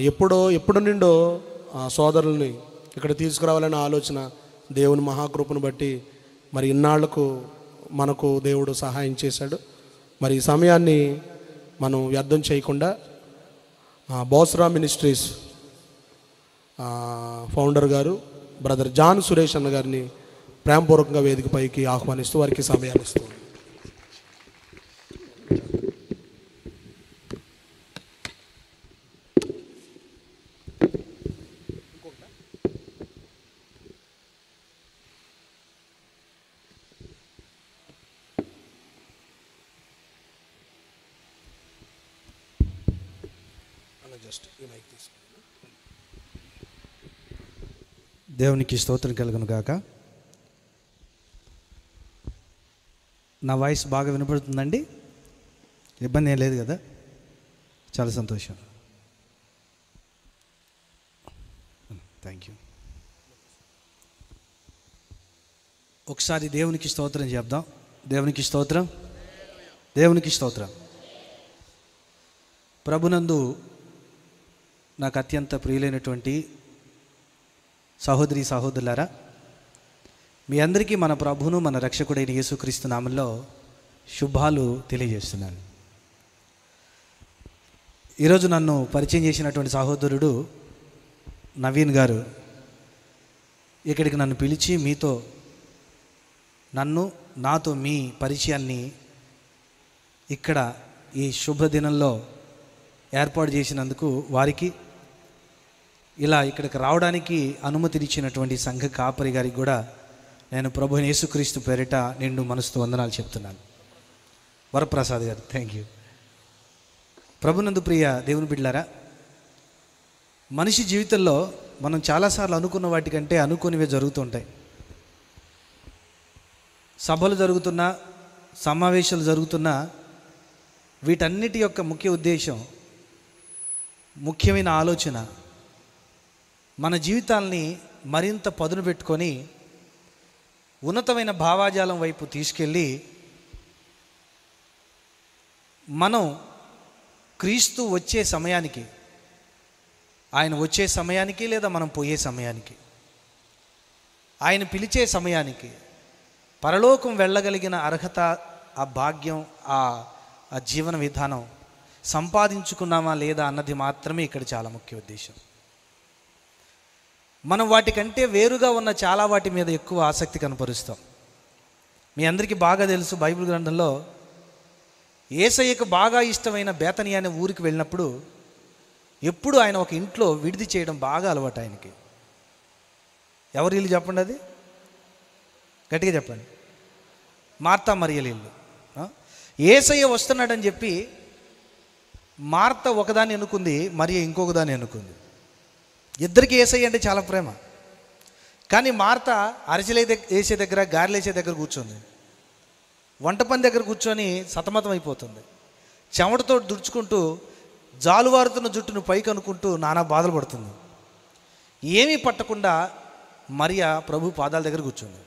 ఎప్పుడు నుండో సోదరుల్ని ఇక్కడ తీసుకురావాలనే ఆలోచన దేవుని మహాకృపను బట్టి మరి ఇన్నాళ్లకు మనకు దేవుడు సహాయం చేశాడు. మరి ఈ సమయాన్ని మనం వ్యర్థం చేయకుండా బోస్రా మినిస్ట్రీస్ ఫౌండర్ గారు బ్రదర్ జాన్ సురేష్ అన్న గారిని ప్రేమపూర్వకంగా వేదికపైకి ఆహ్వానిస్తూ వారికి సమయాన్ని ఇస్తూ దేవునికి స్తోత్రం కలుగును గాక. నా వాయిస్ బాగా వినపడుతుందండి? ఇబ్బంది ఏం లేదు కదా? చాలా సంతోషం. Thank you. ఒకసారి దేవునికి స్తోత్రం చెప్దాం. దేవునికి స్తోత్రం, దేవునికి స్తోత్రం. ప్రభునందు నాకు అత్యంత ప్రియులైనటువంటి సహోదరి సహోదరులారా, మీ అందరికీ మన ప్రభువును మన రక్షకుడైన యేసుక్రీస్తు నామంలో శుభాలు తెలియజేస్తున్నాను. ఈరోజు నన్ను పరిచయం చేసినటువంటి సహోదరుడు నవీన్ గారు ఇక్కడికి నన్ను పిలిచి మీతో నాతో మీ పరిచయాన్ని ఇక్కడ ఈ శుభదినంలో ఏర్పాటు చేసినందుకు వారికి, ఇలా ఇక్కడికి రావడానికి అనుమతినిచ్చినటువంటి సంఘ కాపరి గారికి కూడా నేను ప్రభువైన యేసుక్రీస్తు పేరిట నిండు మనసుతో వందనాలు చెప్తున్నాను. వరప్రసాద్ గారు, థ్యాంక్ యూ. ప్రభునందు ప్రియ దేవుని బిడ్డలారా, మనిషి జీవితంలో మనం చాలాసార్లు అనుకున్న వాటికంటే అనుకోనివే జరుగుతుంటాయి. సభలు జరుగుతున్నా, సమావేశాలు జరుగుతున్నా, వీటన్నిటి యొక్క ముఖ్య ఉద్దేశం, ముఖ్యమైన ఆలోచన మన జీవితాల్ని మరింత పదును పెట్టుకొని ఉన్నతమైన భావాజాలం వైపు తీసుకెళ్ళి మనం క్రీస్తు వచ్చే సమయానికి, ఆయన వచ్చే సమయానికి లేదా మనం పోయే సమయానికి, ఆయన పిలిచే సమయానికి పరలోకం వెళ్ళగలిగిన అర్హత, ఆ భాగ్యం, ఆ జీవన విధానం సంపాదించుకున్నామా లేదా అన్నది మాత్రమే ఇక్కడ చాలా ముఖ్య ఉద్దేశం. మనం వాటికంటే వేరుగా ఉన్న చాలా వాటి మీద ఎక్కువ ఆసక్తి కనపరుస్తాం. మీ అందరికీ బాగా తెలుసు, బైబిల్ గ్రంథంలో యేసయ్యకు బాగా ఇష్టమైన బేతనియా అనే ఊరికి వెళ్ళినప్పుడు ఎప్పుడు ఆయన ఒక ఇంట్లో విడిది చేయడం బాగా అలవాటు ఆయనకి. ఎవరి ఇల్లు చెప్పండి? అది గట్టిగా చెప్పండి. మార్తా మరియల ఇల్లు. యేసయ్య వస్తున్నాడని చెప్పి మార్త ఒకదాన్ని అనుకుంది, మరియ ఇంకొకదాన్ని అనుకుంది. ఇద్దరికి యేసయ్య అంటే చాలా ప్రేమ. కానీ మార్త అరిసెలు వేసే దగ్గర, గారెలు వేసే దగ్గర కూర్చొని, వంట పని దగ్గర కూర్చొని సతమతం అయిపోతుంది. చెమటతో దుడుచుకుంటూ జాలువారుతున్న జుట్టును పైకి అనుకుంటూ నానా బాధలు పడుతుంది. ఏమీ పట్టకుండా మరియ ప్రభు పాదాల దగ్గర కూర్చుంది.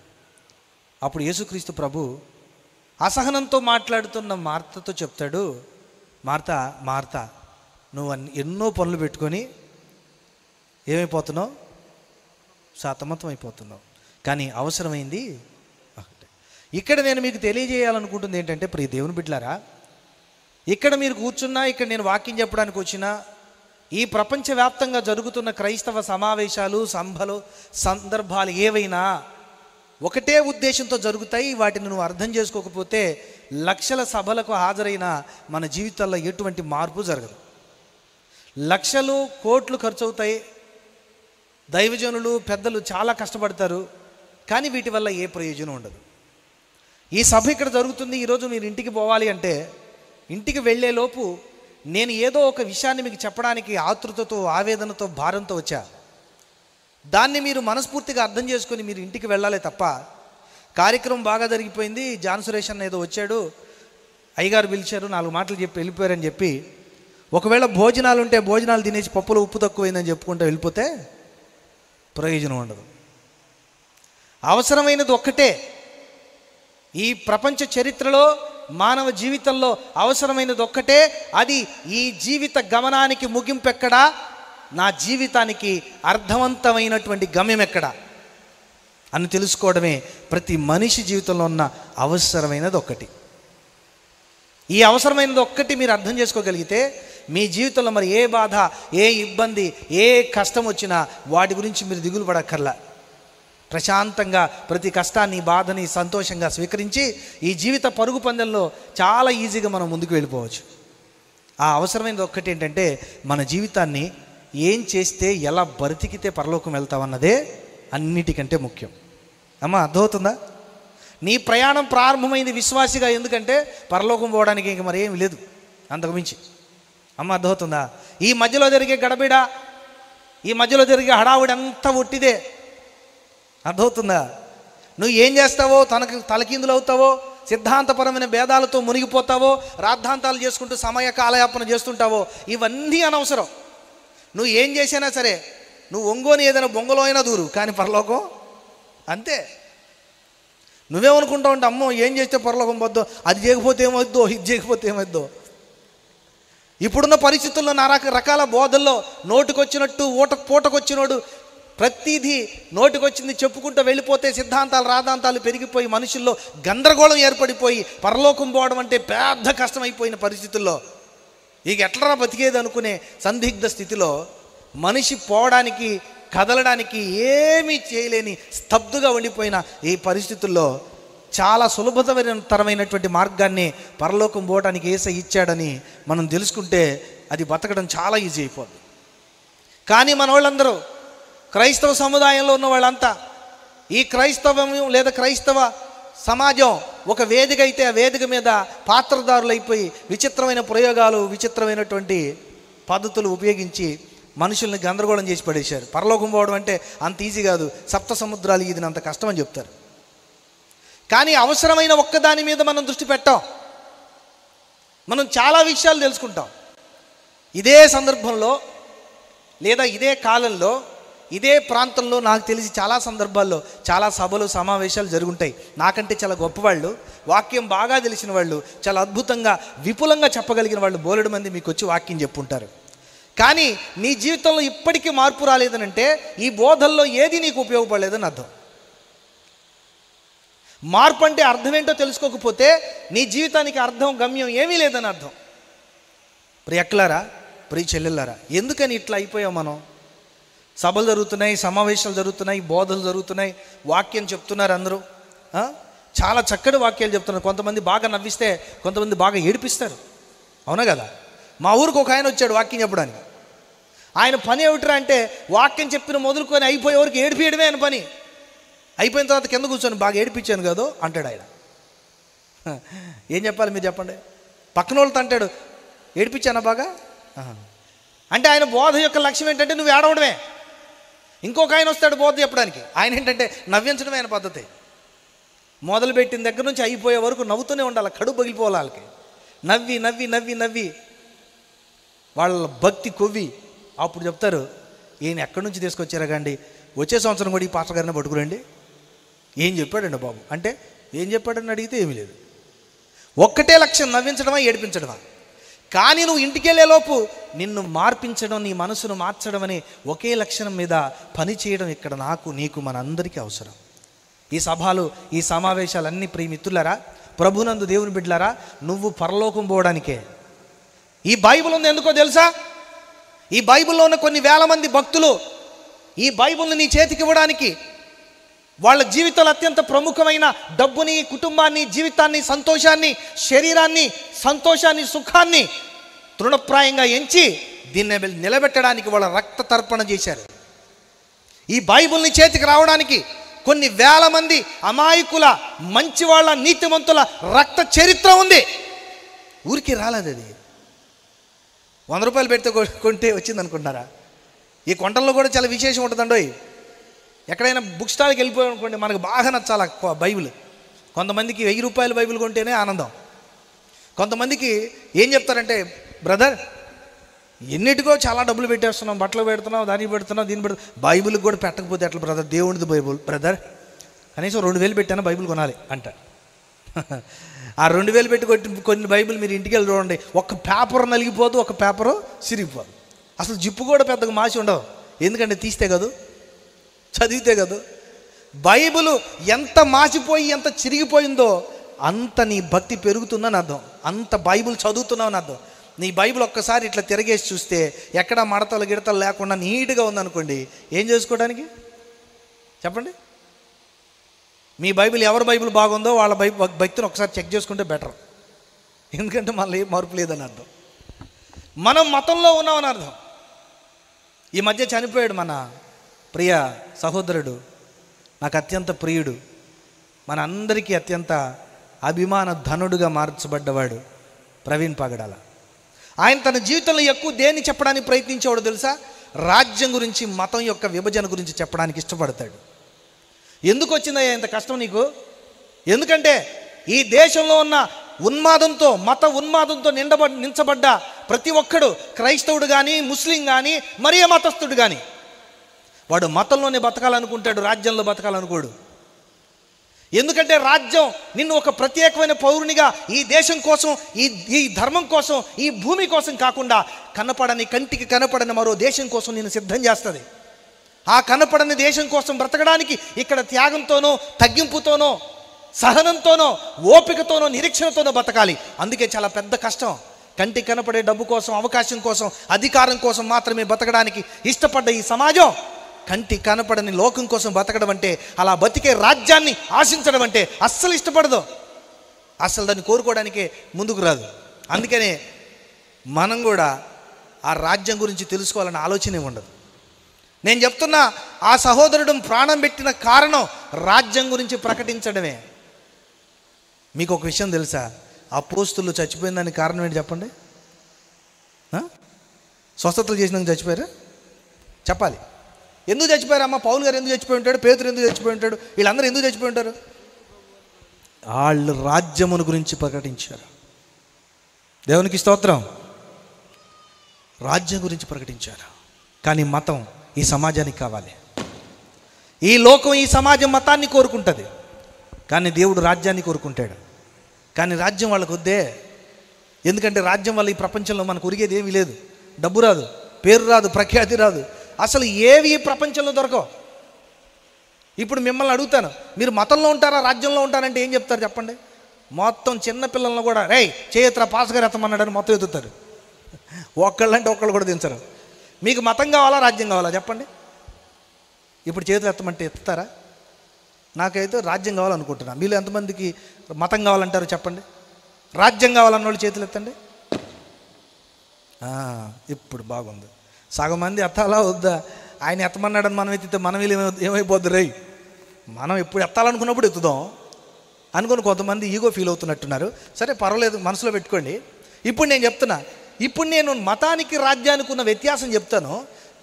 అప్పుడు యేసుక్రీస్తు ప్రభు అసహనంతో మాట్లాడుతున్న మార్తతో చెప్తాడు, మార్తా మార్తా, నువ్వు ఎన్నో పనులు పెట్టుకొని ఏమైపోతున్నావు? సతమతం అయిపోతున్నావు. కానీ అవసరమైంది ఇక్కడ నేను మీకు తెలియజేయాలనుకుంటుంది ఏంటంటే, ప్రియ దేవుని బిడ్డలారా, ఇక్కడ మీరు కూర్చున్నా, ఇక్కడ నేను వాక్యం చెప్పడానికి వచ్చినా, ఈ ప్రపంచవ్యాప్తంగా జరుగుతున్న క్రైస్తవ సమావేశాలు, సంభలు, సందర్భాలు ఏవైనా ఒకటే ఉద్దేశంతో జరుగుతాయి. వాటిని నువ్వు అర్థం చేసుకోకపోతే లక్షల సభలకు హాజరైన మన జీవితాల్లో ఎటువంటి మార్పు జరగదు. లక్షలు కోట్లు ఖర్చు అవుతాయి, దైవజనులు పెద్దలు చాలా కష్టపడతారు, కానీ వీటి వల్ల ఏ ప్రయోజనం ఉండదు. ఈ సభ ఇక్కడ జరుగుతుంది, ఈరోజు మీరు ఇంటికి పోవాలి అంటే ఇంటికి వెళ్ళేలోపు నేను ఏదో ఒక విషయాన్ని మీకు చెప్పడానికి ఆతృతతో, ఆవేదనతో, భారంతో వచ్చా. దాన్ని మీరు మనస్ఫూర్తిగా అర్థం చేసుకొని మీరు ఇంటికి వెళ్ళాలి తప్ప, కార్యక్రమం బాగా జరిగిపోయింది, జాన్ సురేష్ అన్న ఏదో వచ్చాడు, అయ్యగారు పిలిచారు, 4 మాటలు చెప్పి వెళ్ళిపోయారని చెప్పి, ఒకవేళ భోజనాలు ఉంటే భోజనాలు తినేసి పప్పులో ఉప్పు తక్కువైందని చెప్పుకుంటూ వెళ్ళిపోతే ప్రయోజనం ఉండదు. అవసరమైనది ఒక్కటే. ఈ ప్రపంచ చరిత్రలో, మానవ జీవితంలో అవసరమైనది ఒక్కటే. అది ఈ జీవిత గమనానికి ముగింపు ఎక్కడా? నా జీవితానికి అర్థవంతమైనటువంటి గమ్యం ఎక్కడ అని తెలుసుకోవడమే ప్రతి మనిషి జీవితంలో ఉన్న అవసరమైనది ఒక్కటి. ఈ అవసరమైనది ఒక్కటి మీరు అర్థం చేసుకోగలిగితే మీ జీవితంలో మరి ఏ బాధ, ఏ ఇబ్బంది, ఏ కష్టం వచ్చినా వాటి గురించి మీరు దిగులు పడక్కర్లా. ప్రశాంతంగా ప్రతి కష్టాన్ని, బాధని సంతోషంగా స్వీకరించి ఈ జీవిత పరుగు పందెంలో చాలా ఈజీగా మనం ముందుకు వెళ్ళిపోవచ్చు. ఆ అవసరమైనది ఒక్కటి ఏంటంటే మన జీవితాన్ని ఏం చేస్తే, ఎలా బ్రతికితే పరలోకం వెళ్తామన్నదే అన్నిటికంటే ముఖ్యం. అమ్మ అర్థమవుతుందా? నీ ప్రయాణం ప్రారంభమైంది విశ్వాసిగా, ఎందుకంటే పరలోకం పోవడానికి ఇంక మరేమి లేదు అంతకుమించి. అమ్మ అర్థమవుతుందా? ఈ మధ్యలో జరిగే గడబిడ, ఈ మధ్యలో జరిగే హడావుడి అంతా ఒట్టిదే. అర్థమవుతుందా? నువ్వు ఏం చేస్తావో, తలకిందులు అవుతావో, సిద్ధాంతపరమైన భేదాలతో మునిగిపోతావో, రాద్ధాంతాలు చేసుకుంటూ సమయ కాలయాపన చేస్తుంటావో, ఇవన్నీ అనవసరం. నువ్వు ఏం చేసినా సరే, నువ్వు ఒంగోని ఏదైనా బొంగలో అయినా దూరు, కానీ పరలోకం అంతే. నువ్వేమనుకుంటావు అంటే అమ్మో ఏం చేస్తే పరలోకం పోద్దో, అది చేయకపోతే ఏమవుద్దో, ఇది చేయకపోతే ఏమవుద్దో. ఇప్పుడున్న పరిస్థితుల్లో రకాల బోధల్లో నోటుకొచ్చినట్టు పూటకొచ్చినోడు ప్రతిదీ నోటికొచ్చింది చెప్పుకుంటూ వెళ్ళిపోతే సిద్ధాంతాలు, రాద్ధాంతాలు పెరిగిపోయి మనుషుల్లో గందరగోళం ఏర్పడిపోయి పరలోకం పోవడం అంటే పెద్ద కష్టమైపోయిన పరిస్థితుల్లో ఇక ఎట్లరా బతికేది అనుకునే సందిగ్ధ స్థితిలో మనిషి పోవడానికి, కదలడానికి ఏమీ చేయలేని స్తబ్దుగా ఉండిపోయిన ఈ పరిస్థితుల్లో చాలా సులభతరమైనటువంటి మార్గాన్ని పరలోకం పోవడానికి యేసయ్య ఇచ్చాడని మనం తెలుసుకుంటే అది బతకడం చాలా ఈజీ అయిపోద్ది. కానీ మన వాళ్ళందరూ, క్రైస్తవ సముదాయంలో ఉన్న వాళ్ళంతా, ఈ క్రైస్తవం లేదా క్రైస్తవ సమాజం ఒక వేదిక అయితే ఆ వేదిక మీద పాత్రదారులు అయిపోయి విచిత్రమైన ప్రయోగాలు, విచిత్రమైనటువంటి పద్ధతులు ఉపయోగించి మనుషుల్ని గందరగోళం చేసి పడేశారు. పరలోకం పోవడం అంటే అంత ఈజీ కాదు, సప్త సముద్రాలు ఇది అంత కష్టం అని చెప్తారు. కానీ అవసరమైన ఒక్కదాని మీద మనం దృష్టి పెట్టాం. మనం చాలా విషయాలు తెలుసుకుంటాం. ఇదే సందర్భంలో లేదా ఇదే కాలంలో, ఇదే ప్రాంతంలో నాకు తెలిసి చాలా సందర్భాల్లో చాలా సభలు, సమావేశాలు జరుగుంటాయి. నాకంటే చాలా గొప్పవాళ్ళు, వాక్యం బాగా తెలిసిన వాళ్ళు, చాలా అద్భుతంగా విపులంగా చెప్పగలిగిన వాళ్ళు బోలెడు మంది మీకు వచ్చి వాక్యం చెప్పుంటారు. కానీ నీ జీవితంలో ఇప్పటికీ మార్పు రాలేదనంటే ఈ బోధల్లో ఏది నీకు ఉపయోగపడలేదని అర్థం. మార్పు అంటే అర్థం ఏంటో తెలుసుకోకపోతే నీ జీవితానికి అర్థం, గమ్యం ఏమీ లేదని అర్థం. ప్రియక్కలారా, ప్రియ చెల్లెళ్ళారా, ఎందుకని ఇట్లా అయిపోయాం మనం? సభలు జరుగుతున్నాయి, సమావేశాలు జరుగుతున్నాయి, బోధలు జరుగుతున్నాయి, వాక్యం చెప్తున్నారు అందరూ, చాలా చక్కటి వాక్యాలు చెప్తున్నారు. కొంతమంది బాగా నవ్విస్తే కొంతమంది బాగా ఏడిపిస్తారు, అవునా కదా? మా ఊరికి ఒక ఆయన వచ్చాడు వాక్యం చెప్పడానికి. ఆయన పని ఏమిట్రా అంటే వాక్యం చెప్పిన మొదలుకొని అయిపోయే వరకు ఏడిపియడమే ఆయన పని. అయిపోయిన తర్వాత కింద కూర్చొని బాగా ఏడిపించాను కదా అంటాడు ఆయన. ఏం చెప్పాలి మీరు చెప్పండి? పక్కన వాళ్ళతో అంటాడు ఏడిపించానా బాగా అంటే ఆయన బోధ యొక్క లక్ష్యం ఏంటంటే నువ్వు ఏడవడమే. ఇంకొక ఆయన వస్తాడు బోధ చెప్పడానికి, ఆయన ఏంటంటే నవ్వించడమే ఆయన పద్ధతి. మొదలుపెట్టిన దగ్గర నుంచి అయిపోయే వరకు నవ్వుతూనే ఉండాలి, కడుపు పగిలిపోవాలి వాళ్ళకి. నవ్వి నవ్వి నవ్వి నవ్వి వాళ్ళ భక్తి కొవ్వి అప్పుడు చెప్తారు ఈయన ఎక్కడి నుంచి తీసుకొచ్చారా కండి, వచ్చే సంవత్సరం కూడా ఈ పాస్టర్ గారిని పట్టుకురండి. ఏం చెప్పాడండి బాబు అంటే, ఏం చెప్పాడని అడిగితే ఏమీ లేదు. ఒక్కటే లక్ష్యం, నవ్వించడమా ఏడిపించడమా. కానీ నువ్వు ఇంటికి వెళ్ళేలోపు నిన్ను మార్పించడం, నీ మనసును మార్చడం అనే ఒకే లక్షణం మీద పని చేయడం ఇక్కడ నాకు, నీకు, మనందరికీ అవసరం. ఈ సభలు, ఈ సమావేశాలన్నీ ప్రియమిత్రులారా, ప్రభునందు దేవుని బిడ్డలారా, నువ్వు పరలోకం పోవడానికే. ఈ బైబిల్ ఉంది ఎందుకో తెలుసా? ఈ బైబిల్లో ఉన్న కొన్ని వేల మంది భక్తులు ఈ బైబిల్ని నీ చేతికి ఇవ్వడానికి వాళ్ళ జీవితాలు అత్యంత ప్రముఖమైన డబ్బుని, కుటుంబాన్ని, జీవితాన్ని, సంతోషాన్ని, శరీరాన్ని, సంతోషాన్ని, సుఖాన్ని తృణప్రాయంగా ఎంచి దీన్ని నిలబెట్టడానికి వాళ్ళ రక్త తర్పణ చేశారు. ఈ బైబిల్ని చేతికి రావడానికి కొన్ని వేల మంది అమాయకుల, మంచివాళ్ళ, నీతిమంతుల రక్త చరిత్ర ఉంది. ఊరికి రాలేదు అది. 100 రూపాయలు పెడితే కొంటే వచ్చింది అనుకుంటున్నారా? ఈ కొంటల్లో కూడా చాలా విశేషం ఉంటుందండో. ఎక్కడైనా బుక్ స్టాల్కి వెళ్ళిపోయాం అనుకోండి, మనకు బాగా నచ్చాలి బైబిల్. కొంతమందికి 1000 రూపాయల బైబిల్ కొంటేనే ఆనందం. కొంతమందికి ఏం చెప్తారంటే, బ్రదర్ ఎన్నిటికో చాలా డబ్బులు పెట్టేస్తున్నాం, బట్టలు పెడుతున్నాం, దానికి పెడుతున్నాం, దీన్ని పెడుతున్నాం, బైబిల్కి కూడా పెట్టకపోతే ఎట్లా బ్రదర్, దేవుడిది బైబిల్ బ్రదర్, కనీసం 2000 పెట్టాను బైబిల్ కొనాలి అంట. ఆ 2000 పెట్టి కొన్ని బైబిల్ మీరు ఇంటికి వెళ్ళి చూడండి, ఒక పేపర్ నలిగిపోదు, ఒక పేపరు సిరిగిపోదు. అసలు జిప్పు కూడా పెద్దగా మాసి ఉండవు. ఎందుకంటే తీస్తే కదూ, చదివితే కదూ. బైబిల్ ఎంత మాసిపోయి ఎంత చిరిగిపోయిందో అంత నీ భక్తి పెరుగుతుందని అర్థం, అంత బైబిల్ చదువుతున్నావని అర్థం. నీ బైబిల్ ఒక్కసారి ఇట్లా తిరగేసి చూస్తే ఎక్కడ మడతలు గిడతలు లేకుండా నీట్గా ఉందనుకోండి, ఏం చేసుకోవడానికి చెప్పండి? మీ బైబిల్ ఎవరి బైబిల్ బాగుందో వాళ్ళ భక్తిని ఒకసారి చెక్ చేసుకుంటే బెటర్. ఎందుకంటే మళ్ళీ ఏ మార్పు లేదని అర్థం, మనం మతంలో ఉన్నామని అర్థం. ఈ మధ్య చనిపోయాడు మన ప్రియ సహోదరుడు, నాకు అత్యంత ప్రియుడు, మన అందరికీ అత్యంత అభిమాన ధనుడుగా మార్చబడ్డవాడు ప్రవీణ్ పగడాల. ఆయన తన జీవితంలో ఎక్కువ దేన్ని చెప్పడానికి ప్రయత్నించేవాడు తెలుసా? రాజ్యం గురించి, మతం యొక్క విభజన గురించి చెప్పడానికి ఇష్టపడతాడు. ఎందుకు వచ్చిందయ్యా ఇంత కష్టం నీకు? ఎందుకంటే ఈ దేశంలో ఉన్న ఉన్మాదంతో, మత ఉన్మాదంతో నించబడ్డ ప్రతి ఒక్కడు, క్రైస్తవుడు కానీ, ముస్లిం కానీ, మరే మతస్థుడు కానీ, వాడు మతంలోనే బతకాలనుకుంటాడు, రాజ్యంలో బతకాలనుకోడు. ఎందుకంటే రాజ్యం నిన్ను ఒక ప్రత్యేకమైన పౌరునిగా ఈ దేశం కోసం, ఈ ధర్మం కోసం, ఈ భూమి కోసం కాకుండా కనపడని, కంటికి కనపడని మరో దేశం కోసం నిన్ను సిద్ధం చేస్తుంది. ఆ కనపడని దేశం కోసం బ్రతకడానికి ఇక్కడ త్యాగంతోనో, తగ్గింపుతోనో, సహనంతోనో, ఓపికతోనో, నిరీక్షణతోనో బతకాలి. అందుకే చాలా పెద్ద కష్టం. కంటికి కనపడే డబ్బు కోసం, అవకాశం కోసం, అధికారం కోసం మాత్రమే బతకడానికి ఇష్టపడ్డ ఈ సమాజం కంటి కనపడని లోకం కోసం బతకడం అంటే, అలా బతికే రాజ్యాన్ని ఆశించడం అంటే అస్సలు ఇష్టపడదు, అస్సలు దాన్ని కోరుకోవడానికే ముందుకు రాదు. అందుకనే మనం కూడా ఆ రాజ్యం గురించి తెలుసుకోవాలన్న ఆలోచనే ఉండదు. నేను చెప్తున్నా, ఆ సహోదరుడు ప్రాణం పెట్టిన కారణం రాజ్యం గురించి ప్రకటించడమే. మీకు ఒక విషయం తెలుసా? అపోస్తులు చచ్చిపోయిన దానికి కారణం ఏంటి చెప్పండి? స్వస్థతలు చేసినాక చచ్చిపోయారా? చెప్పాలి. ఎందుకు చచ్చిపోయారమ్మా? పౌలు గారు ఎందుకు చచ్చిపోయి ఉంటాడు? పేతురు ఎందుకు చచ్చిపోయి ఉంటాడు? వీళ్ళందరూ ఎందుకు చచ్చిపోయి ఉంటారు? వాళ్ళు రాజ్యమును గురించి ప్రకటించారు. దేవునికి స్తోత్రం. రాజ్యం గురించి ప్రకటించారు. కానీ మతం ఈ సమాజానికి కావాలి. ఈ లోకం, ఈ సమాజం మతాన్ని కోరుకుంటుంది, కానీ దేవుడు రాజ్యాన్ని కోరుకుంటాడు. కానీ రాజ్యం వాళ్ళకు వద్దే. ఎందుకంటే రాజ్యం వల్ల ఈ ప్రపంచంలో మనకు ఉరిగేది ఏమీ లేదు. డబ్బు రాదు, పేరు రాదు, ప్రఖ్యాతి రాదు, అసలు ఏవి ఈ ప్రపంచంలో దొరకవు. ఇప్పుడు మిమ్మల్ని అడుగుతాను, మీరు మతంలో ఉంటారా, రాజ్యంలో ఉంటారంటే ఏం చెప్తారు చెప్పండి? మొత్తం చిన్నపిల్లలను కూడా రేయ్ చేయత్రా పాస్ గారు ఎత్తమన్నాడని మొత్తం ఎత్తుతారు. ఒక్కళ్ళంటే ఒక్కళ్ళు కూడా దించరు. మీకు మతం కావాలా, రాజ్యం కావాలా చెప్పండి? ఇప్పుడు చేతులు ఎత్తమంటే ఎత్తుతారా? నాకైతే రాజ్యం కావాలనుకుంటున్నా. మీరు ఎంతమందికి మతం కావాలంటారు చెప్పండి? రాజ్యం కావాలన్న వాళ్ళు చేతులు ఎత్తండి. ఇప్పుడు బాగుంది. సగం మంది ఎత్తాలా వద్దా? ఆయన ఎత్తమన్నాడని మనం ఎత్తితే మనం ఏమైపోద్ది? రై మనం ఎప్పుడు ఎత్తాలనుకున్నప్పుడు ఎత్తుదాం అనుకుని కొంతమంది ఈగో ఫీల్ అవుతున్నట్టున్నారు. సరే పర్వాలేదు, మనసులో పెట్టుకోండి. ఇప్పుడు నేను చెప్తున్నా, ఇప్పుడు నేను మతానికి రాజ్యానికి ఉన్న వ్యత్యాసం చెప్తాను.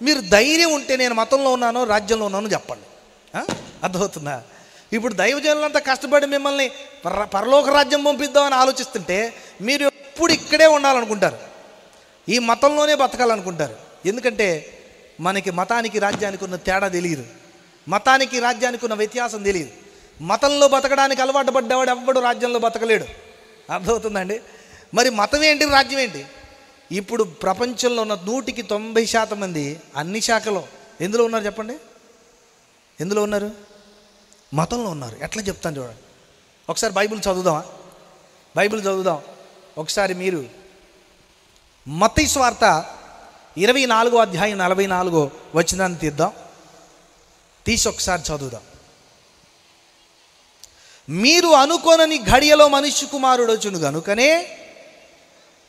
మీరు ధైర్యం ఉంటే నేను మతంలో ఉన్నానో రాజ్యంలో ఉన్నానో చెప్పండి. అర్థమవుతుందా? ఇప్పుడు దైవజనులంతా కష్టపడి మిమ్మల్ని పరలోక రాజ్యం పంపిద్దామని ఆలోచిస్తుంటే మీరు ఎప్పుడు ఇక్కడే ఉండాలనుకుంటారు, ఈ మతంలోనే బతకాలనుకుంటారు. ఎందుకంటే మనకి మతానికి రాజ్యానికి ఉన్న తేడా తెలియదు, మతానికి రాజ్యానికి ఉన్న వ్యత్యాసం తెలియదు. మతంలో బతకడానికి అలవాటు పడ్డవాడు ఎవ్వడు రాజ్యంలో బతకలేడు. అర్థమవుతుందండి? మరి మతం ఏంటి, రాజ్యం ఏంటి? ఇప్పుడు ప్రపంచంలో ఉన్న 190% మంది అన్ని శాఖలో ఎందులో ఉన్నారు చెప్పండి? ఎందులో ఉన్నారు? మతంలో ఉన్నారు. ఎట్లా చెప్తాను చూడండి. ఒకసారి బైబిల్ చదువుదామా? బైబిల్ చదువుదాం ఒకసారి. మీరు మత్తయి సువార్త 24వ అధ్యాయం 44వ వచనాన్ని తీద్దాం, తీసి ఒకసారి చదువుదాం. మీరు అనుకోనని ఘడియలో మనుష్య కుమారుడు వచ్చును గనుకనే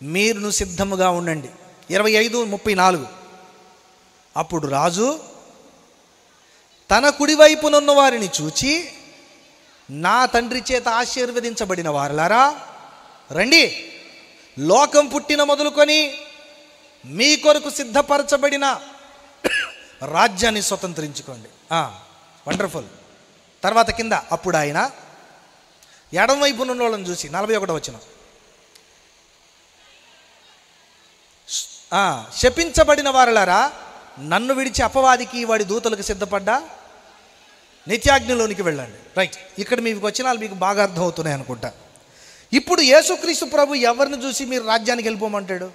మీరును సిద్ధముగా ఉండండి. 25:34. అప్పుడు రాజు తన కుడివైపునున్న వారిని చూచి, నా తండ్రి చేత ఆశీర్వదించబడిన వారలారా రండి, లోకం పుట్టిన మొదలుకొని మీ కొరకు సిద్ధపరచబడిన రాజ్యాన్ని స్వతంత్రించుకోండి. వండర్ఫుల్. తర్వాత కింద, అప్పుడు ఆయన ఎడమవైపునున్న వాళ్ళని చూసి 41వ వచనం, శపించబడిన వారలారా నన్ను విడిచి అపవాదికి వాడి దూతలకు సిద్ధపడ్డా నిత్యాగ్నిలోనికి వెళ్ళండి. రైట్, ఇక్కడ మీకు వచనాలు మీకు బాగా అర్థమవుతున్నాయి అనుకుంటా. ఇప్పుడు యేసుక్రీస్తు ప్రభు ఎవరిని చూసి మీరు రాజ్యానికి వెళ్ళిపోమంటాడు?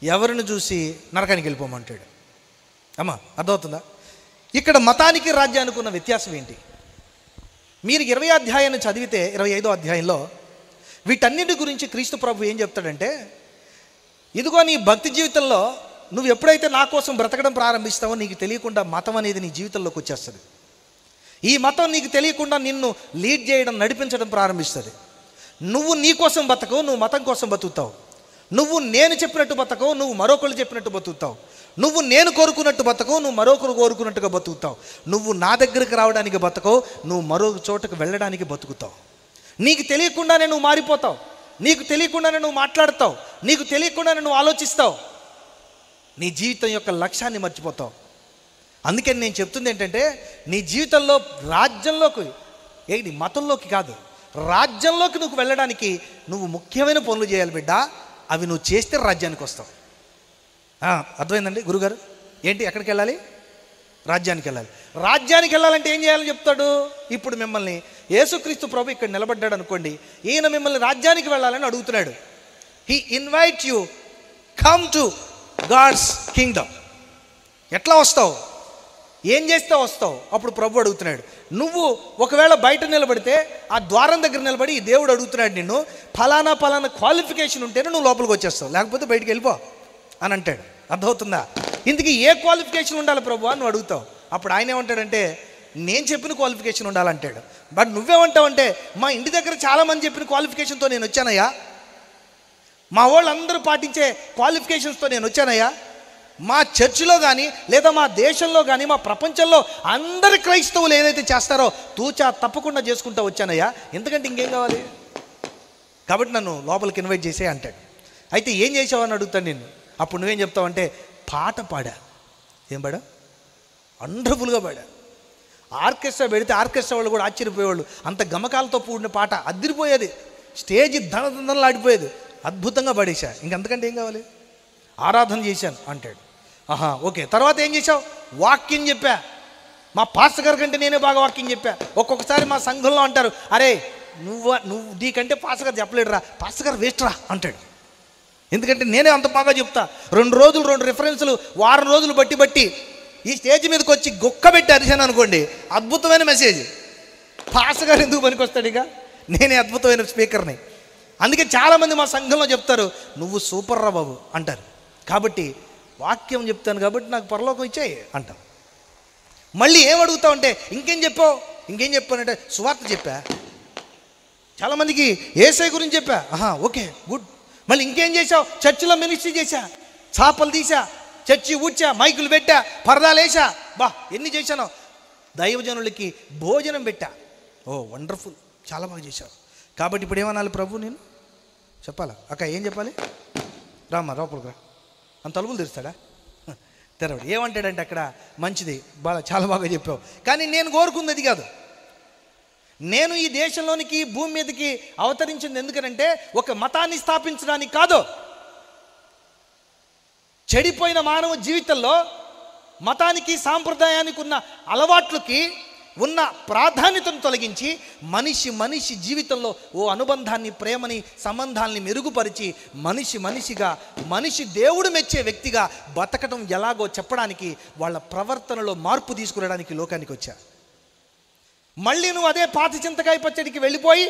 ఎవరిని చూసి నరకానికి వెళ్ళిపోమంటాడు. అమ్మా అర్థమవుతుందా? ఇక్కడ మతానికి రాజ్యానికి ఉన్న వ్యత్యాసం ఏంటి? మీరు 20 అధ్యాయాన్ని చదివితే 25వ అధ్యాయంలో వీటన్నిటి గురించి క్రీస్తు ప్రభు ఏం చెప్తాడంటే, ఇదిగో నీ భక్తి జీవితంలో నువ్వు ఎప్పుడైతే నా కోసం బ్రతకడం ప్రారంభిస్తావో నీకు తెలియకుండా మతం అనేది నీ జీవితంలోకి వచ్చేస్తుంది. ఈ మతం నీకు తెలియకుండా నిన్ను లీడ్ చేయడం, నడిపించడం ప్రారంభిస్తుంది. నువ్వు నీ కోసం బతకవు, నువ్వు మతం కోసం బతుకుతావు. నువ్వు నేను చెప్పినట్టు బతకవు, నువ్వు మరొకరు చెప్పినట్టు బతుకుతావు. నువ్వు నేను కోరుకున్నట్టు బతకవు, నువ్వు మరొకరు కోరుకున్నట్టుగా బతుకుతావు. నువ్వు నా దగ్గరికి రావడానికి బతకవు, నువ్వు మరో చోటకు వెళ్ళడానికి బతుకుతావు. నీకు తెలియకుండానే నువ్వు మారిపోతావు, నీకు తెలియకుండానే నువ్వు మాట్లాడతావు, నీకు తెలియకుండానే నువ్వు ఆలోచిస్తావు. నీ జీవితం యొక్క లక్ష్యాన్ని మర్చిపోతావు. అందుకని నేను చెప్తుంది ఏంటంటే, నీ జీవితంలో రాజ్యంలోకి, ఏంటి మతంలోకి కాదు, రాజ్యంలోకి నువ్వు వెళ్ళడానికి నువ్వు ముఖ్యమైన పనులు చేయాలి బిడ్డ. అవి నువ్వు చేస్తే రాజ్యానికి వస్తావు. అర్థమైందండి గురుగారు? ఏంటి, ఎక్కడికి వెళ్ళాలి? రాజ్యానికి వెళ్ళాలి. రాజ్యానికి వెళ్ళాలంటే ఏం చేయాలని చెప్తాడు? ఇప్పుడు మిమ్మల్ని యేసుక్రీస్తు ప్రభు ఇక్కడ నిలబడ్డాడు అనుకోండి, ఈయన మిమ్మల్ని రాజ్యానికి వెళ్ళాలని అడుగుతున్నాడు. He invite you come to God's kingdom. ఎట్లా వస్తావు, ఏం చేస్తే వస్తావు? అప్పుడు ప్రభు అడుగుతున్నాడు. నువ్వు ఒకవేళ బయట నిలబడితే ఆ ద్వారం దగ్గర నిలబడి ఈ దేవుడు అడుగుతున్నాడు నిన్ను, ఫలానా ఫలానా క్వాలిఫికేషన్ ఉంటేనే నువ్వు లోపలికి వచ్చేస్తావు, లేకపోతే బయటికి వెళ్ళిపో అని అంటాడు. అర్థమవుతుందా? ఇందుకు ఏ క్వాలిఫికేషన్ ఉండాలి ప్రభు అని నువ్వు అడుగుతావు. అప్పుడు ఆయన ఏమంటాడంటే, నేను చెప్పిన క్వాలిఫికేషన్ ఉండాలంటాడు. బట్ నువ్వేమంటావంటే, మా ఇంటి దగ్గర చాలామంది చెప్పిన క్వాలిఫికేషన్తో నేను వచ్చానయ్యా, మా వాళ్ళందరూ పాటించే క్వాలిఫికేషన్స్తో నేను వచ్చానయ్యా, మా చర్చిలో కానీ లేదా మా దేశంలో కానీ మా ప్రపంచంలో అందరి క్రైస్తవులు ఏదైతే చేస్తారో తూచా తప్పకుండా చేసుకుంటూ వచ్చానయ్యా, ఎందుకంటే ఇంకేం కావాలి? కాబట్టి నన్ను లోపలికి ఇన్వైట్ చేసే అంటాడు. అయితే ఏం చేసావని అడుగుతాను నేను. అప్పుడు నువ్వేం చెప్తావంటే, పాట పాడా. ఏం పాడా? వండర్ఫుల్గా పాడా. ఆర్కెస్ట్రా పెడితే ఆర్కెస్ట్రా వాళ్ళు కూడా ఆశ్చర్యపోయేవాళ్ళు. అంత గమకాలతో కూడిన పాట అదిరిపోయేది, స్టేజ్ ధనధనలు ఆడిపోయేది, అద్భుతంగా పాడేశా, ఇంకంతకంటే ఏం కావాలి? ఆరాధన చేశాను అంటాడు. ఆహా ఓకే, తర్వాత ఏం చేశావు? వాక్యం చెప్పా, మా పాస్టర్ గారి కంటే నేనే బాగా వాక్యం చెప్పా. ఒక్కొక్కసారి మా సంఘంలో అంటారు, అరే నువ్వు నీకంటే పాస్టర్ గారు చెప్పలేడురా, పాస్టర్ గారు వేస్ట్ రా అంటాడు. ఎందుకంటే నేనే అంత బాగా చెప్తా. 2 రోజులు 2 రిఫరెన్సులు, వారం రోజులు బట్టి ఈ స్టేజ్ మీదకి వచ్చి గొక్క పెట్టి అరిశాను అనుకోండి, అద్భుతమైన మెసేజ్. పాస్టర్ గారు ఎందుకు పనికొస్తాడు? ఇక నేనే అద్భుతమైన స్పీకర్ని. అందుకే చాలామంది మా సంఘంలో చెప్తారు, నువ్వు సూపర్ రా బాబు అంటారు. కాబట్టి వాక్యం చెప్తాను కాబట్టి నాకు పరలోకం ఇచ్చాయి అంటాం. మళ్ళీ ఏం అడుగుతావు అంటే, ఇంకేం చెప్పానంటే సువార్త చెప్పా, చాలామందికి యేసయ్య గురించి చెప్పా. ఆహా ఓకే గుడ్. మళ్ళీ ఇంకేం చేశావు? చర్చిలో మినిస్ట్రీ చేశా, చాపలు తీసా, చర్చి ఊడ్చా, మైకులు పెట్టా, పరదాలు వేసా, బా ఎన్ని చేశానో. దైవజనులకి భోజనం పెట్టా. ఓ వండర్ఫుల్, చాలా బాగా చేశావు. కాబట్టి ఇప్పుడు ఏమనాలి ప్రభు? నేను చెప్పాలా? అక్క ఏం చెప్పాలి? రామ్మా లోపలికి రా. అంత తలుపులు తెరుస్తాడా? తెరవడు. ఏమంటాడంటే అక్కడ, మంచిది బాగా చాలా బాగా చెప్పావు, కానీ నేను కోరుకుంది అది కాదు. నేను ఈ దేశంలోనికి భూమి మీదకి అవతరించింది ఎందుకనంటే ఒక మతాన్ని స్థాపించడానికి కాదు. చెడిపోయిన మానవ జీవితంలో మతానికి సాంప్రదాయానికి ఉన్న అలవాట్లకి ఉన్న ప్రాధాన్యతను తొలగించి మనిషి జీవితంలో ఓ అనుబంధాన్ని, ప్రేమని, సంబంధాలని మెరుగుపరిచి మనిషిగా దేవుడు మెచ్చే వ్యక్తిగా బతకడం ఎలాగో చెప్పడానికి, వాళ్ళ ప్రవర్తనలో మార్పు తీసుకురావడానికి లోకానికి వచ్చా. మళ్ళీ నువ్వు అదే పాత చింతకాయ పచ్చడికి వెళ్ళిపోయి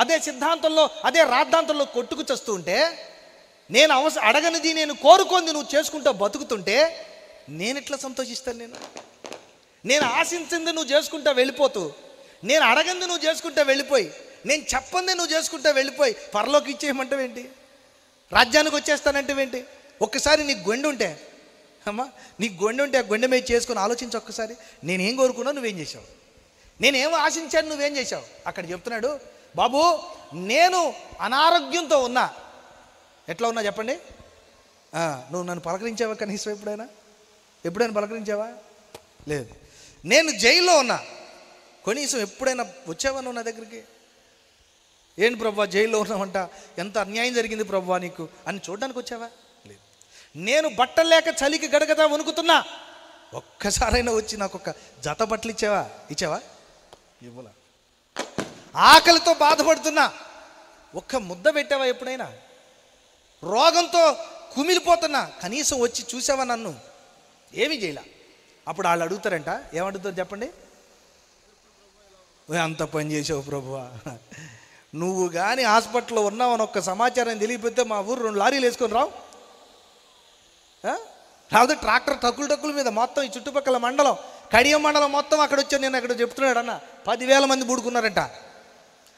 అదే సిద్ధాంతంలో, అదే రాద్ధాంతంలో కొట్టుకు చస్తూ ఉంటే, నేను అడగనిది నేను కోరుకుంది నువ్వు చేసుకుంటూ బతుకుతుంటే నేను ఎట్లా సంతోషిస్తాను? నేను ఆశించింది నువ్వు చేసుకుంటా వెళ్ళిపోతూ, నేను అడగంది నువ్వు చేసుకుంటా వెళ్ళిపోయి, నేను చెప్పంది నువ్వు చేసుకుంటా వెళ్ళిపోయి పరలోకి ఇచ్చేయమంటావేంటి? రాజ్యానికి వచ్చేస్తానంటావేంటి? ఒక్కసారి నీకు గొండె ఉంటే, అమ్మా నీకు గొండె ఉంటే ఆ గొండె మీద చేసుకొని ఆలోచించి ఒక్కసారి, నేనేం కోరుకున్నా నువ్వేం చేసావు, నేనేం ఆశించాను నువ్వేం చేసావు. అక్కడ చెప్తున్నాడు, బాబు నేను అనారోగ్యంతో ఉన్నా. ఎట్లా ఉన్నా చెప్పండి? నువ్వు నన్ను పలకరించావా? కనీసం ఎప్పుడైనా పలకరించావా? లేదు. నేను జైల్లో ఉన్నా, కనీసం ఎప్పుడైనా వచ్చావా నువ్వు నా దగ్గరికి? ఏంటి ప్రభువా జైల్లో ఉన్నావంట, ఎంత అన్యాయం జరిగింది ప్రభువా నీకు అని చూడడానికి వచ్చావా? లేదు. నేను బట్టలు లేక చలికి గడగదా వణుకుతున్నా, ఒక్కసారైనా వచ్చి నాకు ఒక జత బట్టలు ఇచ్చావా? ఇవ్వలా. ఆకలితో బాధపడుతున్నా, ఒక్క ముద్ద పెట్టావా ఎప్పుడైనా? రోగంతో కుమిలిపోతున్నా, కనీసం వచ్చి చూసావా నన్ను? ఏమీ చేయలే. అప్పుడు వాళ్ళు అడుగుతారంట, ఏమడుగుతారు చెప్పండి? అంత పని చేసావు ప్రభువా, నువ్వు కానీ హాస్పిటల్లో ఉన్నావని ఒక్క సమాచారం తెలియకపోతే మా ఊరు 2 లారీలు వేసుకొని రావు, రాదు ట్రాక్టర్ టక్కుల మీద మొత్తం ఈ చుట్టుపక్కల మండలం, కడియం మండలం మొత్తం అక్కడ వచ్చాను నేను అక్కడ చెప్తున్నాడు అన్న 10,000 మంది బుడుకున్నారంట.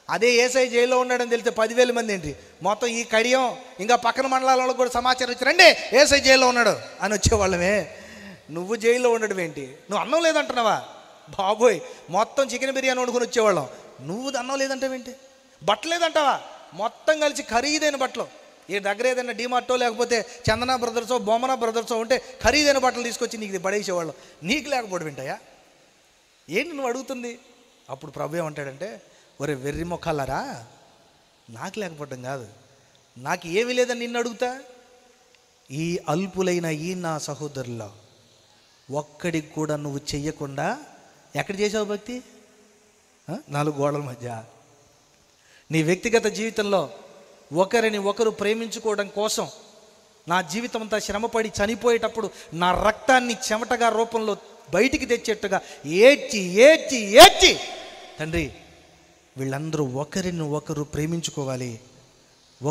అదే ఏసఐ జైల్లో ఉన్నాడని తెలిస్తే 10,000 మంది ఏంటి, మొత్తం ఈ కడియం ఇంకా పక్కన మండలాలలో కూడా సమాచారం వచ్చి రండి ఏసఐ జైల్లో ఉన్నాడు అని వచ్చేవాళ్ళమే. నువ్వు జైల్లో ఉండడం ఏంటి? నువ్వు అన్నం లేదంటున్నావా? బాబోయ్, మొత్తం చికెన్ బిర్యానీ వండుకొని వచ్చేవాళ్ళం, నువ్వు అన్నం లేదంటావేంటి? బట్టలు లేదంటావా? మొత్తం కలిసి ఖరీదైన బట్టలు, ఈ దగ్గర ఏదైనా డిమార్టో లేకపోతే చందన బ్రదర్సో బొమ్మన బ్రదర్సో ఉంటే ఖరీదైన బట్టలు తీసుకొచ్చి నీకు పడేసేవాళ్ళం, నీకు లేకపోవడం ఏంటయ్యా? ఏంటి నువ్వు అడుగుతుంది? అప్పుడు ప్రభు ఏమంటాడంటే, ఒరే వెర్రి మొక్కలారా, నాకు లేకపోవడం కాదు, నాకు ఏమీ లేదని నిన్ను అడుగుతా. ఈ అల్పులైన ఈ నా సహోదరుల్లో ఒక్కడికి కూడా నువ్వు చెయ్యకుండా ఎక్కడ చేసావు భక్తి? 4 గోడల మధ్య. నీ వ్యక్తిగత జీవితంలో ఒకరిని ఒకరు ప్రేమించుకోవడం కోసం నా జీవితం అంతా శ్రమపడి చనిపోయేటప్పుడు నా రక్తాన్ని చెమటగా రూపంలో బయటికి తెచ్చేట్టుగా ఏడ్చి ఏడ్చి ఏడ్చి, తండ్రి వీళ్ళందరూ ఒకరిని ఒకరు ప్రేమించుకోవాలి,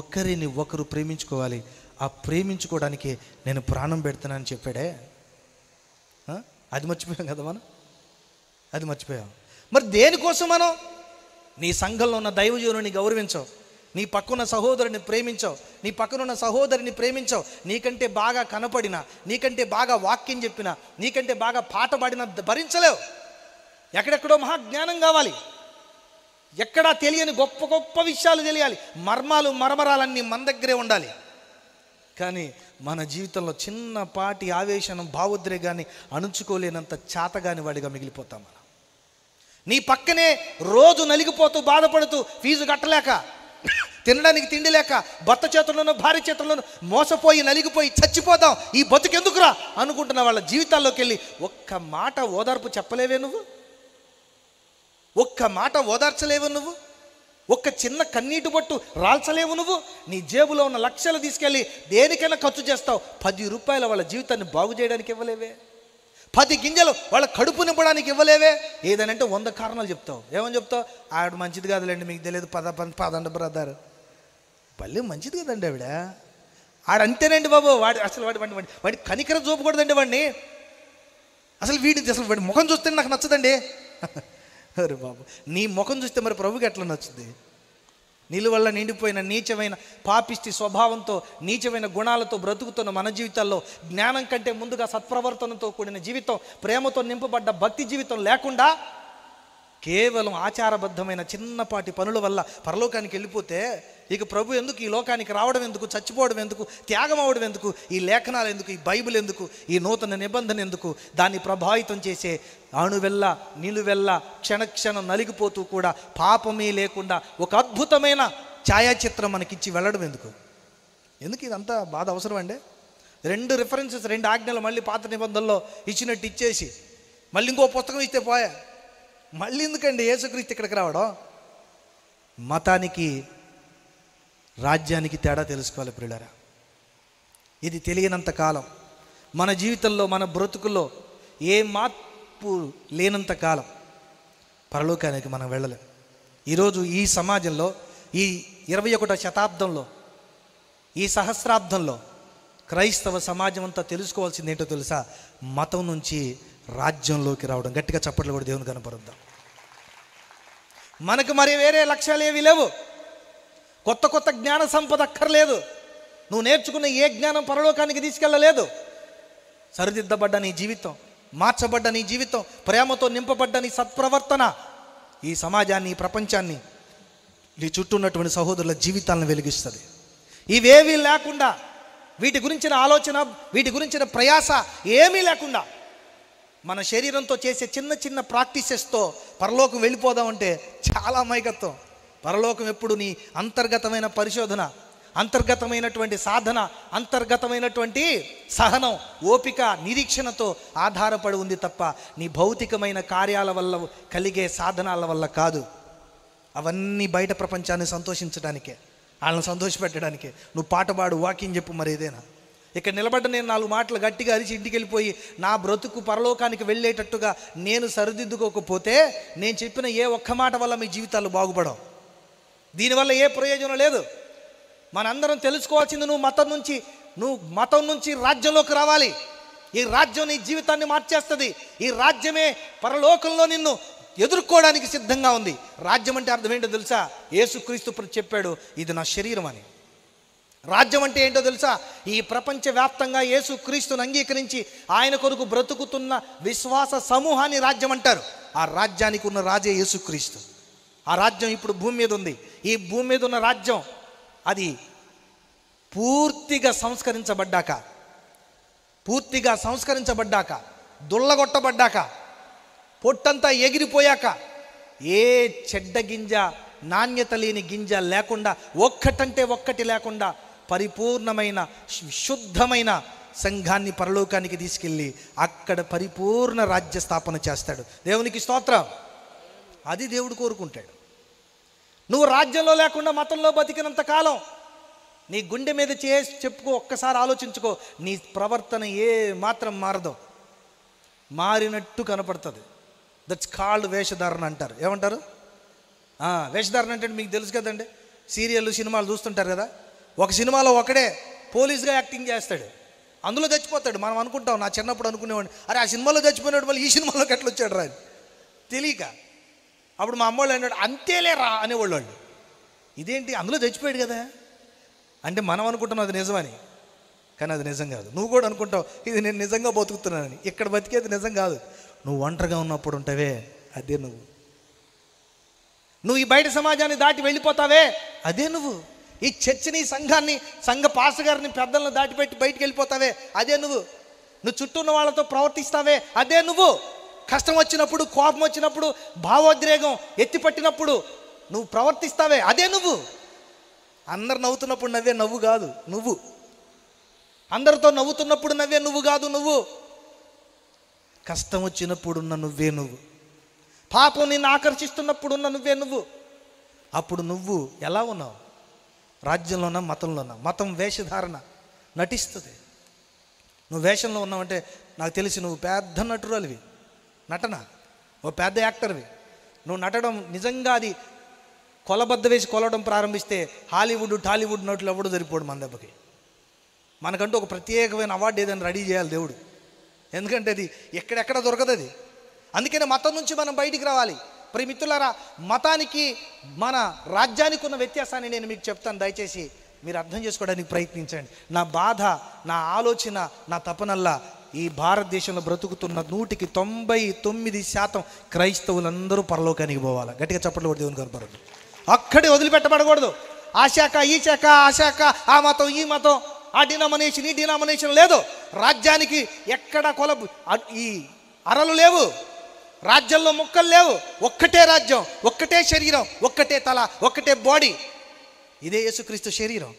ఒకరిని ఒకరు ప్రేమించుకోవాలి, ఆ ప్రేమించుకోవడానికి నేను ప్రాణం పెడతానని చెప్పాడే. అది మర్చిపోయాం కదా మనం, అది మర్చిపోయాం. మరి దేనికోసం మనం? నీ సంఘంలో ఉన్న దైవజనుని గౌరవించవు, నీ పక్కన సహోదరుని ప్రేమించవు, నీ పక్కనున్న సహోదరిని ప్రేమించవు, నీకంటే బాగా కనపడినా, నీకంటే బాగా వాక్యం చెప్పినా, నీకంటే బాగా పాట పాడినా భరించలేవు. ఎక్కడెక్కడో మహాజ్ఞానం కావాలి, ఎక్కడా తెలియని గొప్ప గొప్ప విషయాలు తెలియాలి, మర్మరాలన్నీ మన దగ్గరే ఉండాలి. కానీ మన జీవితంలో చిన్నపాటి ఆవేశం భావోద్రేగాన్ని అణుచుకోలేనంత చాతగాని వాడిగా మిగిలిపోతాం మనం. నీ పక్కనే రోజు నలిగిపోతూ బాధపడుతూ ఫీజు కట్టలేక, తినడానికి తిండి లేక, భర్త చేతుల్లోనూ భార్య చేతుల్లోనూ మోసపోయి నలిగిపోయి చచ్చిపోతాం, ఈ బతుకెందుకురా అనుకుంటున్న వాళ్ళ జీవితాల్లోకి వెళ్ళి ఒక్క మాట ఓదార్పు చెప్పలేవే నువ్వు? ఒక్క మాట ఓదార్చలేవు నువ్వు? ఒక్క చిన్న కన్నీటి బొట్టు రాల్చలేవు నువ్వు? నీ జేబులో ఉన్న లక్షలు తీసుకెళ్ళి దేనికైనా ఖర్చు చేస్తావు, 10 రూపాయల వాళ్ళ జీవితాన్ని బాగు చేయడానికి ఇవ్వలేవే? 10 గింజలు వాళ్ళ కడుపు నింపడానికి ఇవ్వలేవే? ఏదనంటే 100 కారణాలు చెప్తావు. ఏమని చెప్తావు? ఆవిడ మంచిది కాదులేండి, మీకు తెలియదు, పదండి బ్రదర్. పల్లె మంచిది కదండి ఆవిడ, ఆడంతేనండి బాబు, వాడి కనికరం చూపకూడదండి వాడిని, వాడి ముఖం చూస్తే నాకు నచ్చదండి. అరే బాబు, నీ ముఖం చూస్తే మరి ప్రభుకి ఎట్లా నచ్చుద్ది? నీళ్ళ వల్ల నిండిపోయిన నీచమైన పాపిష్టి స్వభావంతో, నీచమైన గుణాలతో బ్రతుకుతున్న మన జీవితాల్లో జ్ఞానం కంటే ముందుగా సత్ప్రవర్తనతో కూడిన జీవితం, ప్రేమతో నింపబడ్డ భక్తి జీవితం లేకుండా కేవలం ఆచారబద్ధమైన చిన్నపాటి పనుల వల్ల పరలోకానికి వెళ్ళిపోతే ఇక ప్రభు ఎందుకు ఈ లోకానికి రావడం ఎందుకు, చచ్చిపోవడం ఎందుకు, త్యాగం అవ్వడం ఎందుకు, ఈ లేఖనాలు ఎందుకు, ఈ బైబిల్ ఎందుకు, ఈ నూతన నిబంధన ఎందుకు? దాన్ని ప్రభావితం చేసే అణువెల్ల నిలువెల్ల క్షణక్షణం నలిగిపోతూ కూడా పాపమే లేకుండా ఒక అద్భుతమైన ఛాయాచిత్రం మనకిచ్చి వెళ్ళడం ఎందుకు? ఇదంతా బాధ అవసరం అండి? 2 రిఫరెన్సెస్, 2 ఆజ్ఞలు మళ్ళీ పాత నిబంధనలో ఇచ్చినట్టు ఇచ్చేసి మళ్ళీ ఇంకో పుస్తకం ఇస్తే పోయా, మళ్ళీ ఎందుకండి యేసుక్రీస్తు ఇక్కడికి రావడం? మతానికి రాజ్యానికి తేడా తెలుసుకోవాలి ప్రియులారా. ఇది తెలియనంత కాలం మన జీవితంలో, మన బ్రతుకుల్లో ఏ మార్పు లేనంత కాలం పరలోకానికి మనం వెళ్ళలేం. ఈరోజు ఈ సమాజంలో, ఈ 21వ శతాబ్దంలో, ఈ సహస్రాబ్దంలో క్రైస్తవ సమాజం అంతా తెలుసుకోవాల్సింది ఏంటో తెలుసా? మతం నుంచి రాజ్యంలోకి రావడం. గట్టిగా చప్పట్లు కూడా దేవుని కనపరుద్దాం. మనకు మరి వేరే లక్ష్యాలు ఏవి లేవు, కొత్త కొత్త జ్ఞాన సంపద అక్కర్లేదు, నువ్వు నేర్చుకున్న ఏ జ్ఞానం పరలోకానికి తీసుకెళ్ళలేదు. సరిదిద్దబడ్డ నీ జీవితం, మార్చబడ్డ నీ జీవితం, ప్రేమతో నింపబడ్డ నీ సత్ప్రవర్తన ఈ సమాజాన్ని, ఈ ప్రపంచాన్ని, నీ చుట్టూ ఉన్నటువంటి సహోదరుల జీవితాలను వెలిగిస్తుంది. ఇవేవీ లేకుండా, వీటి గురించిన ఆలోచన, వీటి గురించిన ప్రయాస ఏమీ లేకుండా మన శరీరంతో చేసే చిన్న చిన్న ప్రాక్టీసెస్తో పరలోకం వెళ్ళిపోదామంటే చాలా అమాయకత్వం. పరలోకం ఎప్పుడు నీ అంతర్గతమైన పరిశోధన, అంతర్గతమైనటువంటి సాధన, అంతర్గతమైనటువంటి సహనం, ఓపిక, నిరీక్షణతో ఆధారపడి ఉంది తప్ప నీ భౌతికమైన కార్యాల వల్ల కలిగే సాధనాల వల్ల కాదు. అవన్నీ బయట ప్రపంచాన్ని సంతోషించడానికే, వాళ్ళని సంతోషపెట్టడానికే. నువ్వు పాట పాడు, వాకింగ్ చెప్పు, మరి ఏదైనా ఇక్కడ నిలబడ్డ నేను 4 మాటలు గట్టిగా అరిచి ఇంటికి వెళ్ళిపోయి నా బ్రతుకు పరలోకానికి వెళ్ళేటట్టుగా నేను సరిదిద్దుకోకపోతే నేను చెప్పిన ఏ ఒక్క మాట వల్ల మీ జీవితాలు బాగుపడవు. దీనివల్ల ఏ ప్రయోజనం లేదు. మనందరం తెలుసుకోవాల్సింది నువ్వు మతం నుంచి రాజ్యంలోకి రావాలి. ఈ రాజ్యం నీ జీవితాన్ని మార్చేస్తుంది. ఈ రాజ్యమే పరలోకంలో నిన్ను ఎదుర్కోవడానికి సిద్ధంగా ఉంది. రాజ్యం అంటే అర్థం ఏంటో తెలుసా? యేసుక్రీస్తు చెప్పాడు, ఇది నా శరీరం అని. రాజ్యం అంటే ఏంటో తెలుసా? ఈ ప్రపంచవ్యాప్తంగా యేసుక్రీస్తుని అంగీకరించి ఆయన కొరకు బ్రతుకుతున్న విశ్వాస సమూహాన్ని రాజ్యం అంటారు. ఆ రాజ్యానికి ఉన్న రాజే యేసుక్రీస్తు. ఆ రాజ్యం ఇప్పుడు భూమి మీద ఉంది. ఈ భూమి మీద ఉన్న రాజ్యం అది పూర్తిగా సంస్కరించబడ్డాక దుల్లగొట్టబడ్డాక పొట్టంతా ఎగిరిపోయాక ఏ చెడ్డ గింజ నాణ్యత లేని గింజ లేకుండా ఒక్కటంటే ఒక్కటి లేకుండా పరిపూర్ణమైన శుద్ధమైన సంఘాన్ని పరలోకానికి తీసుకెళ్ళి అక్కడ పరిపూర్ణ రాజ్య స్థాపన చేస్తాడు. దేవునికి స్తోత్రం. అది దేవుడు కోరుకుంటాడు. నువ్వు రాజ్యంలో లేకుండా మతంలో బతికినంత కాలం నీ గుండె మీద చేసి చెప్పుకో, ఒక్కసారి ఆలోచించుకో, నీ ప్రవర్తన ఏ మాత్రం మారదో, మారినట్టు కనపడుతుంది. దట్స్ కాల్డ్ వేషధారణ అంటారు. ఏమంటారు? వేషధారణ అంటే మీకు తెలుసు కదండి. సీరియళ్ళు సినిమాలు చూస్తుంటారు కదా. ఒక సినిమాలో ఒకడే పోలీస్గా యాక్టింగ్ చేస్తాడు, అందులో చచ్చిపోతాడు. మనం అనుకుంటాం, నా చిన్నప్పుడు అనుకునేవాడిని, అరే ఆ సినిమాలో చచ్చిపోయినాడు మళ్ళీ ఈ సినిమాలోకి ఎట్లా వచ్చాడు రా అని తెలియక. అప్పుడు మా అమ్మోళ్ళు అన్నాడు, అంతేలేరా అనేవాళ్ళు వాళ్ళు. ఇదేంటి అందులో చచ్చిపోయాడు కదా అంటే మనం అనుకుంటున్నాం అది నిజమని, కానీ అది నిజం కాదు. నువ్వు కూడా అనుకుంటావు ఇది నేను నిజంగా బతుకుతున్నానని. ఇక్కడ బతికేది నిజం కాదు. నువ్వు ఒంటరిగా ఉన్నప్పుడు ఉంటావే, అదే నువ్వు. నువ్వు ఈ బయట సమాజాన్ని దాటి వెళ్ళిపోతావే, అదే నువ్వు. ఈ చర్చిని, సంఘాన్ని, సంఘ పాస్టర్ గారిని, పెద్దలను దాటిపెట్టి బయటికి వెళ్ళిపోతావే, అదే నువ్వు. నువ్వు చుట్టూ ఉన్న వాళ్ళతో ప్రవర్తిస్తావే, అదే నువ్వు. కష్టం వచ్చినప్పుడు, కోపం వచ్చినప్పుడు, భావోద్రేగం ఎత్తిపట్టినప్పుడు నువ్వు ప్రవర్తిస్తావే, అదే నువ్వు. అందరు నవ్వుతున్నప్పుడు నవ్వే నవ్వు కాదు నువ్వు. అందరితో నవ్వుతున్నప్పుడు నవ్వే నువ్వు కాదు నువ్వు. కష్టం వచ్చినప్పుడున్న నువ్వే నువ్వు. పాపం నిన్ను ఆకర్షిస్తున్నప్పుడున్న నువ్వే నువ్వు. అప్పుడు నువ్వు ఎలా ఉన్నావు? రాజ్యంలోనా, మతంలోనా? మతం వేషధారణ నటిస్తుంది. నువ్వు వేషంలో ఉన్నావంటే నాకు తెలిసి నువ్వు పెద్ద నటురాలివి, నటన ఓ పెద్ద యాక్టర్వి. నువ్వు నటడం నిజంగా అది కొలబద్ద వేసి కొలవడం ప్రారంభిస్తే హాలీవుడ్, టాలీవుడ్ నటులు ఎవడు సరిపోడు మన దెబ్బకి. మనకంటూ ఒక ప్రత్యేకమైన అవార్డు ఏదైనా రెడీ చేయాలి దేవుడు. ఎందుకంటే అది ఎక్కడెక్కడ దొరకదు అది. అందుకనే మతం నుంచి మనం బయటికి రావాలి. ప్రియమిత్రులారా, మతానికి మన రాజ్యానికి ఉన్న వ్యత్యాసాన్ని నేను మీకు చెప్తాను. దయచేసి మీరు అర్థం చేసుకోవడానికి ప్రయత్నించండి. నా బాధ, నా ఆలోచన, నా తపనల్లా ఈ భారతదేశంలో బ్రతుకుతున్న 99% క్రైస్తవులందరూ పరలోకానికి పోవాలి. గట్టిగా చప్పట్లు కొట్టి దేవుని కనపడదు. అక్కడే వదిలిపెట్టబడకూడదు. ఆ శాఖ, ఈ శాఖ, ఆ శాఖ, ఆ మతం, ఈ మతం, ఆ డినామినేషన్, ఈ డినామినేషన్ లేదు. రాజ్యానికి ఎక్కడ ఈ అరలు లేవు. రాజ్యంలో ముక్కలు లేవు. ఒక్కటే రాజ్యం, ఒక్కటే శరీరం, ఒక్కటే తల, ఒక్కటే బాడీ. ఇదే యేసుక్రీస్తు శరీరం.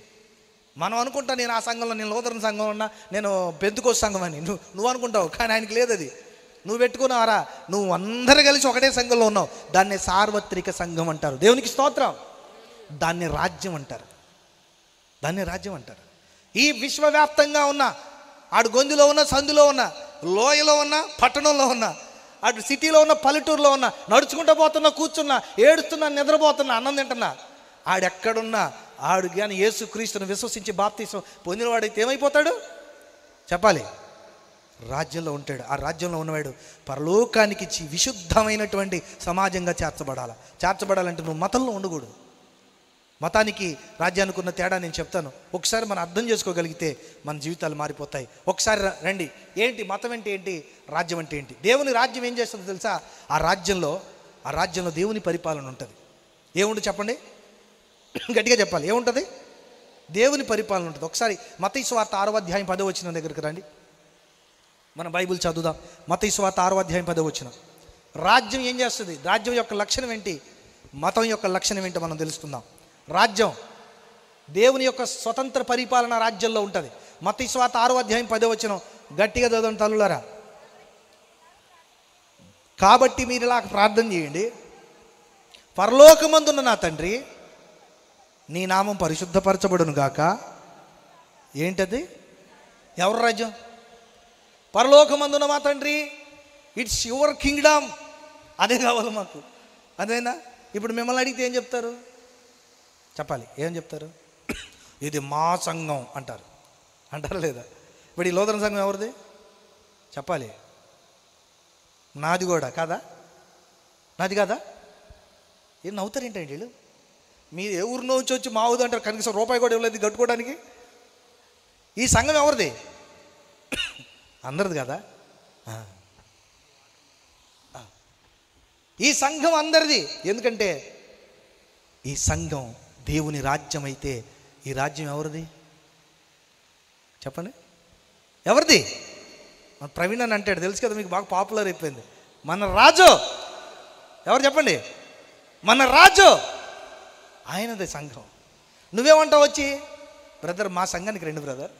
మనం అనుకుంటా నేను ఆ సంఘంలో, నేను లూథరన్ సంఘం ఉన్నా, నేను పెంతుకోస్తు సంఘం అని నువ్వు అనుకుంటావు, కానీ ఆయనకి లేదు అది. నువ్వు పెట్టుకున్నావరా? నువ్వు అందరూ కలిసి ఒకటే సంఘంలో ఉన్నావు. దాన్ని సార్వత్రిక సంఘం అంటారు. దేవునికి స్తోత్రం. దాన్ని రాజ్యం అంటారు. ఈ విశ్వవ్యాప్తంగా ఉన్న, ఆడు గొంతులో ఉన్న, సందులో ఉన్న, లోయలో ఉన్న, పట్టణంలో ఉన్న, అటు సిటీలో ఉన్న, పల్లెటూరులో ఉన్న, నడుచుకుంటూ పోతున్నా, కూర్చున్నా, ఏడుస్తున్నా, నిద్రపోతున్నా, అన్నం తింటున్నా, ఆడెక్కడున్నా ఆడు కానీ యేసుక్రీస్తుని విశ్వసించి బాప్తీసం పొందినవాడైతే ఏమైపోతాడు చెప్పాలి? రాజ్యంలో ఉంటాడు. ఆ రాజ్యంలో ఉన్నవాడు పరలోకానికి విశుద్ధమైనటువంటి సమాజంగా చేర్చబడాలంటే నువ్వు మతంలో ఉండకూడదు. మతానికి రాజ్యానికి ఉన్న తేడా నేను చెప్తాను. ఒకసారి మనం అర్థం చేసుకోగలిగితే మన జీవితాలు మారిపోతాయి. ఒకసారి రండి, ఏంటి మతం అంటే ఏంటి, రాజ్యం అంటే ఏంటి? దేవుని రాజ్యం ఏం చేస్తుందో తెలుసా? ఆ రాజ్యంలో దేవుని పరిపాలన ఉంటుంది. ఏముంటుంది చెప్పండి, గట్టిగా చెప్పాలి. ఏముంటుంది? దేవుని పరిపాలన ఉంటుంది. ఒకసారి మత్తయి సువార్త 6వ అధ్యాయం 10వ వచనం దగ్గరికి రండి. మన బైబిల్ చదువుదాం. మత్తయి సువార్త 6వ అధ్యాయం 10వ వచనం. రాజ్యం ఏం చేస్తుంది? రాజ్యం యొక్క లక్షణం ఏంటి, మతం యొక్క లక్షణం ఏంటో మనం తెలుసుకుందాం. రాజ్యం దేవుని యొక్క స్వతంత్ర పరిపాలన రాజ్యంలో ఉంటుంది. మత్తయి సువార్త 6వ అధ్యాయం 10వ వచనం గట్టిగా చదవండి తల్లులారా. కాబట్టి మీరు ఇలా ప్రార్థన చేయండి, పరలోకమందున్న నా తండ్రి, నీ నామం పరిశుద్ధపరచబడును గాక. ఏంటది? ఎవరు రాజ్యం? పరలోకమందున మా తండ్రి, ఇట్స్ యువర్ కింగ్డమ్, అదే కావాలి మాకు. అదేనా? ఇప్పుడు మిమ్మల్ని అడిగితే ఏం చెప్తారు? చెప్పాలి, ఏం చెప్తారు? ఇది మా సంఘం అంటారు. అంటారా లేదా? ఇప్పుడు ఈ లోదన సంఘం ఎవరిది? చెప్పాలి. నాది కూడా కాదా? నాది కాదా? ఏం నవ్వుతారు ఏంటండి వీళ్ళు? మీరు ఏ ఊరిలో వచ్చి మా ఊరు అంటారు, కనీసం రూపాయి కూడా ఇవ్వలేదు కట్టుకోవడానికి. ఈ సంఘం ఎవరిది? అందరిది కదా? ఈ సంఘం అందరిది. ఎందుకంటే ఈ సంఘం దేవుని రాజ్యం అయితే ఈ రాజ్యం ఎవరిది? చెప్పండి, ఎవరిది? ప్రవీణ్ అని అంటాడు, తెలుసు కదా మీకు, బాగా పాపులర్ అయిపోయింది. మన రాజు ఎవరు చెప్పండి? మన రాజు ఆయనది సంఘం. నువ్వేమంటావు వచ్చి? బ్రదర్ మా సంఘానికి రండి బ్రదర్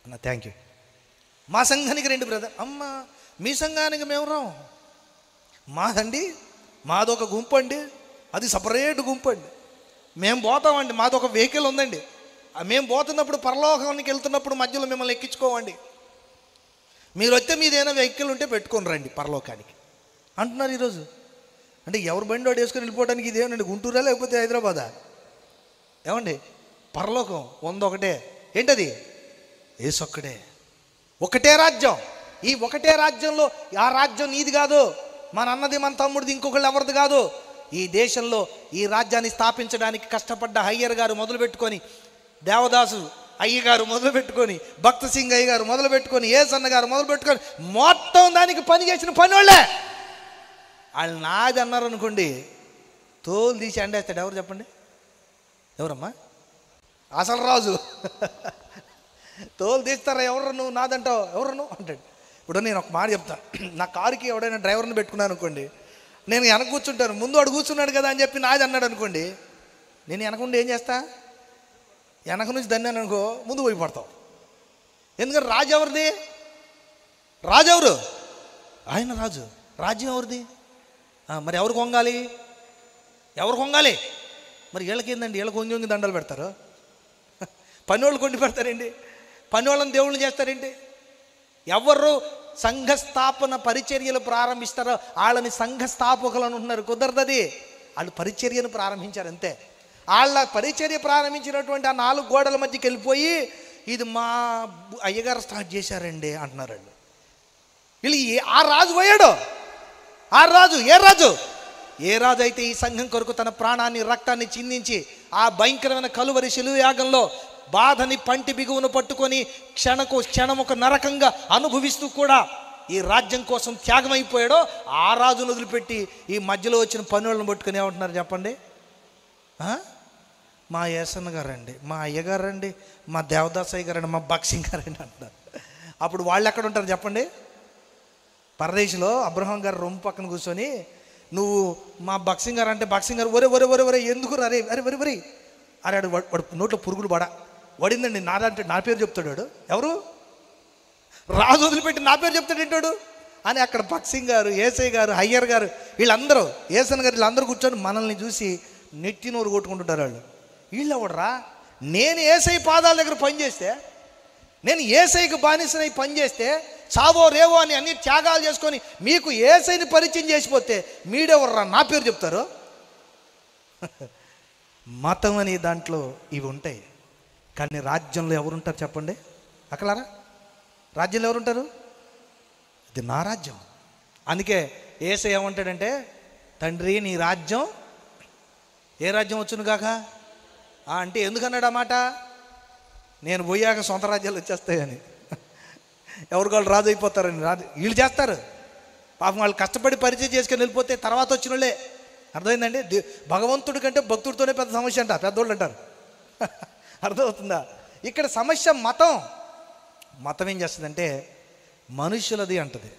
అన్న, థ్యాంక్ యూ. మా సంఘానికి రండి బ్రదర్. అమ్మ మీ సంఘానికి మేము రాం. మాదండి, మాదొక గుంపు అండి, అది సపరేట్ గుంపు అండి. మేము పోతామండి, మాదొక వెహికల్ ఉందండి. మేము పోతున్నప్పుడు పరలోకానికి వెళ్తున్నప్పుడు మధ్యలో మిమ్మల్ని ఎక్కించుకోవండి. మీరు వస్తే మీదేమైనా వెహికల్ ఉంటే పెట్టుకొని రండి పరలోకానికి అంటున్నారు ఈరోజు. అంటే ఎవరు బండి వాడు వేసుకొని వెళ్ళిపోవడానికి ఇదేమండి గుంటూరా లేకపోతే హైదరాబాదా? ఏమండి, పరలోకం ఒకటే. ఏంటది? యేసొక్కడే. ఒకటే రాజ్యం. ఈ ఒకటే రాజ్యంలో ఆ రాజ్యం నీది కాదు, మన అన్నది, మన తమ్ముడిది, ఇంకొకళ్ళు ఎవరిది కాదు. ఈ దేశంలో ఈ రాజ్యాన్ని స్థాపించడానికి కష్టపడ్డ అయ్యర్ గారు మొదలు పెట్టుకొని, దేవదాసు అయ్య గారు మొదలు పెట్టుకొని, భక్త సింగ్ అయ్య గారు మొదలు పెట్టుకొని, ఏసన్న గారు మొదలు పెట్టుకొని, మొత్తం దానికి పని చేసిన పని వాళ్ళే. వాళ్ళు నాది అన్నారు అనుకోండి, తోలు తీసి ఎండేస్తాడు. ఎవరు చెప్పండి? ఎవరమ్మా? అసలు రాజు తోలు తీస్తారా? ఎవరు నువ్వు నాదంటావు? ఎవరు నువ్వు అంటాడు. ఇప్పుడు నేను ఒక మాట చెప్తా. నా కారుకి ఎవడైనా డ్రైవర్ని పెట్టుకున్నాను అనుకోండి, నేను వెనక కూర్చుంటాను, ముందు వాడు కూర్చున్నాడు కదా అని చెప్పి నాది అన్నాడు అనుకోండి, నేను వెనకుండి ఏం చేస్తా? వెనక నుంచి దన్నాను అనుకో, ముందు పోయి పడతావు. ఎందుకంటే రాజు ఎవరిది? రాజు ఎవరు? ఆయన రాజు. రాజ్యం ఎవరిది? మరి ఎవరు కొంగాలి? ఎవరు కొంగాలి? మరి వీళ్ళకి ఏందండి, వీళ్ళకి వంగి వంగి దండలు పెడతారు. పనివాళ్ళు కొండి పెడతారేంటి? పనివాళ్ళని దేవుళ్ళు చేస్తారేంటి? ఎవరు సంఘ స్థాపన పరిచర్యలు ప్రారంభిస్తారో వాళ్ళని సంఘ స్థాపకులను ఉంటున్నారు. కుదరదది. వాళ్ళు పరిచర్యను ప్రారంభించారు అంతే. వాళ్ళ పరిచర్య ప్రారంభించినటువంటి ఆ 4 గోడల మధ్యకి వెళ్ళిపోయి, ఇది మా అయ్యగారు స్టార్ట్ చేశారండి అంటున్నారు వాళ్ళు. వీళ్ళు ఆ రాజు పోయాడు. ఆ రాజు ఏ రాజు? ఏ రాజు అయితే ఈ సంఘం కొరకు తన ప్రాణాన్ని, రక్తాన్ని చిందించి ఆ భయంకరమైన కలువరి శిలువ యాగంలో బాధని పంటి బిగువును పట్టుకొని క్షణం ఒక నరకంగా అనుభవిస్తూ కూడా ఈ రాజ్యం కోసం త్యాగమైపోయాడో ఆ రాజును వదిలిపెట్టి ఈ మధ్యలో వచ్చిన పనులను పట్టుకుని ఏమంటున్నారు చెప్పండి? మా ఏసన్న గారండి, మా అయ్యగారండి, మా దేవదాసయ్య గారండి, మా భక్సింగ్ గారండి అంటున్నారు. అప్పుడు వాళ్ళు ఎక్కడ ఉంటారు చెప్పండి? పరదేశంలో అబ్రహాం గారు రొమ్ము పక్కన కూర్చొని, నువ్వు మా భక్సింగ్ గారు అంటే భక్సింగ్ గారు ఒరే ఒరే ఒరే ఒరే ఎందుకు అరే అరే వరి వరి అరే వాడు నోట్లో పురుగులు వడిందండి నాదంటే నా పేరు చెప్తాడు వాడు. ఎవరు? రాజు వదిలిపెట్టి నా పేరు చెప్తాడు ఏంటాడు అని అక్కడ భక్సింగ్ గారు, ఏసై గారు, అయ్యర్ గారు, వీళ్ళందరూ, ఏసన్ గారు, వీళ్ళందరూ కూర్చొని మనల్ని చూసి నెట్టి నోరు కొట్టుకుంటుంటారు. వీళ్ళు ఎవడరా? నేను ఏసై పాదాల దగ్గర పనిచేస్తే, నేను ఏసైకి బానిసనై పనిచేస్తే, చావో రేవో అని అన్ని త్యాగాలు చేసుకొని మీకు ఏసైని పరిచయం చేసిపోతే మీడెవర్రా నా పేరు చెప్తారు? మతం అనే దాంట్లో ఇవి ఉంటాయి. కానీ రాజ్యంలో ఎవరుంటారు చెప్పండి? అక్కలారా రాజ్యంలో ఎవరుంటారు? ఇది నా రాజ్యం. అందుకే యేసయ్య ఏమంటాడంటే, తండ్రి నీ రాజ్యం, ఏ రాజ్యం వచ్చును కాక అంటే ఎందుకన్నాడు ఆ మాట? నేను పోయాక సొంత రాజ్యాలు వచ్చేస్తాయని. ఎవరు వాళ్ళు రాజు అయిపోతారని. రాజు వీళ్ళు చేస్తారు పాపం. వాళ్ళు కష్టపడి పరిచయం చేసుకొని వెళ్ళిపోతే తర్వాత వచ్చిన వాళ్ళే. అర్థమైందండి? భగవంతుడి కంటే భక్తుడితోనే పెద్ద సమస్య అంట పెద్దోళ్ళు అంటారు. అర్థమవుతుందా? ఇక్కడ సమస్య మతం. మతం ఏం చేస్తుందంటే మనుషులది అంటది.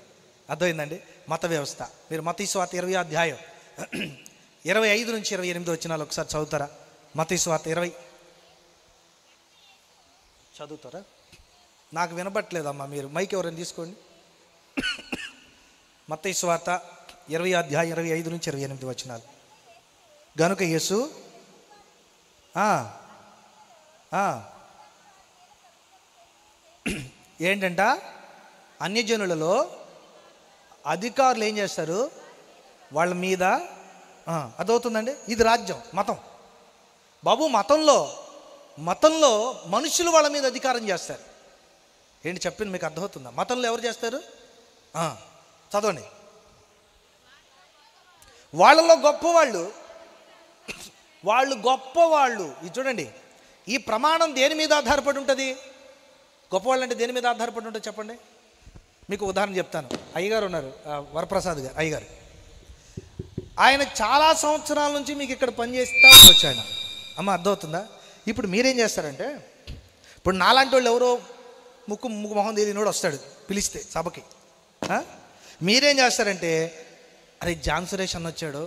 అర్థమైందండి? మత వ్యవస్థ. మీరు మత్తయి సువార్త 20వ అధ్యాయం 25 నుంచి 28 వచనాలు ఒకసారి చదువుతారా? మత్తయి సువార్త 20 చదువుతారా? నాకు వినపట్లేదమ్మా, మీరు మైక్ ఎవరైనా తీసుకోండి. మత్తయి సువార్త 20వ అధ్యాయం 25 నుంచి 28 వచనాలు. గనుక యేసు ఏంటంట, అన్యజనులలో అధికారులు ఏం చేస్తారు, వాళ్ళ మీద అదవుతుందండి. ఇది రాజ్యం, మతం బాబు. మతంలో మనుషులు వాళ్ళ మీద అధికారం చేస్తారు. ఏంటి చెప్పింది మీకు అర్థమవుతుందా? మతంలో ఎవరు చేస్తారు? చదవండి. వాళ్ళలో గొప్పవాళ్ళు ఇది చూడండి. ఈ ప్రమాణం దేని మీద ఆధారపడి ఉంటుంది? గొప్పవాళ్ళు అంటే దేని మీద ఆధారపడి ఉంటుంది చెప్పండి. మీకు ఉదాహరణ చెప్తాను. అయ్యగారు ఉన్నారు, వరప్రసాద్ గారు అయ్యగారు. ఆయన చాలా సంవత్సరాల నుంచి మీకు ఇక్కడ పనిచేస్తూ వచ్చాడు. అమ్మ అర్థమవుతుందా? ఇప్పుడు మీరేం చేస్తారంటే, ఇప్పుడు నాలాంటి వాళ్ళు ఎవరో ముక్కు మొహం తెలియనోడు వస్తాడు పిలిస్తే సభకి. మీరేం చేస్తారంటే, అరే జాన్ సురేష్ అన్న వచ్చాడు,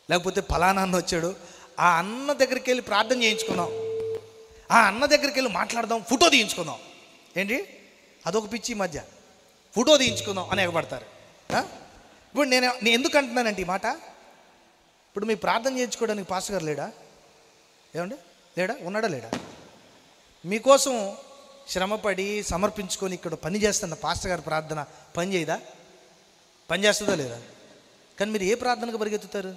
లేకపోతే ఫలానా అన్న వచ్చాడు, ఆ అన్న దగ్గరికి వెళ్ళి ప్రార్థన చేయించుకుందాం, ఆ అన్న దగ్గరికి వెళ్ళి మాట్లాడదాం, ఫోటో తీయించుకుందాం. ఏంటి అదొక పిచ్చి మధ్య, ఫోటో తీయించుకుందాం అని ఎగబడతారు. ఇప్పుడు నేను ఎందుకు అంటున్నానంటే ఈ మాట, ఇప్పుడు మీ ప్రార్థన చేయించుకోవడానికి పాస్టర్ గారు లేడా? ఏమండి లేడా? ఉన్నాడా లేడా? మీకోసం శ్రమపడి సమర్పించుకొని ఇక్కడ పని చేస్తున్న పాస్టర్ గారి ప్రార్థన పని చేయదా? పని చేస్తుందా లేదా? కానీ మీరు ఏ ప్రార్థనకు పరిగెత్తుతారు?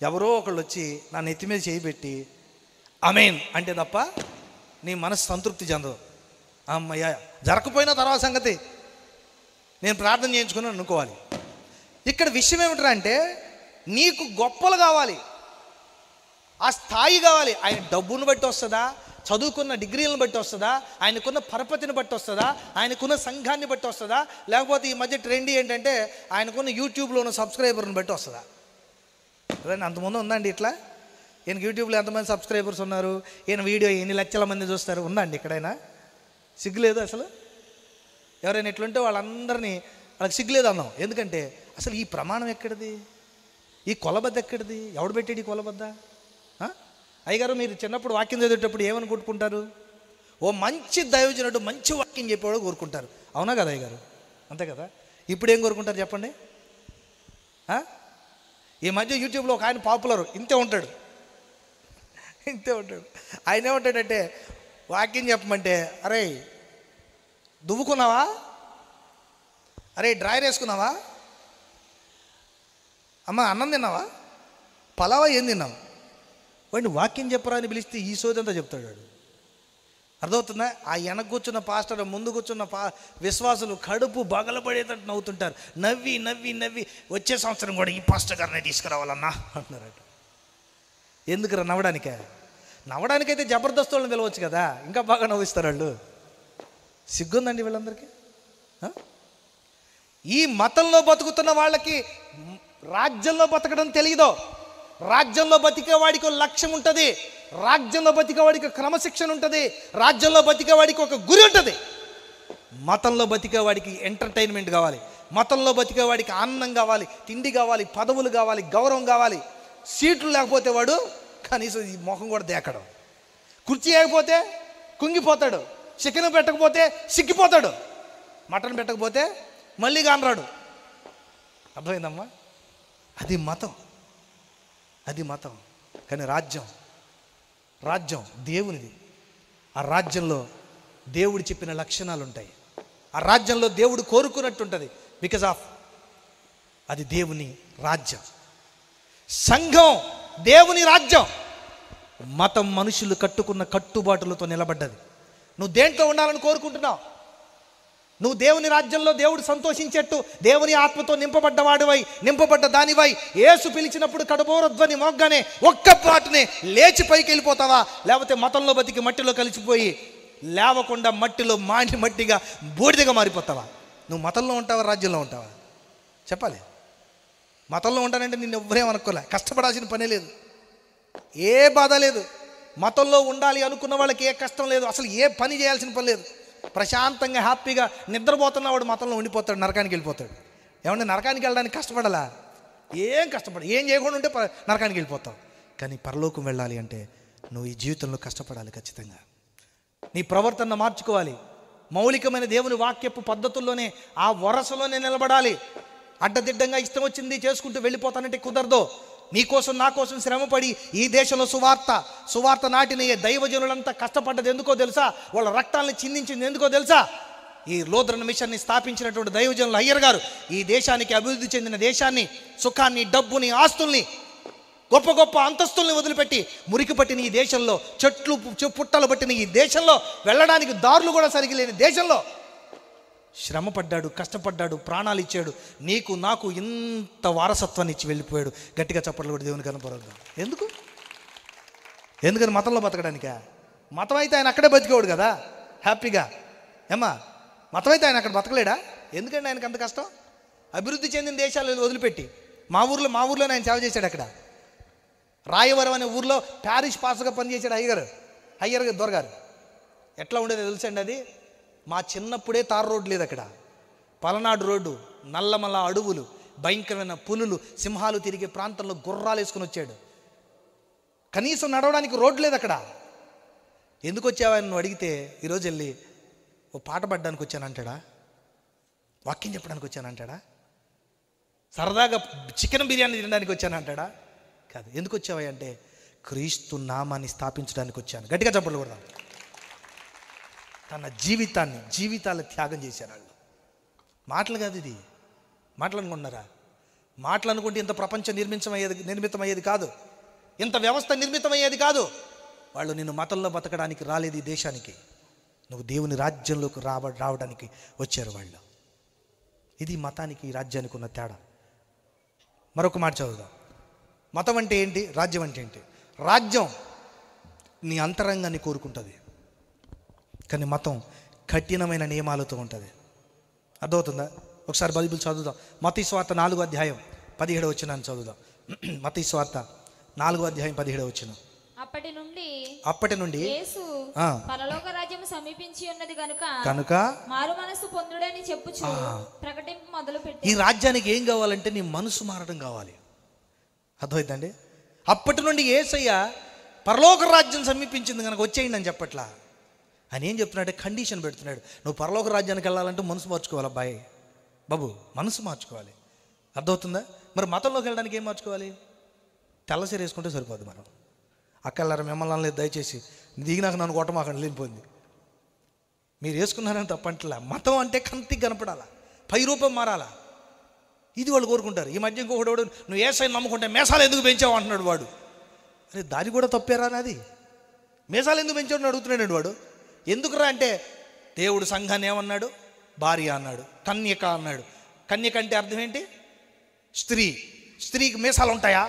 ఎవరో ఒకళ్ళు వచ్చి నా నెత్తి మీద చేయి పెట్టి ఆమేన్ అంటే తప్ప నీ మనసు సంతృప్తి చెందదు. అమ్మయ్య జరగకపోయినా తర్వాత సంగతి, నేను ప్రార్థన చేయించుకుని అనుకోవాలి. ఇక్కడ విషయం ఏమిట్రా అంటే, నీకు గొప్పలు కావాలి, ఆ స్థాయి కావాలి. ఆయన డబ్బును బట్టి వస్తుందా, చదువుకున్న డిగ్రీలను బట్టి వస్తుందా, ఆయనకున్న పరపతిని బట్టి వస్తుందా, ఆయనకున్న సంఘాన్ని బట్టి వస్తుందా, లేకపోతే ఈ మధ్య ట్రెండ్ ఏంటంటే ఆయనకున్న యూట్యూబ్లో ఉన్న సబ్స్క్రైబర్ని బట్టి వస్తుందా? అంతమంది ఉందండి ఇట్లా. ఈయనకి యూట్యూబ్లో ఎంతమంది సబ్స్క్రైబర్స్ ఉన్నారు, ఈయన వీడియో ఎన్ని లక్షల మంది చూస్తారు, ఉందండి ఎక్కడైనా? సిగ్గులేదు అసలు? ఎవరైనా ఎట్లుంటే వాళ్ళందరినీ వాళ్ళకి సిగ్గులేదు అన్నాం. ఎందుకంటే అసలు ఈ ప్రమాణం ఎక్కడిది, ఈ కొలబద్ద ఎక్కడిది, ఎవడు పెట్టాడు ఈ కొలబద్ద? అయ్యగారు మీరు చిన్నప్పుడు వాక్యం చదివేటప్పుడు ఏమని కొట్టుకుంటారు? ఓ మంచి దైవజనుడు మంచి వాక్యం చెప్పేవాడు కోరుకుంటారు. అవునా కదా అయ్యగారు? అంతే కదా. ఇప్పుడు ఏం కోరుకుంటారు చెప్పండి? ఈ మధ్య యూట్యూబ్లో ఒక ఆయన పాపులర్, ఇంతే ఉంటాడు. ఆయన ఏమంటాడంటే, వాక్యం చెప్పమంటే అరే దువ్వుకున్నావా, అరే డ్రాయర్ వేసుకున్నావా, అమ్మ అన్నం తిన్నావా, పలావా ఏం తిన్నావు, వాడిని వాక్యం చెప్పరా అని పిలిస్తే ఈ సోదంతా చెప్తాడు వాడు. అర్థమవుతుందా? ఆ వెనక కూర్చున్న పాస్టర్, ముందు కూర్చున్న విశ్వాసులు కడుపు బగలపడేటట్టు నవ్వుతుంటారు. నవ్వి నవ్వి నవ్వి వచ్చే సంవత్సరం కూడా ఈ పాస్టర్ గారిని తీసుకురావాలన్నా అంటున్నారట. ఎందుకురా నవ్వడానికే? నవ్వడానికైతే జబర్దస్త్ వాళ్ళని పిలవచ్చు కదా, ఇంకా బాగా నవ్విస్తారు వాళ్ళు. సిగ్గుందండి వీళ్ళందరికీ. ఈ మతంలో బతుకుతున్న వాళ్ళకి రాజ్యంలో బతకడం తెలియదో. రాజ్యంలో బతికేవాడికి లక్ష్యం ఉంటుంది, రాజ్యంలో బతికేవాడికి క్రమశిక్షణ ఉంటుంది, రాజ్యంలో బతికేవాడికి ఒక గురి ఉంటుంది. మతంలో బతికేవాడికి ఎంటర్టైన్మెంట్ కావాలి, మతంలో బతికేవాడికి ఆనందం కావాలి, తిండి కావాలి, పదవులు కావాలి, గౌరవం కావాలి. సీట్లు లేకపోతే వాడు కనీసం ఈ మొహం కూడా దేకడం, కుర్చీ లేకపోతే కుంగిపోతాడు, చికెన్ పెట్టకపోతే సిక్కిపోతాడు, మటన్ పెట్టకపోతే మళ్ళీ కానరాడు. అర్థమైందమ్మా? అది మతం, అది మతం. కానీ రాజ్యం దేవునిది. ఆ రాజ్యంలో దేవుడు చెప్పిన లక్షణాలు ఉంటాయి, ఆ రాజ్యంలో దేవుడు కోరుకున్నట్టు ఉంటుంది. బికాజ్ ఆఫ్ అది దేవుని రాజ్యం. సంఘం దేవుని రాజ్యం, మతం మనుషులు కట్టుకున్న కట్టుబాటులతో నిలబడ్డది. నువ్వు దేంట్లో ఉండాలని కోరుకుంటున్నావు? నువ్వు దేవుని రాజ్యంలో దేవుడు సంతోషించేట్టు దేవుని ఆత్మతో నింపబడ్డ దానివై యేసు పిలిచినప్పుడు కడబోరధ్వని మోగ్గానే ఒక్క పాటునే లేచి పైకి వెళ్ళిపోతావా, లేకపోతే మతంలో బతికి మట్టిలో కలిసిపోయి లేవకుండా మట్టిలో మట్టిగా బూడిదగా మారిపోతావా? నువ్వు మతంలో ఉంటావా, రాజ్యంలో ఉంటావా? చెప్పాలి. మతంలో ఉంటానంటే నిన్ను ఎవ్వరేమనుకోలే, కష్టపడాల్సిన పనే లేదు, ఏ బాధ లేదు. మతంలో ఉండాలి అనుకున్న వాళ్ళకి ఏ కష్టం లేదు, అసలు ఏ పని చేయాల్సిన పని లేదు. ప్రశాంతంగా హ్యాపీగా నిద్రపోతున్నవాడు మతంలో ఉండిపోతాడు, నరకానికి వెళ్ళిపోతాడు. ఏమంటే నరకానికి వెళ్ళడానికి కష్టపడాలా? ఏం చేయకుండా ఉంటే నరకానికి వెళ్ళిపోతావు. కానీ పరలోకం వెళ్ళాలి అంటే నువ్వు ఈ జీవితంలో కష్టపడాలి ఖచ్చితంగా. నీ ప్రవర్తన మార్చుకోవాలి, మౌలికమైన దేవుని వాక్యపు పద్ధతుల్లోనే ఆ వరసలోనే నిలబడాలి. అడ్డదిడ్డంగా ఇష్టం వచ్చింది చేసుకుంటూ వెళ్ళిపోతానంటే కుదరదు. నీ కోసం నా కోసం శ్రమపడి ఈ దేశంలో సువార్త నాటిన ఈ దైవజనులంతా కష్టపడ్డది ఎందుకో తెలుసా? వాళ్ళ రక్తాలను చిందించింది ఎందుకో తెలుసా? ఈ లూథరన్ మిషన్ని స్థాపించినటువంటి దైవజనులు అయ్యర్ గారు ఈ దేశానికి, అభివృద్ధి చెందిన దేశాన్ని, సుఖాన్ని, డబ్బుని, ఆస్తుల్ని, గొప్ప గొప్ప అంతస్తుల్ని వదిలిపెట్టి మురికి పట్టిన ఈ దేశంలో, చెట్లు పుట్టలు పట్టిన ఈ దేశంలో, వెళ్ళడానికి దారులు కూడా సరిగ్గా లేని దేశంలో శ్రమపడ్డాడు, కష్టపడ్డాడు, ప్రాణాలు ఇచ్చాడు. నీకు నాకు ఇంత వారసత్వాన్ని ఇచ్చి వెళ్ళిపోయాడు. గట్టిగా చప్పట్లు కూడా దేవుని కనపడదు. ఎందుకని మతంలో బతకడానికా? మతం అయితే ఆయన అక్కడే బతికేవాడు కదా హ్యాపీగా. ఏమ్మా, మతం అయితే ఆయన అక్కడ బతకలేడా? ఎందుకండి ఆయనకు అంత కష్టం? అభివృద్ధి చెందిన దేశాలు వదిలిపెట్టి మా ఊర్లోనే ఆయన సేవ చేశాడు. అక్కడ రాయవరం అనే ఊర్లో ప్యారిష్ పాస్గా పనిచేశాడు అయ్యర్ దొరగారు. ఎట్లా ఉండేది తెలుసండి అది? మా చిన్నప్పుడే తారు రోడ్డు లేదు అక్కడ. పలనాడు రోడ్డు, నల్లమల అడవులు, భయంకరమైన పులులు, సింహాలు తిరిగే ప్రాంతంలో గుర్రాలు వేసుకుని వచ్చాడు. కనీసం నడవడానికి రోడ్డు లేదు అక్కడ. ఎందుకు వచ్చావని నువ్వు అడిగితే ఈరోజు వెళ్ళి ఓ పాట పాడడానికి వచ్చానంటాడా? వాక్యం చెప్పడానికి వచ్చానంటాడా? సరదాగా చికెన్ బిర్యానీ తినడానికి వచ్చానంటాడా? కాదు. ఎందుకు వచ్చావా అంటే క్రీస్తు నామాన్ని స్థాపించడానికి వచ్చాను. గట్టిగా చప్పట్లు కొడదాం. తన జీవితాలు త్యాగం చేశారు వాళ్ళు. మాటలు కాదు ఇది. మాటలు అనుకుంటున్నారా? మాటలు అనుకుంటే ఇంత ప్రపంచం నిర్మితమయ్యేది కాదు, ఇంత వ్యవస్థ నిర్మితమయ్యేది కాదు. వాళ్ళు నిన్ను మతంలో బతకడానికి రాలేదు ఈ దేశానికి, నువ్వు దేవుని రాజ్యంలోకి రావడానికి వచ్చారు వాళ్ళు. ఇది మతానికి రాజ్యానికి ఉన్న తేడా. మరొక మాట చదువుదాం. మతం అంటే ఏంటి? రాజ్యం అంటే ఏంటి? రాజ్యం నీ అంతరంగాన్ని కోరుకుంటుంది, కానీ మతం కఠినమైన నియమాలతో ఉంటుంది. అర్థమవుతుందా? ఒకసారి బైబిల్ చదువుదాం. మత్తయి సువార్త 4వ అధ్యాయం 17వ వచనాన్ని చదువుదాం. మత్తయి సువార్త 4వ అధ్యాయం 17వ వచనం. అప్పటి నుండి యేసు పరలోక రాజ్యం సమీపించి ఉన్నది కనుక మారు మనసు పొందుడని చెప్పుచు ప్రకటింపు మొదలుపెట్టాడు. ఈ రాజ్యానికి ఏం కావాలంటే నీ మనసు మారడం కావాలి. అర్థమైందండి? అప్పటి నుండి యేసయ్య పరలోక రాజ్యం సమీపించింది కనుక వచ్చేయండి అని చెప్పట్లా. ఆయన ఏం చెప్తున్నాడంటే కండిషన్ పెడుతున్నాడు. నువ్వు పరలోక రాజ్యానికి వెళ్ళాలంటే మనసు మార్చుకోవాలి అబ్బాయి బాబు, మనసు మార్చుకోవాలి. అర్థమవుతుందా? మరి మతంలోకి వెళ్ళడానికి ఏం మార్చుకోవాలి? తెల్లసీర వేసుకుంటే సరిపోదు. మనం అక్కలారా మిమ్మల్ని లేదు, దయచేసి దిగినాక నన్ను కొట్టమాకండి, లేనిపోయింది. మీరు వేసుకున్నారని తప్పంటలా. మతం అంటే కంటికి కనపడాలా, పై రూపం మారాలా, ఇది వాళ్ళు కోరుకుంటారు. ఈ మధ్య ఇంకొకటి నువ్వు యేసయ్యని నమ్ముకుంటే మేసాలు ఎందుకు పెంచావు అంటున్నాడు వాడు. అరే దాని కూడా తప్పేరా నాది? మేసాలు ఎందుకు పెంచావు అడుగుతున్నాడు వాడు. ఎందుకురా అంటే దేవుడు సంఘాన్ని ఏమన్నాడు? భార్య అన్నాడు, కన్యక అన్నాడు. కన్యక అంటే అర్థం ఏంటి? స్త్రీకి మీసాలు ఉంటాయా?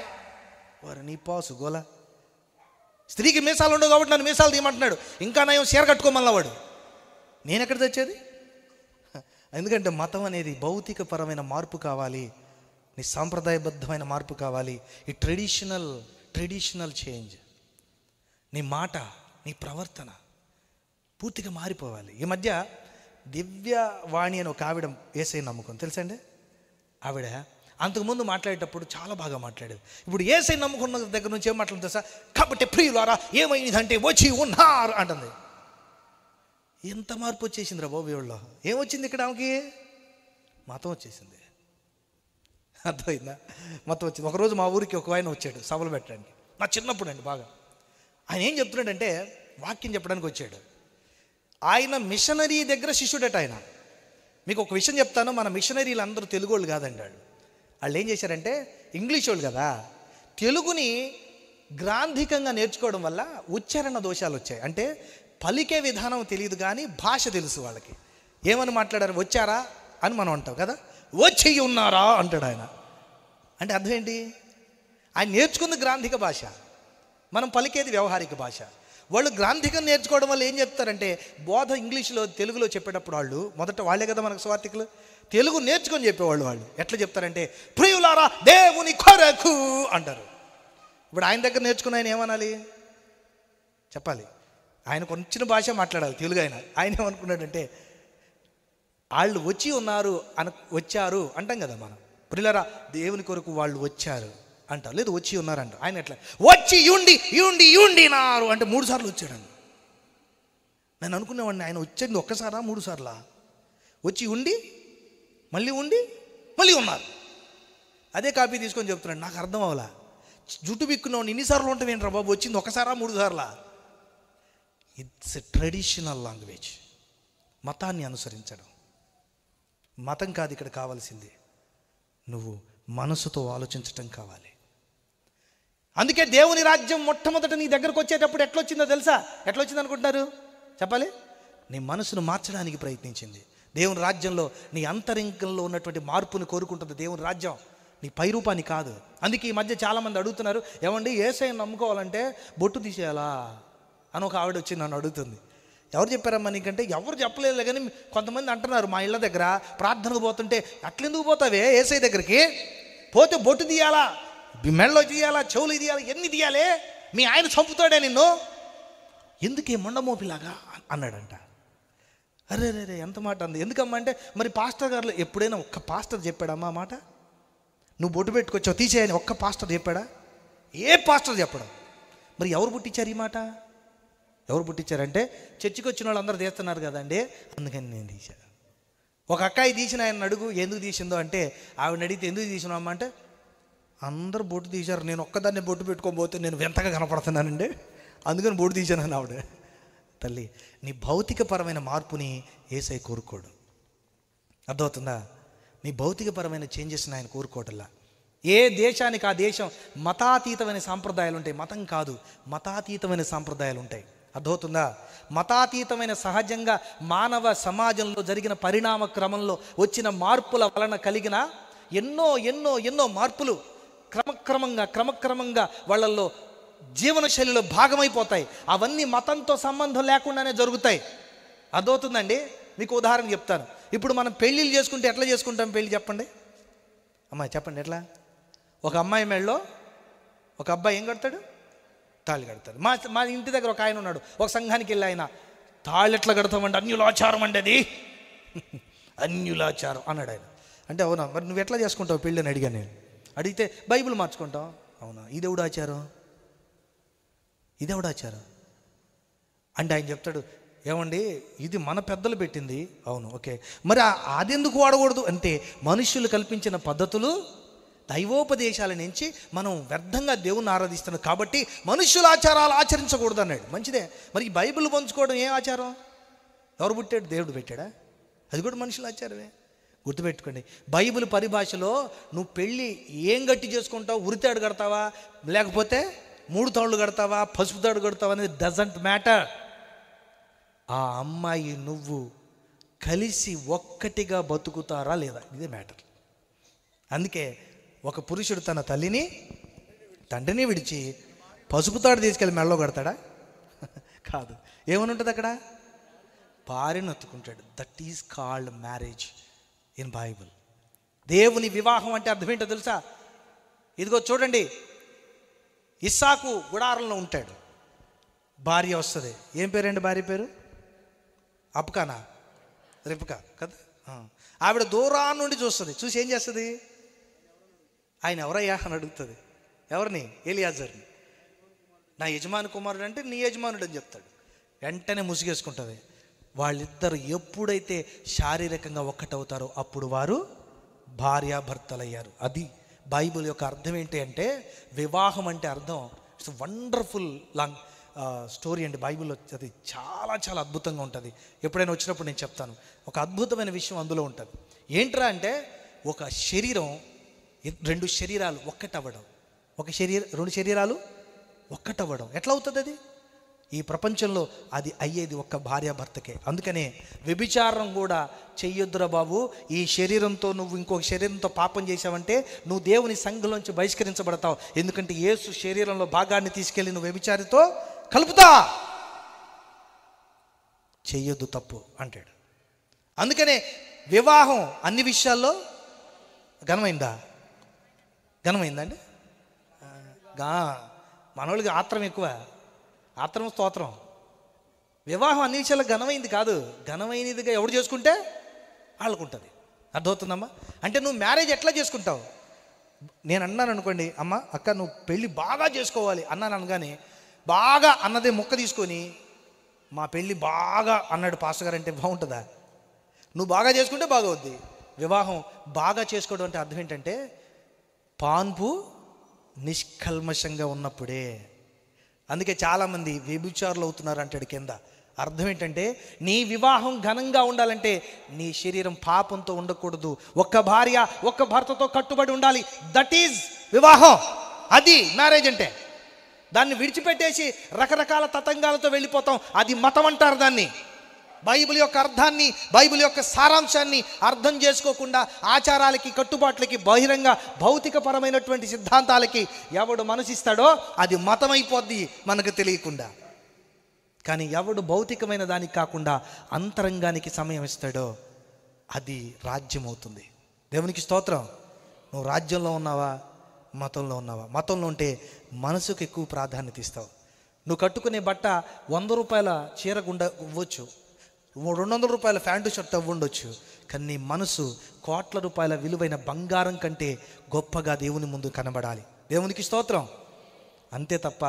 వారు నీ పాసు గోలా. స్త్రీకి మీసాలు ఉండవు కాబట్టి నన్ను మీసాలు తీయమంటున్నాడు. ఇంకా నయం చీర కట్టుకోమల్లా వాడు. నేను ఎక్కడ తెచ్చేది? ఎందుకంటే మతం అనేది భౌతికపరమైన మార్పు కావాలి, నీ సాంప్రదాయబద్ధమైన మార్పు కావాలి. ఈ ట్రెడిషనల్ చేంజ్. నీ మాట, నీ ప్రవర్తన పూర్తిగా మారిపోవాలి. ఈ మధ్య దివ్యవాణి అని ఒక ఆవిడ యేసయ్య నమ్ముకుంది, తెలుసండి? ఆవిడ అంతకుముందు మాట్లాడేటప్పుడు చాలా బాగా మాట్లాడేది. ఇప్పుడు యేసయ్య నమ్ముకున్న దగ్గర నుంచి ఏం మాట్లాడుతుంది తెలుసా? కాబట్టి ప్రియులారా ఏమైందంటే వచ్చి ఉన్నారు అంటుంది. ఎంత మార్పు వచ్చేసిందిరా బాబు వీళ్ళలో. ఏమొచ్చింది ఇక్కడ? ఆమెకి మతం వచ్చేసింది. అర్థమైందా? మతం వచ్చింది. ఒకరోజు మా ఊరికి ఒక ఆయన వచ్చాడు సభలు పెట్టడానికి. నా చిన్నప్పుడు అండి బాగా. ఆయన ఏం చెప్తున్నాడంటే వాక్యం చెప్పడానికి వచ్చాడు. ఆయన మిషనరీ దగ్గర శిష్యుడట ఆయన. మీకు ఒక విషయం చెప్తాను, మన మిషనరీలు అందరూ తెలుగు వాళ్ళు కాదండి. వాళ్ళు ఏం చేశారంటే ఇంగ్లీష్ వాళ్ళు కదా, తెలుగుని గ్రాంధికంగా నేర్చుకోవడం వల్ల ఉచ్చారణ దోషాలు వచ్చాయి. అంటే పలికే విధానం తెలియదు కానీ భాష తెలుసు వాళ్ళకి. ఏమని మాట్లాడారు? వచ్చారా అని మనం అంటాం కదా, వచ్చి ఉన్నారా అంటాడు ఆయన. అంటే అర్థం ఏంటి? ఆయన నేర్చుకుంది గ్రాంధిక భాష, మనం పలికేది వ్యవహారిక భాష. వాళ్ళు గ్రాంధికం నేర్చుకోవడం వల్ల ఏం చెప్తారంటే బోధ ఇంగ్లీష్లో తెలుగులో చెప్పేటప్పుడు వాళ్ళు మొదట వాళ్ళే కదా మనకు స్వార్థికులు, తెలుగు నేర్చుకొని చెప్పేవాళ్ళు. వాళ్ళు ఎట్లా చెప్తారంటే ప్రియులారా దేవుని కొరకు అంటారు. ఇప్పుడు ఆయన దగ్గర నేర్చుకున్న ఆయన ఏమనాలి చెప్పాలి? ఆయనకు వచ్చిన భాష మాట్లాడాలి తెలుగు. ఆయన ఏమనుకున్నాడంటే వాళ్ళు వచ్చి ఉన్నారు వచ్చారు అంటాం కదా మనం. ప్రియులారా దేవుని కొరకు వాళ్ళు వచ్చారు అంటారు, లేదు వచ్చి ఉన్నారంట. ఆయన ఎట్లా వచ్చి ఉండినారు అంటే 3 సార్లు వచ్చాడండి. నేను అనుకునేవాడిని ఆయన వచ్చేది ఒక్కసారా 3 సార్లా? వచ్చి ఉండి మళ్ళీ ఉన్నారు. అదే కాపీ తీసుకొని చెప్తున్నాడు. నాకు అర్థం అవ్వలా. జుట్టు బిక్కున్నావు ఎన్నిసార్లు ఉంటావు ఏంట్రా బాబు, వచ్చింది ఒకసారా 3 సార్లా? It's a traditional language. మతాన్ని అనుసరించడం. మతం కాదు ఇక్కడ కావాల్సింది, నువ్వు మనసుతో ఆలోచించటం కావాలి. అందుకే దేవుని రాజ్యం మొట్టమొదట నీ దగ్గరకు వచ్చేటప్పుడు ఎట్లొచ్చిందో తెలుసా? ఎట్లొచ్చింది అనుకుంటున్నారు? చెప్పాలి. నీ మనసును మార్చడానికి ప్రయత్నించింది. దేవుని రాజ్యంలో నీ అంతరింకంలో ఉన్నటువంటి మార్పుని కోరుకుంటుంది దేవుని రాజ్యం, నీ పై రూపాన్ని కాదు. అందుకే ఈ మధ్య చాలామంది అడుగుతున్నారు, ఏమండి యేసయ్యను నమ్ముకోవాలంటే బొట్టు తీసేయాలా అని ఒక ఆవిడ వచ్చి నన్ను అడుగుతుంది. ఎవరు చెప్పారమ్మా నీకంటే? ఎవరు చెప్పలేదు, కానీ కొంతమంది అంటున్నారు మా ఇళ్ళ దగ్గర ప్రార్థనకు పోతుంటే, అట్లెందుకు పోతావే యేసయ్య దగ్గరికి? పోతే బొట్టు తీయాలా, మెళ్ళలో తీయాలా, చెవులు తీయాలా, ఎన్ని తీయాలి? మీ ఆయన చంపుతాడే నిన్ను, ఎందుకే మొండమోపిలాగా అన్నాడంట. అరే రే ఎంత మాట అంది. ఎందుకమ్మా అంటే, మరి పాస్టర్ గారు ఎప్పుడైనా ఒక్క పాస్టర్ చెప్పాడమ్మా మాట? నువ్వు బొట్టు పెట్టుకొచ్చావు తీసేయని ఒక్క పాస్టర్ చెప్పాడా? ఏ పాస్టర్ చెప్పడం? మరి ఎవరు పుట్టించారు ఈ మాట? ఎవరు పుట్టించారంటే చర్చికి వచ్చిన వాళ్ళు అందరూ తీస్తున్నారు కదండి, అందుకని నేను తీశాను. ఒక అక్కాయి తీసిన ఆయన అడుగు ఎందుకు తీసిందో అంటే, ఆవిడని అడిగితే ఎందుకు తీసినామా అంటే, అందరూ బొట్టు తీశారు, నేను ఒక్కదాన్ని బొట్టు పెట్టుకోకపోతే నేను వింతగా కనపడుతున్నానండి, అందుకని బొట్టు తీశానని ఆవిడ. తల్లి, నీ భౌతికపరమైన మార్పుని యేసయ్య కోరుకోడు. అర్థమవుతుందా? నీ భౌతికపరమైన చేంజెస్ని ఆయన కోరుకోవటంలా. ఏ దేశానికి ఆ దేశం మతాతీతమైన సాంప్రదాయాలు ఉంటాయి. మతం కాదు, మతాతీతమైన సాంప్రదాయాలు ఉంటాయి. అర్థమవుతుందా? మతాతీతమైన సహజంగా మానవ సమాజంలో జరిగిన పరిణామ క్రమంలో వచ్చిన మార్పుల వలన కలిగిన ఎన్నో ఎన్నో ఎన్నో మార్పులు క్రమక్రమంగా వాళ్ళల్లో జీవనశైలిలో భాగమైపోతాయి. అవన్నీ మతంతో సంబంధం లేకుండానే జరుగుతాయి. అర్థమవుతుందండి? మీకు ఉదాహరణ చెప్తాను. ఇప్పుడు మనం పెళ్ళిళ్ళు చేసుకుంటే ఎట్లా చేసుకుంటాం? పెళ్ళి చెప్పండి అమ్మాయి, చెప్పండి ఎట్లా? ఒక అమ్మాయి మెళ్ళలో ఒక అబ్బాయి ఏం కడతాడు? తాళి కడతాడు. మా ఇంటి దగ్గర ఒక ఆయన ఉన్నాడు, ఒక సంఘానికి వెళ్ళి ఆయన తాళి ఎట్లా కడతామంటే అన్యులాచారం అండి అది, అన్యులాచారం అన్నాడు ఆయన. అంటే అవునా, మరి నువ్వు ఎట్లా చేసుకుంటావు పెళ్ళి అని అడిగాను నేను. అడిగితే బైబిల్ మార్చుకుంటాం. అవునా, ఇదెవడు ఆచారం, ఇదెవడు ఆచారం అంటే ఆయన చెప్తాడు, ఏమండి ఇది మన పెద్దలు పెట్టింది. అవును, ఓకే, మరి అది ఎందుకు వాడకూడదు అంటే, మనుష్యులు కల్పించిన పద్ధతులు దైవోపదేశాల నుంచి మనం వ్యర్థంగా దేవుణ్ణి ఆరాధిస్తున్నాం కాబట్టి మనుష్యుల ఆచారాలు ఆచరించకూడదు అన్నాడు. మంచిదే, మరి ఈ బైబిల్ పంచుకోవడం ఏం ఆచారం? ఎవరు పుట్టాడు? దేవుడు పెట్టాడా? అది కూడా మనుషుల ఆచారమే. గుర్తుపెట్టుకోండి, బైబిల్ పరిభాషలో నువ్వు పెళ్ళి ఏం గట్టి చేసుకుంటావు, ఉరితాడు కడతావా లేకపోతే 3 తాళ్ళు కడతావా, పసుపు తాడు కడతావా అనేది డజంట్ మ్యాటర్. ఆ అమ్మాయి నువ్వు కలిసి ఒక్కటిగా బతుకుతారా లేదా, ఇదే మ్యాటర్. అందుకే ఒక పురుషుడు తన తల్లిని తండ్రిని విడిచి పసుపు తాడు తీసుకెళ్ళి మెడలో కడతాడా? కాదు. ఏమని ఉంటుంది అక్కడ? భార్యను ఎత్తుకుంటాడు. That is called marriage in Bible. దేవుని వివాహం అంటే అర్థం ఏంటో తెలుసా? ఇదిగో చూడండి, ఇస్సాకు గుడారంలో ఉంటాడు, భార్య వస్తుంది. ఏం పేరండి భార్య పేరు? అప్కానా, రిప్కా కదా. ఆవిడ దూరాన్ని నుండి చూస్తుంది. చూసి ఏం చేస్తుంది? ఆయన ఎవరయ్యా అని అడుగుతుంది. ఎవరిని? ఎలియాజర్ని. నా యజమాని కుమారుడు అంటే నీ యజమానుడు అని చెప్తాడు. వెంటనే ముసుగేసుకుంటుంది. వాళ్ళిద్దరు ఎప్పుడైతే శారీరకంగా ఒక్కటవుతారో అప్పుడు వారు భార్యాభర్తలయ్యారు. అది బైబిల్ యొక్క అర్థం ఏంటి అంటే, వివాహం అంటే అర్థం ఇట్స్ వండర్ఫుల్ లాంగ్ స్టోరీ అండి. బైబిల్లో అది చాలా చాలా అద్భుతంగా ఉంటుంది. ఎప్పుడైనా వచ్చినప్పుడు నేను చెప్తాను. ఒక అద్భుతమైన విషయం అందులో ఉంటుంది. ఏంట్రా అంటే, ఒక శరీరం 2 శరీరాలు ఒక్కటవ్వడం, 2 శరీరాలు ఒక్కటవ్వడం ఎట్లా అవుతుంది? అది ఈ ప్రపంచంలో అది అయ్యేది ఒక్క భార్యాభర్తకే. అందుకనే వ్యభిచారం కూడా చెయ్యొద్దురా బాబు. ఈ శరీరంతో నువ్వు ఇంకొక శరీరంతో పాపం చేసావంటే నువ్వు దేవుని సంఘంలోంచి బహిష్కరించబడతావు. ఎందుకంటే యేసు శరీరంలో భాగాన్ని తీసుకెళ్ళి నువ్వు వ్యభిచారితో కలుపుతా, చెయ్యొద్దు, తప్పు అంటాడు. అందుకనే వివాహం అన్ని విషయాల్లో ఘనమైందండి. మనోళ్ళకి ఆత్రం ఎక్కువ, ఆత్రం స్తోత్రం. వివాహం అన్ని విషయాల్లో ఘనమైంది కాదు, ఘనమైనదిగా ఎవడు చేసుకుంటే వాళ్ళకుంటుంది. అర్థమవుతుందమ్మా? అంటే నువ్వు మ్యారేజ్ ఎట్లా చేసుకుంటావు? నేను అన్నాను అనుకోండి, అమ్మ అక్క నువ్వు పెళ్ళి బాగా చేసుకోవాలి అన్నాను అనగానే, బాగా అన్నదే ముక్క తీసుకొని మా పెళ్ళి బాగా అన్నాడు పాస్టర్ గారు అంటే బాగుంటుందా? నువ్వు బాగా చేసుకుంటే బాగవుద్ది. వివాహం బాగా చేసుకోవడం అంటే అర్థం ఏంటంటే, పాన్పు నిష్కల్మషంగా ఉన్నప్పుడే. అందుకే చాలామంది వ్యభిచారులు అవుతున్నారు అంటాడు కింద. అర్థం ఏంటంటే, నీ వివాహం ఘనంగా ఉండాలంటే నీ శరీరం పాపంతో ఉండకూడదు. ఒక్క భార్య ఒక్క భర్తతో కట్టుబడి ఉండాలి. దట్ ఈజ్ వివాహం. అది మ్యారేజ్ అంటే. దాన్ని విడిచిపెట్టేసి రకరకాల తతంగాలతో వెళ్ళిపోతాం. అది మతం అంటారు దాన్ని. బైబిల్ యొక్క అర్థాన్ని, బైబిల్ యొక్క సారాంశాన్ని అర్థం చేసుకోకుండా ఆచారాలకి, కట్టుబాట్లకి, బహిరంగ భౌతికపరమైనటువంటి సిద్ధాంతాలకి ఎవడు మనసిస్తాడో అది మతం అయిపోద్ది మనకు తెలియకుండా. కానీ ఎవడు భౌతికమైన దానికి కాకుండా అంతరంగానికి సమయం ఇస్తాడో అది రాజ్యం అవుతుంది. దేవునికి స్తోత్రం. నువ్వు రాజ్యంలో ఉన్నావా, మతంలో ఉన్నావా? మతంలో ఉంటే మనసుకు ఎక్కువ ప్రాధాన్యత ఇస్తావు. నువ్వు కట్టుకునే బట్ట 100 రూపాయల చీర ఇవ్వచ్చు, 200 రూపాయల ప్యాంటు షర్ట్ అవ్వండొచ్చు. కానీ నీ మనసు కోట్ల రూపాయల విలువైన బంగారం కంటే గొప్పగా దేవుని ముందు కనబడాలి. దేవునికి స్తోత్రం. అంతే తప్ప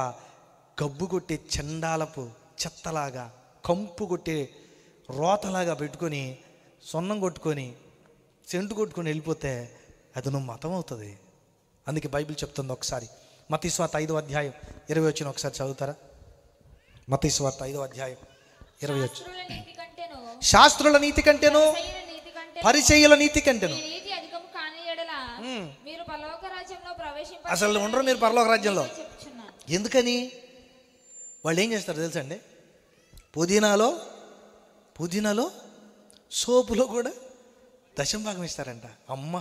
గబ్బు కొట్టే చండాలపు చెత్తలాగా, కంపు కొట్టే రోతలాగా పెట్టుకొని, సొన్నం కొట్టుకొని, సెంటు కొట్టుకొని వెళ్ళిపోతే అది నువ్వు మతం అవుతుంది. అందుకే బైబిల్ చెప్తుంది. ఒకసారి మత్తయి సువార్త 5వ అధ్యాయం 20 వచ్చిన ఒకసారి చదువుతారా? మత్తయి సువార్త 5వ అధ్యాయం 20 వచ్చి, శాస్త్రుల నీతి కంటేను పరిసయ్యుల నీతి కంటేను అసలు ఉండరు మీరు పరలోక రాజ్యంలో. ఎందుకని? వాళ్ళు ఏం చేస్తారు తెలుసా అండి? పుదీనాలో సోపులో కూడా దశంభాగం ఇస్తారంట. అమ్మ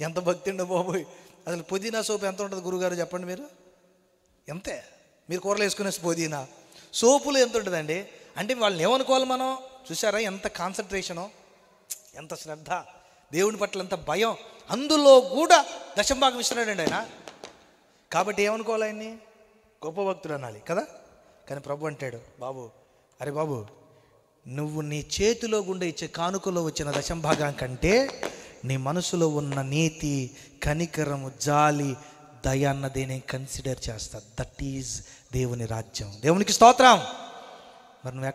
ఎంత భక్తి ఉండో బాబోయ్. అసలు పుదీనా సోపు ఎంత ఉంటుంది గురుగారు చెప్పండి మీరు? ఎంతే? మీరు కూరలు వేసుకునే పుదీనా సోపులు ఎంత ఉంటుందండి? అంటే వాళ్ళని ఏమనుకోవాలి మనం? చూసారా ఎంత కాన్సన్ట్రేషను, ఎంత శ్రద్ధ, దేవుని పట్ల ఎంత భయం. అందులో కూడా దశంభాగం ఇస్తున్నాడండి ఆయన. కాబట్టి ఏమనుకోవాలి? ఆయన్ని గొప్ప భక్తుడు అనాలి కదా. కానీ ప్రభు అంటాడు, బాబు నువ్వు నీ చేతిలో గుండె ఇచ్చే కానుకలో వచ్చిన దశంభాగం కంటే నీ మనసులో ఉన్న నీతి, కనికరము, జాలి, దయ అన్నదే నేను కన్సిడర్ చేస్తా. దట్ ఈజ్ దేవుని రాజ్యం. దేవునికి స్తోత్రం. మరి నువ్వు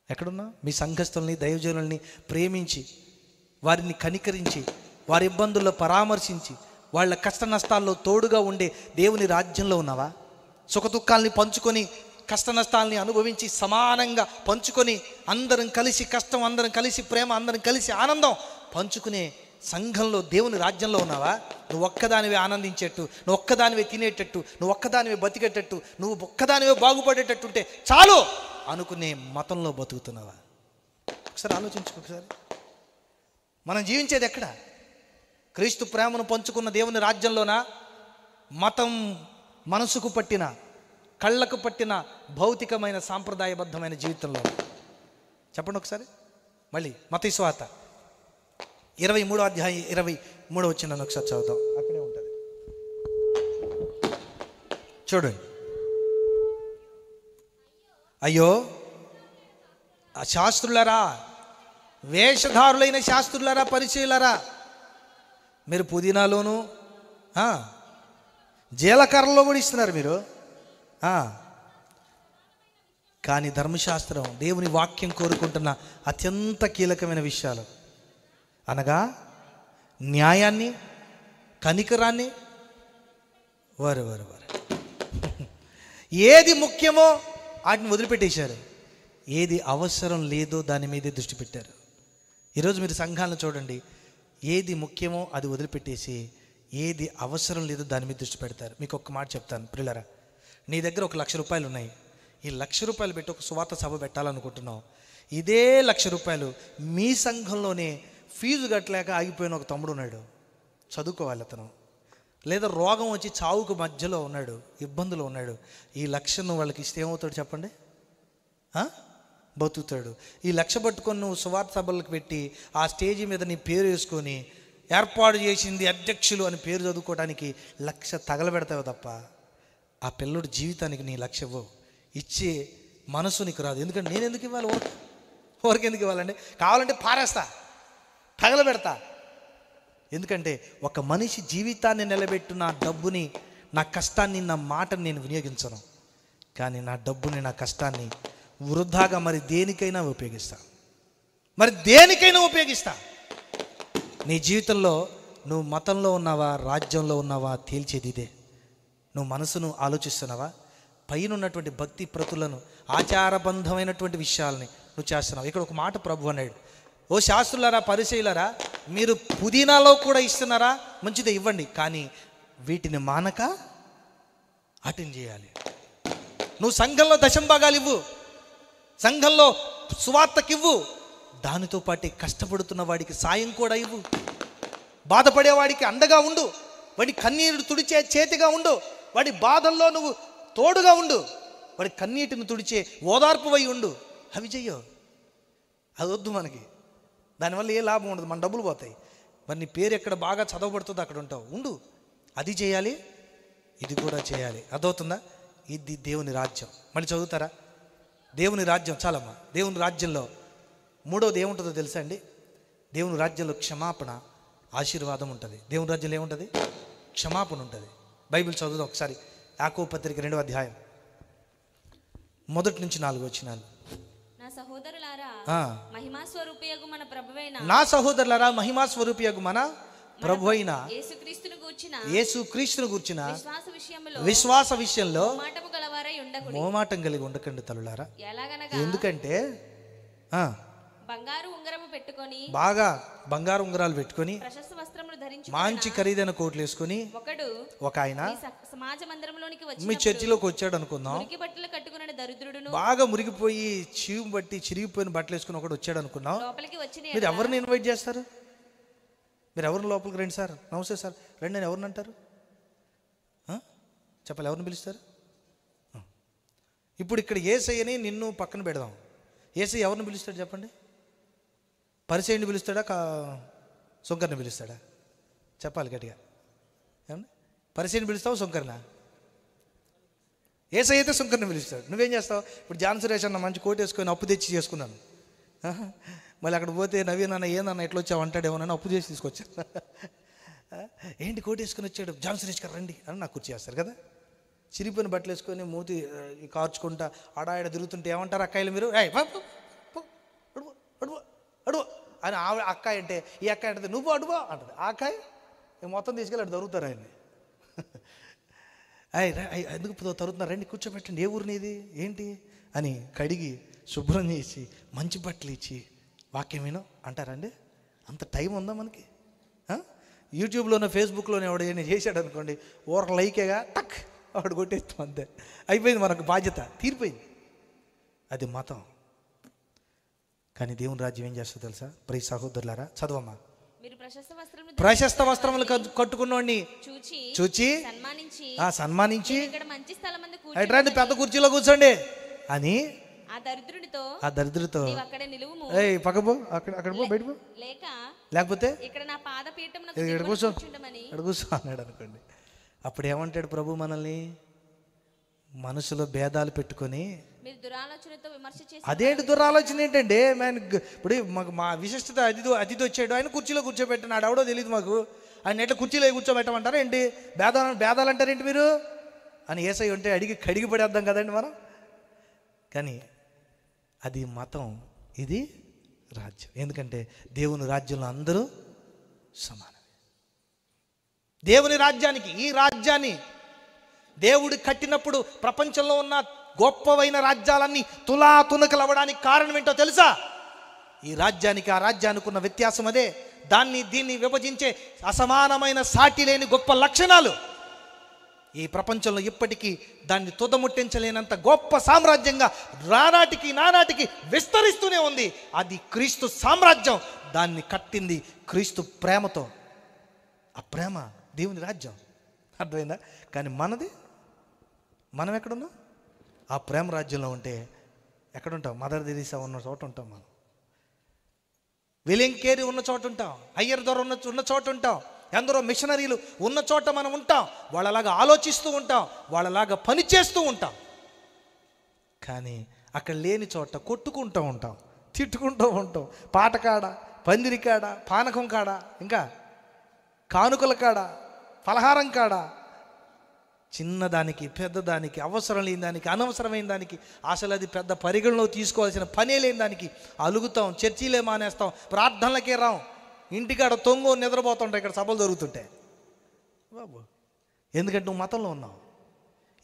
ఎక్కడున్నావు? మీ సంఘస్థుల్ని, దైవజనుల్ని ప్రేమించి, వారిని కనికరించి, వారి ఇబ్బందుల్లో పరామర్శించి, వాళ్ళ కష్ట నష్టాల్లో తోడుగా ఉండే దేవుని రాజ్యంలో ఉన్నావా? సుఖదుఖాల్ని పంచుకొని, కష్ట నష్టాలని అనుభవించి సమానంగా పంచుకొని, అందరం కలిసి కష్టం, అందరం కలిసి ప్రేమ, అందరం కలిసి ఆనందం పంచుకునే సంఘంలో, దేవుని రాజ్యంలో ఉన్నావా? నువ్వు ఒక్కదానివే ఆనందించేట్టు, నువ్వు ఒక్కదానివే తినేటట్టు, నువ్వు ఒక్కదానివే బతికేటట్టు, నువ్వు ఒక్కదానివే బాగుపడేటట్టుంటే చాలు అనుకునే మతంలో బతుకుతున్నావా? ఒకసారి ఆలోచించుకో. ఒకసారి మనం జీవించేది ఎక్కడ? క్రీస్తు ప్రేమను పంచుకున్న దేవుని రాజ్యంలోనా? మతం మనసుకు పట్టిన, కళ్ళకు పట్టిన భౌతికమైన సాంప్రదాయబద్ధమైన జీవితంలో? చెప్పండి ఒకసారి. మళ్ళీ మత్తయి సువార్త 23వ అధ్యాయం 23వ వచనం ఒకసారి చదువుతాం. అక్కడే ఉంటుంది చూడండి. అయ్యో ఆ శాస్త్రులారా, వేషధారులైన శాస్త్రులారా, పరిచయులారా, మీరు పుదీనాలోను జీలకర్రలో కూడా ఇస్తున్నారు మీరు. కానీ ధర్మశాస్త్రం, దేవుని వాక్యం కోరుకుంటున్న అత్యంత కీలకమైన విషయాలు అనగా న్యాయాన్ని, కనికరాన్ని, వారు ఏది ముఖ్యమో వాటిని వదిలిపెట్టేశారు. ఏది అవసరం లేదో దాని మీదే దృష్టి పెట్టారు. ఈరోజు మీరు సంఘాలను చూడండి, ఏది ముఖ్యమో అది వదిలిపెట్టేసి ఏది అవసరం లేదో దాని మీద దృష్టి పెడతారు. మీకు ఒక్క మాట చెప్తాను ప్రియులారా. నీ దగ్గర 1,00,000 రూపాయలు ఉన్నాయి. ఈ 1,00,000 రూపాయలు పెట్టి ఒక సువార్త సభ పెట్టాలనుకుంటున్నావు. ఇదే 1,00,000 రూపాయలు మీ సంఘంలోనే ఫీజు కట్టలేక ఆగిపోయిన ఒక తమ్ముడు ఉన్నాడు. చదువుకోవాలి అతను, లేదా రోగం వచ్చి చావుకు మధ్యలో ఉన్నాడు, ఇబ్బందులు ఉన్నాడు. ఈ 1,00,000 వాళ్ళకి ఇస్తే ఏమవుతాడు చెప్పండి? బతుకుతాడు. ఈ 1,00,000 పట్టుకొని నువ్వు సువార్త సభలకు పెట్టి ఆ స్టేజీ మీద నీ పేరు వేసుకొని ఏర్పాటు చేసింది అధ్యక్షులు అని పేరు చదువుకోవడానికి 1,00,000 తగలబెడతావు తప్ప ఆ పిల్లడు జీవితానికి నీ 1,00,000 ఇచ్చే మనసు నీకు రాదు. ఎందుకంటే నేను ఎందుకు ఇవ్వాలి? ఊరికి ఎందుకు ఇవ్వాలండి? కావాలంటే పారేస్తా, తగలబెడతా. ఎందుకంటే ఒక మనిషి జీవితాన్ని నిలబెట్టు నా డబ్బుని, నా కష్టాన్ని, నా మాటని నేను వినియోగించను. కానీ నా డబ్బుని, నా కష్టాన్ని వృధాగా మరి దేనికైనా ఉపయోగిస్తా. నీ జీవితంలో నువ్వు మతంలో ఉన్నావా, రాజ్యంలో ఉన్నావా తేల్చేది ఇదే. నువ్వు మనసును ఆలోచిస్తున్నావా, పైన ఉన్నటువంటి భక్తి ప్రతులను, ఆచారబంధమైనటువంటి విషయాల్ని నువ్వు చేస్తున్నావు. ఇక్కడ ఒక మాట ప్రభు అన్నాడు, ఓ శాస్త్రులారా, పరిచయులారా, మీరు పుదీనాలో కూడా ఇస్తున్నారా, మంచిదే ఇవ్వండి, కానీ వీటిని మానక అటెండ్ చేయాలి. నువ్వు సంఘంలో దశంభాగాలు ఇవ్వు, సంఘంలో సువార్తకివ్వు, దానితో పాటు కష్టపడుతున్న వాడికి సాయం కూడా ఇవ్వు, బాధపడేవాడికి అండగా ఉండు, వాడి కన్నీరు తుడిచే చేతిగా ఉండు, వాడి బాధల్లో నువ్వు తోడుగా ఉండు, వాడి కన్నీటిని తుడిచే ఓదార్పువై ఉండు. అవి చెయ్యో, అది వద్దు మనకి. దానివల్ల ఏ లాభం ఉండదు, మన డబ్బులు పోతాయి. మరి నీ పేరు ఎక్కడ బాగా చదవబడుతుందో అక్కడ ఉంటావు, ఉండు. అది చేయాలి, ఇది కూడా చేయాలి. అదవుతుందా? ఇది దేవుని రాజ్యం. మళ్ళీ చదువుతారా? దేవుని రాజ్యం చాలమ్మా. దేవుని రాజ్యంలో మూడవది ఏముంటుందో తెలుసా అండి? దేవుని రాజ్యంలో క్షమాపణ, ఆశీర్వాదం ఉంటుంది. దేవుని రాజ్యంలో ఏముంటుంది? క్షమాపణ ఉంటుంది. బైబిల్ చదువుదాం ఒకసారి. యాకోబు పత్రిక 2వ అధ్యాయం 1 నుంచి 4 వచనాలు. నా సహోదరులారా, మహిమా స్వరూపియగు మన ప్రభువైన, నా సహోదరులారా, మహిమా స్వరూపియగు మన ప్రభువైన యేసుక్రీస్తును గూర్చిన విశ్వాస విషయంలో మోమాటం కలిగి ఉండకండి తల్లులారా. ఎందుకంటే బంగారు ఉంగరము పెట్టుకొని, బాగా బంగారు ఉంగరాలు పెట్టుకొని, ప్రశస్త వస్త్రములు ధరించి, మంచి ఖరీదైన కోట్లు వేసుకొని ఒక ఆయన సమాజ మందిరంలోనికి వచ్చి మీ చర్చిలోకి వచ్చాడు అనుకుందాం. మురికి బట్టలు కట్టుకున్న దరిద్రుడును, బాగా మురిగిపోయి చీవు బట్టి చిరిగిపోయిన బట్టలు వేసుకుని ఒకడు వచ్చాడు అనుకున్నాం. లోపలికి వచ్చి మీరు ఎవరిని ఇన్వైట్ చేస్తారు? మీరు ఎవరిని లోపలికి రండి సార్, నమస్తే సార్ రండి అని ఎవరిని అంటారు? చెప్పాలి, ఎవరిని పిలుస్తారు? ఇప్పుడు ఇక్కడ యేసయ్యని నిన్ను పక్కన పెడదాం. యేసయ్య ఎవరిని పిలుస్తాడు చెప్పండి? పరిచయుని పిలుస్తాడా, సొంకర్ని పిలుస్తాడా? చెప్పాలి గట్టిగా. ఏమన్నా పరిచయుని పిలుస్తావు, సొంకర్నా? యేసయ్య అయితే సొంకర్ని పిలుస్తాడు. నువ్వేం చేస్తావు? ఇప్పుడు జాన్ సురేష్ అన్న మంచి కోట్ వేసుకొని అప్పు తెచ్చి చేసుకున్నాను, మళ్ళీ అక్కడ పోతే నవీన్ అన్న ఏందన్న ఎట్లా వచ్చావు అంటాడేమోనని అప్పు చేసి తీసుకొచ్చాను. ఏంటి కోట్ వేసుకొని వచ్చాడు, జాన్ సురేష్ గారు రండి అని నాకు కూర్చి చేస్తారు కదా. చిరిగిపోయిన బట్టలు వేసుకొని మూతి కార్చుకుంటా ఆడాడ తిరుగుతుంటే ఏమంటారు అక్కాయిలు మీరు? అడుగు అని అక్కాయి అంటే, ఈ అక్కాయి అంటే నువ్వు అడుగు అంటది. ఆ అక్కాయి మొత్తం తీసుకెళ్ళి అటు తరుగుతారు ఆయన్ని. ఎందుకు తరుగుతున్నారు, రండి కూర్చోబెట్టండి, ఏ ఊరిని ఇది ఏంటి అని కడిగి శుభ్రం చేసి మంచి బట్టలు ఇచ్చి వాక్యం విను అంటారండి. అంత టైం ఉందా మనకి? యూట్యూబ్లోనో ఫేస్బుక్లోనే ఎవడు ఏమైనా చేశాడు అనుకోండి, ఓరక లైకేగా టక్ వాడు కొట్టేస్తాం, అంతే అయిపోయింది, మనకు బాధ్యత తీరిపోయింది. అది మతం. కానీ దేవుని రాజ్యం ఏం చేస్తుందో తెలుసా? ప్రియ సహోదరులారా చదవమ్మా. ప్రశస్త వస్త్రములు కట్టుకున్నోడిని చూచి సన్మానించి రండి పెద్ద కుర్చీలో కూర్చోండి అని ఆ దరిద్రుడితో పక్క పో, అక్కడ పో, బయట పో, లేకపోతే ఇక్కడ కూర్చో అన్నాడు అనుకోండి. అప్పుడు ఏమంటాడు ప్రభు మనల్ని? మనసులో భేదాలు పెట్టుకొని, అదేంటి దురాలోచన ఏంటండి? ఇప్పుడు మా విశిష్టత అతిథి వచ్చాడు, ఆయన కుర్చీలో కూర్చోబెట్టినాడు, ఎవడో తెలియదు మాకు, ఆయన ఎట్లా కుర్చీలో కూర్చోబెట్టమంటారా ఏంటి? భేదాలు అంటారేంటి మీరు అని యేసయ్య ఉంటే అడిగి కడిగి పడేద్దాం కదండి మనం. కానీ అది మతం, ఇది రాజ్యం. ఎందుకంటే దేవుని రాజ్యంలో అందరూ సమానమే. దేవుని రాజ్యానికి, ఈ రాజ్యాన్ని దేవుడు కట్టినప్పుడు ప్రపంచంలో ఉన్న గొప్పవైన రాజ్యాలన్నీ తునాతునకలు అవ్వడానికి కారణం ఏంటో తెలుసా? ఈ రాజ్యానికి ఆ రాజ్యానికి ఉన్న వ్యత్యాసం అదే. దీన్ని విభజించే అసమానమైన సాటి లేని గొప్ప లక్షణాలు ఈ ప్రపంచంలో ఇప్పటికీ దాన్ని తుదముట్టించలేనంత గొప్ప సామ్రాజ్యంగా నానాటికి విస్తరిస్తూనే ఉంది. అది క్రీస్తు సామ్రాజ్యం. దాన్ని కట్టింది క్రీస్తు ప్రేమతో. ఆ ప్రేమ దేవుని రాజ్యం. అర్థమైందా? కానీ మనం ఎక్కడున్నాం? ఆ ప్రేమ రాజ్యంలో ఉంటే ఎక్కడుంటాం? మదర్ తెరీసా ఉన్న చోట ఉంటాం, మనం విలియం కేరీ ఉన్న చోట ఉంటాం, అయ్యర్ దొర ఉన్న చోట ఉంటాం, ఎందరో మిషనరీలు ఉన్న చోట మనం ఉంటాం. వాళ్ళలాగా ఆలోచిస్తూ ఉంటాం, వాళ్ళలాగా పని చేస్తూ ఉంటాం. కానీ అక్కడ లేని చోట కొట్టుకుంటూ ఉంటాం, తిట్టుకుంటూ ఉంటాం. పాట కాడ, పందిరి కాడ, పానకం కాడ, ఇంకా కానుకల కాడ, పలహారం కాడ, చిన్నదానికి పెద్దదానికి, అవసరం లేని దానికి అనవసరమైన దానికి, అసలు అది పెద్ద పరిగణలో తీసుకోవాల్సిన పనే లేని దానికి అలుగుతాం, చర్చిలే మానేస్తాం, ప్రార్థనలకే రాం. ఇంటికాడ తొంగు నిద్రపోతుంటాయి ఇక్కడ సభలు జరుగుతుంటే బాబు. ఎందుకంటే నువ్వు మతంలో ఉన్నావు.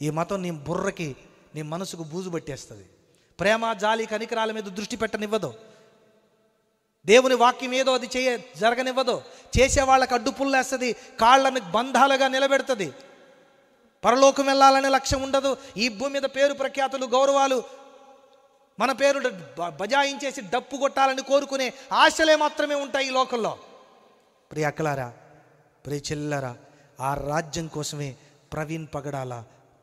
ఈ మతం నీ బుర్రకి నీ మనసుకు బూజు పట్టేస్తుంది. ప్రేమ జాలి కనికరాల మీద దృష్టి పెట్టనివ్వదు. దేవుని వాక్యం ఏదో అది జరగనివ్వదు. చేసే వాళ్ళకి అడ్డుపుల్లేస్తుంది, కాళ్ళని బంధాలుగా నిలబెడుతుంది. పరలోకం వెళ్ళాలనే లక్ష్యం ఉండదు. ఈ భూమి మీద పేరు ప్రఖ్యాతులు గౌరవాలు మన పేరు బజాయించేసి డప్పు కొట్టాలని కోరుకునే ఆశలే మాత్రమే ఉంటాయి ఈ లోకంలో. ప్రియ అక్కలారా, ప్రియ చెల్లెలారా, ఆ రాజ్యం కోసమే ప్రవీణ్ పగడాల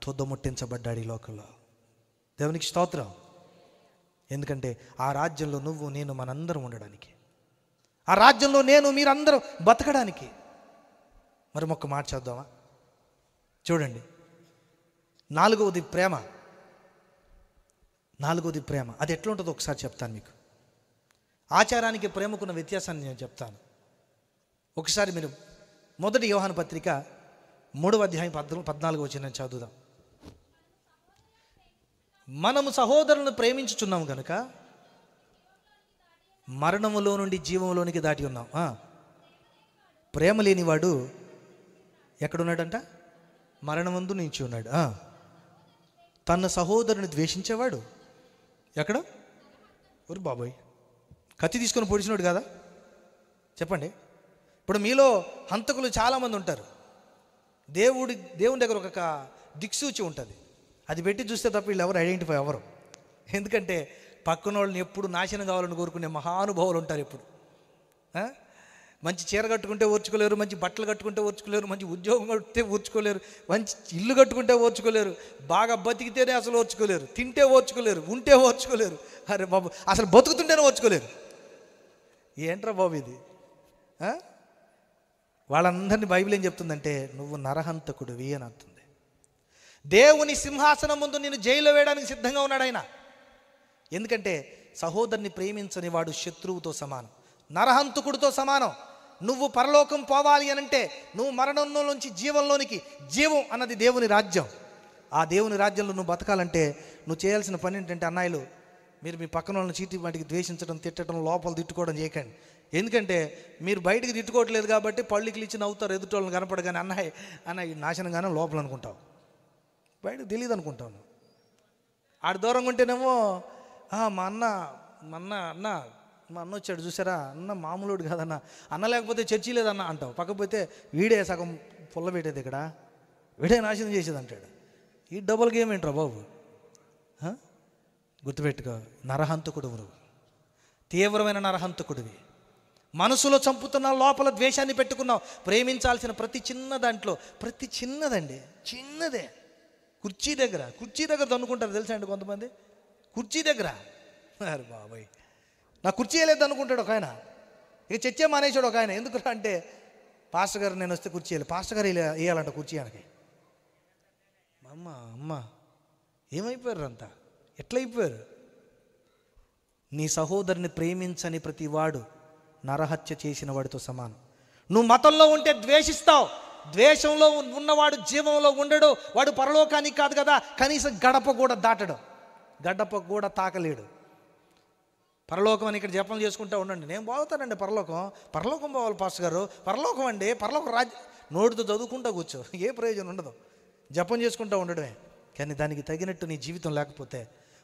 తుదముట్టించబడ్డాడు ఈ లోకంలో. దేవునికి స్తోత్రం. ఎందుకంటే ఆ రాజ్యంలో నువ్వు నేను మనందరం ఉండడానికి, ఆ రాజ్యంలో నేను మీరందరూ బతకడానికి. మరి ఒక్క మాట చేద్దామా? చూడండి, నాలుగవది ప్రేమ. నాలుగవది ప్రేమ. అది ఎట్లా ఉంటుందో ఒకసారి చెప్తాను మీకు. ఆచారానికి ప్రేమకున్న వ్యత్యాసాన్ని నేను చెప్తాను. ఒకసారి మీరు మొదటి యోహాను పత్రిక 3వ అధ్యాయం 14వ వచనం చదువుదాం. మనము సహోదరులను ప్రేమించుచున్నాము కనుక మరణములో నుండి జీవంలోనికి దాటి ఉన్నాం. ప్రేమ లేనివాడు ఎక్కడున్నాడంట? మరణమందు నిలిచి ఉన్నాడు. తన సహోదరుని ద్వేషించేవాడు ఎక్కడ? ఒరు బాబోయ్, కత్తి తీసుకొని పొడిచినాడు కదా. చెప్పండి. ఇప్పుడు మీలో హంతకులు చాలామంది ఉంటారు. దేవుని దగ్గర ఒక దిక్సూచి ఉంటుంది. అది పెట్టి చూస్తే తప్ప వీళ్ళు ఎవరు ఐడెంటిఫై అవ్వరు. ఎందుకంటే పక్కన వాళ్ళని ఎప్పుడు నాశనం కావాలని కోరుకునే మహానుభావులు ఉంటారు. ఎప్పుడు మంచి చీర కట్టుకుంటే ఓర్చుకోలేరు, మంచి బట్టలు కట్టుకుంటే ఓర్చుకోలేరు, మంచి ఉద్యోగం కడితే ఓర్చుకోలేరు, మంచి ఇల్లు కట్టుకుంటే ఓర్చుకోలేరు, బాగా బతికితేనే అసలు ఓర్చుకోలేరు, తింటే ఓర్చుకోలేరు, ఉంటే ఓర్చుకోలేరు. అరే బాబు, అసలు బతుకుతుంటేనే ఓర్చుకోలేరు. ఏంట్రా బాబు ఇది? వాళ్ళందరినీ బైబిల్ ఏం చెప్తుందంటే నువ్వు నరహంతకుడివి అని అంటుంది. దేవుని సింహాసనం ముందు నేను జైల్లో వేయడానికి సిద్ధంగా ఉన్నాడు ఆయన. ఎందుకంటే సహోదరుని ప్రేమించని వాడు శత్రువుతో సమానం, నరహంతకుడితో సమానం. నువ్వు పరలోకం పోవాలి అనంటే నువ్వు మరణంలో నుంచి జీవంలోనికి, జీవం అన్నది దేవుని రాజ్యం. ఆ దేవుని రాజ్యంలో నువ్వు బతకాలంటే నువ్వు చేయాల్సిన పని ఏంటంటే, అన్నయ్యలు మీరు మీ పక్కన వాళ్ళని చీటి వాటికి ద్వేషించడం, తిట్టడం, లోపల తిట్టుకోవడం చేయకండి. ఎందుకంటే మీరు బయటికి తిట్టుకోవట్లేదు కాబట్టి పళ్ళుకి ఇచ్చి నవ్వుతారు ఎదుటోళ్ళని కనపడగానే. అన్నయ్య నాశనంగానే లోపల అనుకుంటావు, బయటకు తెలియదు అనుకుంటాను. ఆడ దూరంగా ఉంటేనేమో మా అన్న వచ్చాడు చూసారా, అన్న మామూలుడు కాదన్న, అన్న లేకపోతే చర్చి లేదన్న అంటావు. పక్కపోతే వీడే సగం పుల్ల పెట్టేది, ఇక్కడ వీడే నాశనం చేసేది అంటాడు. ఈ డబుల్ గేమ్ ఏంట్రా బాబు? గుర్తుపెట్టుకో, నరహంతకుడు నువ్వు, తీవ్రమైన నరహంతకుడివి. మనసులో చంపుతున్న, లోపల ద్వేషాన్ని పెట్టుకున్నావు. ప్రేమించాల్సిన ప్రతి చిన్న దాంట్లో, ప్రతి చిన్నదే కుర్చీ దగ్గర దన్నుకుంటారు తెలుసా అండి కొంతమంది. కుర్చీ దగ్గర, అరే బాబాయ్ నా కుర్చీ వేయలేదు అనుకుంటాడు ఒక ఆయన. ఇక చర్చే మానేశాడు ఒక ఆయన. ఎందుకు అంటే పాస్టర్ గారు నేను వస్తే కుర్చీ వేయాలి, పాస్టర్ గారు వేయాలంట కుర్చీ ఆయనకి. అమ్మ ఏమైపోయారు అంతా, ఎట్లయిపోయారు? నీ సహోదరుని ప్రేమించని ప్రతి వాడు నరహత్య చేసిన వాడితో సమానం. నువ్వు మతంలో ఉంటే ద్వేషిస్తావు. ద్వేషంలో ఉన్నవాడు జీవంలో ఉండడు. వాడు పరలోకానికి కాదు కదా, కనీసం గడప కూడా దాటడు, గడప కూడా తాకలేడు. పరలోకం అని ఇక్కడ జపం చేసుకుంటూ ఉండండి. నేను పోతానండి పరలోకం పోవాలి పాస్టర్ గారు, పరలోకం అండి, పరలోక నోటితో చదువుకుంటూ కూర్చో, ఏ ప్రయోజనం ఉండదు. జపం చేసుకుంటూ ఉండడమే. కానీ దానికి తగినట్టు నీ జీవితం లేకపోతే,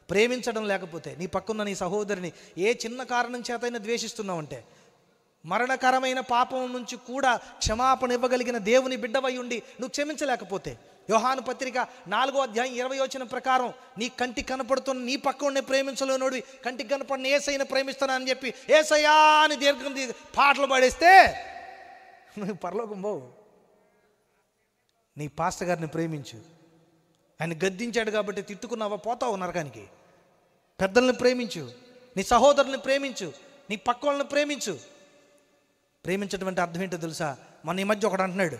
ప్రేమించడం లేకపోతే, నీ పక్కన్న నీ సహోదరిని ఏ చిన్న కారణం చేతైనా ద్వేషిస్తున్నావంటే, మరణకరమైన పాపం నుంచి కూడా క్షమాపణ ఇవ్వగలిగిన దేవుని బిడ్డవై ఉండి నువ్వు క్షమించలేకపోతే, యోహాను పత్రిక 4వ అధ్యాయం 20వ వచనం ప్రకారం నీ కంటికి కనపడుతున్న నీ పక్కనే ప్రేమించలేనోడివి కంటికి కనపడిన యేసయ్యను ప్రేమిస్తాను అని చెప్పి యేసయ్యా అని దీర్ఘం పాటలు పాడేస్తే నువ్వు పరలోకం పోవు. నీ పాస్టర్ గారిని ప్రేమించు. ఆయన గద్దించాడు కాబట్టి తిట్టుకున్నావా, పోతావు నరకానికి. పెద్దల్ని ప్రేమించు, నీ సహోదరుని ప్రేమించు, నీ పక్క వాళ్ళని ప్రేమించు. ప్రేమించడం అంటే అర్థం ఏంటో తెలుసా? మన ఈ మధ్య ఒకడు అంటున్నాడు,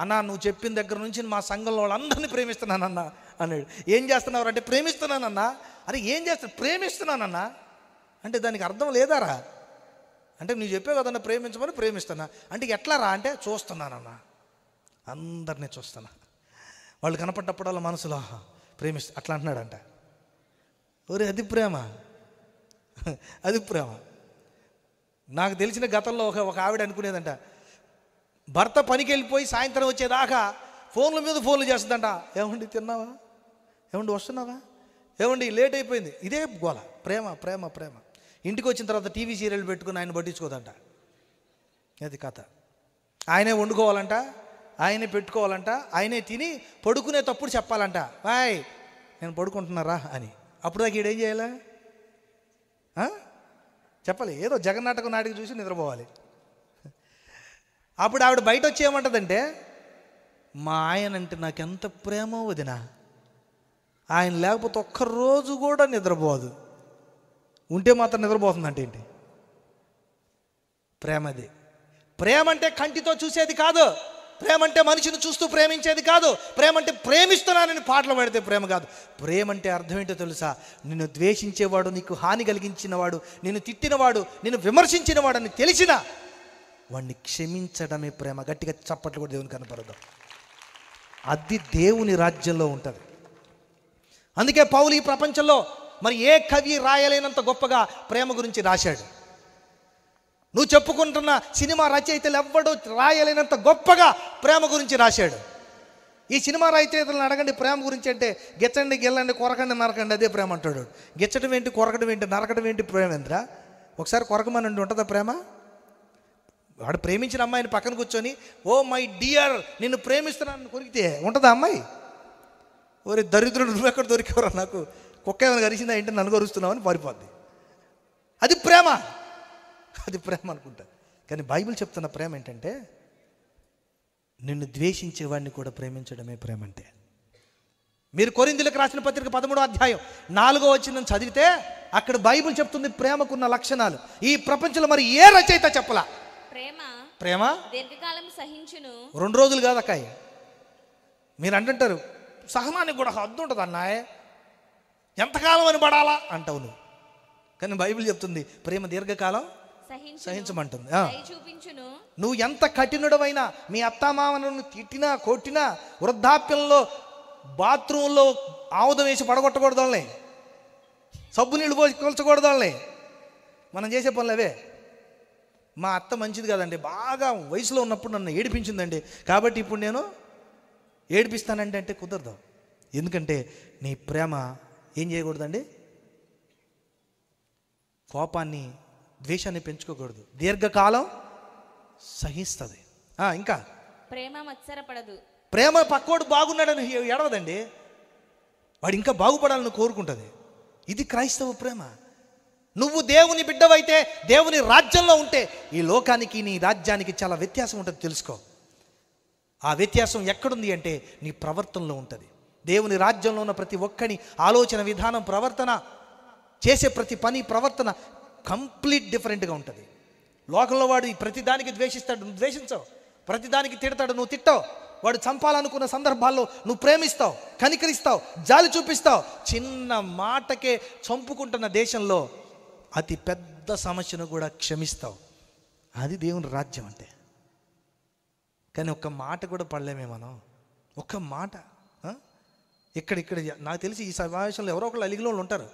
అన్నా నువ్వు చెప్పిన దగ్గర నుంచి మా సంఘంలో వాళ్ళందరినీ ప్రేమిస్తున్నానన్నా అన్నాడు. ఏం చేస్తున్నావు అంటే ప్రేమిస్తున్నానన్నా. అరే ఏం చేస్తాను? ప్రేమిస్తున్నానన్నా అంటే దానికి అర్థం లేదారా? అంటే నువ్వు చెప్పే కదన్నా ప్రేమించమని, ప్రేమిస్తున్నా అంటే ఎట్లా రా అంటే చూస్తున్నానన్నా, అందరినీ చూస్తున్నా, వాళ్ళు కనపడ్డప్పుడల్లా మనసులో ప్రేమిస్తా అట్లా అంటున్నాడంట. ఒరే అది ప్రేమ, అది ప్రేమ. నాకు తెలిసిన గతంలో ఒక ఆవిడ అనుకునేదంట, భర్త పనికి వెళ్ళిపోయి సాయంత్రం వచ్చేదాకా ఫోన్ల మీద ఫోన్లు చేస్తుందంట. ఏమండి తిన్నావా, ఏమండి వస్తున్నావా, ఏమండి లేట్ అయిపోయింది. ఇదే గోల. ప్రేమ ప్రేమ ప్రేమ. ఇంటికి వచ్చిన తర్వాత టీవీ సీరియల్ పెట్టుకుని ఆయన పట్టించుకోదంట. అది కథ. ఆయనే వండుకోవాలంట, ఆయనే పెట్టుకోవాలంట, ఆయనే తిని పడుకునేటప్పుడు చెప్పాలంట, బాయ్ నేను పడుకుంటున్నారా అని. అప్పుడు దాకా ఈడేం చేయాలా? చెప్పాలి. ఏదో జగన్నాటకం నాటికి చూసి నిద్రపోవాలి. అప్పుడు ఆవిడ బయట వచ్చి ఏమంటుందంటే, మా ఆయన అంటే నాకెంత ప్రేమ వదినా, ఆయన లేకపోతే ఒక్కరోజు కూడా నిద్రపోదు, ఉంటే మాత్రం నిద్రపోతుందంటే ఏంటి? ప్రేమది. ప్రేమ అంటే కంటితో చూసేది కాదు. ప్రేమ అంటే మనిషిని చూస్తూ ప్రేమించేది కాదు. ప్రేమ అంటే ప్రేమిస్తున్నానని పాటలు పాడితే ప్రేమ కాదు. ప్రేమ అంటే అర్థం ఏంటో తెలుసా? నిన్ను ద్వేషించేవాడు, నీకు హాని కలిగించినవాడు, నిన్ను తిట్టినవాడు, నిన్ను విమర్శించినవాడు అని తెలిసినా వాడిని క్షమించడమే ప్రేమ. గట్టిగా చప్పట్లు కూడా దేవుని కనపడదాం. అది దేవుని రాజ్యంలో ఉంటుంది. అందుకే పౌలు ఈ ప్రపంచంలో మరి ఏ కవి రాయలేనంత గొప్పగా ప్రేమ గురించి రాశాడు. నువ్వు చెప్పుకుంటున్న సినిమా రచయితలు ఎవ్వడూ రాయలేనంత గొప్పగా ప్రేమ గురించి రాశాడు. ఈ సినిమా రచయితలను అడగండి ప్రేమ గురించి అంటే, గిచ్చండి గిల్లండి కొరకండి నరకండి అదే ప్రేమ అంటాడు. గిచ్చడం ఏంటి, కొరకడం ఏంటి, నరకడం ఏంటి ప్రేమ ఏంద్రా? ఒకసారి కొరకమనండి, ఉంటుందా ప్రేమ? వాడు ప్రేమించిన అమ్మాయిని పక్కన కూర్చొని, ఓ మై డియర్ నిన్ను ప్రేమిస్తున్నాను కొరికితే ఉంటుందా అమ్మాయి? ఓరే దరిద్రుడు, నువ్వెక్కడ దొరికేవరా, నాకు కుక్క ఏమైనా కరిచిందా ఏంటి, నన్ను కరుస్తున్నావని పారిపోద్ది. అది ప్రేమ, అది ప్రేమ అనుకుంటా. కానీ బైబిల్ చెప్తున్న ప్రేమ ఏంటంటే, నిన్ను ద్వేషించేవాడిని కూడా ప్రేమించడమే ప్రేమ అంటే. మీరు కొరింథీయులకు రాసిన పత్రిక 13వ అధ్యాయం 4వ వచనం చదివితే అక్కడ బైబిల్ చెప్తుంది ప్రేమకున్న లక్షణాలు. ఈ ప్రపంచంలో మరి ఏ రచయిత చెప్పలా. ప్రేమ దీర్ఘకాలం సహించును. 2 రోజులు కాదు అక్కాయి. మీరు అంటుంటారు సహనానికి కూడా హద్దు ఉంటుంది అన్నాయ్, ఎంతకాలం అని పడాలా అంటావు నువ్వు. కానీ బైబిల్ చెప్తుంది ప్రేమ దీర్ఘకాలం సహించమంటుంది. నువ్వు ఎంత కఠినుడవైనా, మీ అత్తామామను తిట్టినా కొట్టినా, వృద్ధాప్యంలో బాత్రూంలో ఆముదం వేసి పడగొట్టకూడదు వాళ్ళని, సబ్బు నీళ్ళు పోసి కొల్చకూడదు. మనం చేసే పనులు అవే. మా అత్త మంచిది కదండి, బాగా వయసులో ఉన్నప్పుడు నన్ను ఏడిపించిందండి, కాబట్టి ఇప్పుడు నేను ఏడిపిస్తానండి అంటే కుదరదు. ఎందుకంటే నీ ప్రేమ ఏం చేయకూడదండి, కోపాన్ని ద్వేషాన్ని పెంచుకోకూడదు, దీర్ఘకాలం సహిస్తుంది. ఇంకా ప్రేమ మత్సరపడదు. ప్రేమ పక్కోడు బాగున్నాడని ఎడవదండి, వాడు ఇంకా బాగుపడాలని కోరుకుంటుంది. ఇది క్రైస్తవ ప్రేమ. నువ్వు దేవుని బిడ్డవైతే, దేవుని రాజ్యంలో ఉంటే ఈ లోకానికి నీ రాజ్యానికి చాలా వ్యత్యాసం ఉంటుంది, తెలుసుకో. ఆ వ్యత్యాసం ఎక్కడుంది అంటే నీ ప్రవర్తనలో ఉంటుంది. దేవుని రాజ్యంలో ఉన్న ప్రతి ఒక్కని ఆలోచన విధానం, ప్రవర్తన, చేసే ప్రతి పని, ప్రవర్తన కంప్లీట్ డిఫరెంట్గా ఉంటుంది. లోకంలో వాడు ప్రతిదానికి ద్వేషిస్తాడు, నువ్వు ద్వేషించవు. ప్రతిదానికి తిడతాడు, నువ్వు తిట్టావు. వాడు చంపాలనుకున్న సందర్భాల్లో నువ్వు ప్రేమిస్తావు, కనికరిస్తావు, జాలి చూపిస్తావు. చిన్న మాటకే చంపుకుంటున్న దేశంలో అతి పెద్ద సమస్యను కూడా క్షమిస్తావు. అది దేవుని రాజ్యం అంటే. కానీ ఒక్క మాట కూడా పడలేమే మనం, ఒక్క మాట. ఇక్కడ నాకు తెలిసి ఈ సమావేశంలో ఎవరో ఒకళ్ళు అలిగిలో ఉంటారు,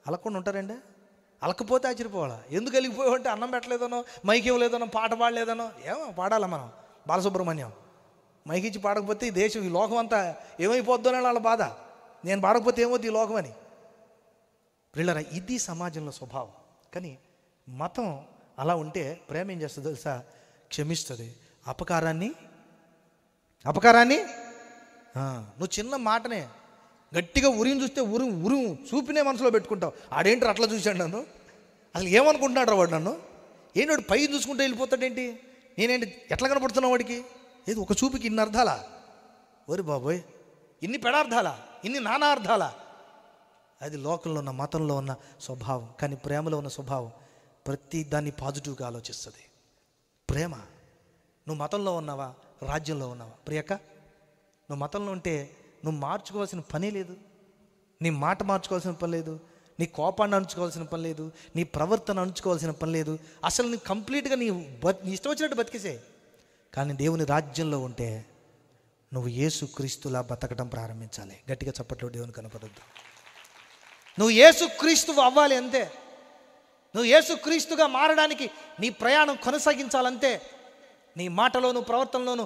అలగకుండా ఉంటారండి. అలకపోతే ఆశ్చర్యపోవాలా. ఎందుకు అలిగిపోయావు అంటే అన్నం పెట్టలేదనో, మైకి ఇవ్వలేదనో, పాట పాడలేదనో. ఏమో పాడాలా మనం, బాలసుబ్రహ్మణ్యం మైకి ఇచ్చి పాడకపోతే ఈ దేశం, ఈ లోకం అంతా ఏమైపోద్దోనే వాళ్ళ బాధ. నేను పాడకపోతే ఏమవుద్ది ఈ లోకం అని. పిల్లరా, ఇది సమాజంలో స్వభావం. కానీ మతం అలా ఉంటే ప్రేమ ఏం చేస్తుంది తెలుసా? క్షమిస్తుంది. అపకారాన్ని నువ్వు చిన్న మాటనే గట్టిగా ఉరిని చూస్తే ఉరు చూపినే మనసులో పెట్టుకుంటావు. ఆడేంటి అట్లా చూశాడు నన్ను, అసలు ఏమనుకుంటున్నాడు వాడు నన్ను, ఏంటి వాడు పై చూసుకుంటూ వెళ్ళిపోతాడేంటి, నేనేంటి ఎట్లా కనపడుతున్నావు వాడికి, ఏది ఒక చూపుకి ఇన్ని అర్థాలా, ఓరి బాబోయ్ ఇన్ని పెడార్థాలా, ఇన్ని నానా అర్థాలా. అది లోకంలో ఉన్న, మతంలో ఉన్న స్వభావం. కానీ ప్రేమలో ఉన్న స్వభావం ప్రతి దాన్ని పాజిటివ్గా ఆలోచిస్తుంది. ప్రేమ. నువ్వు మతంలో ఉన్నావా, రాజ్యంలో ఉన్నావా? ప్రియక్క, నువ్వు మతంలో ఉంటే నువ్వు మార్చుకోవాల్సిన పనే లేదు. నీ మాట మార్చుకోవాల్సిన పని లేదు, నీ కోపాన్ని అణుచుకోవాల్సిన పని లేదు, నీ ప్రవర్తన అణుచుకోవాల్సిన పని లేదు. అసలు నీ కంప్లీట్గా నీ ఇష్టం వచ్చినట్టు బతికేసే. కానీ దేవుని రాజ్యంలో ఉంటే నువ్వు యేసుక్రీస్తులా బతకడం ప్రారంభించాలి. గట్టిగా చప్పట్లో దేవుని కనపడద్దు. నువ్వు యేసుక్రీస్తు అవ్వాలి అంతే. నువ్వు యేసుక్రీస్తుగా మారడానికి నీ ప్రయాణం కొనసాగించాలంటే నీ మాటలోను ప్రవర్తనలోను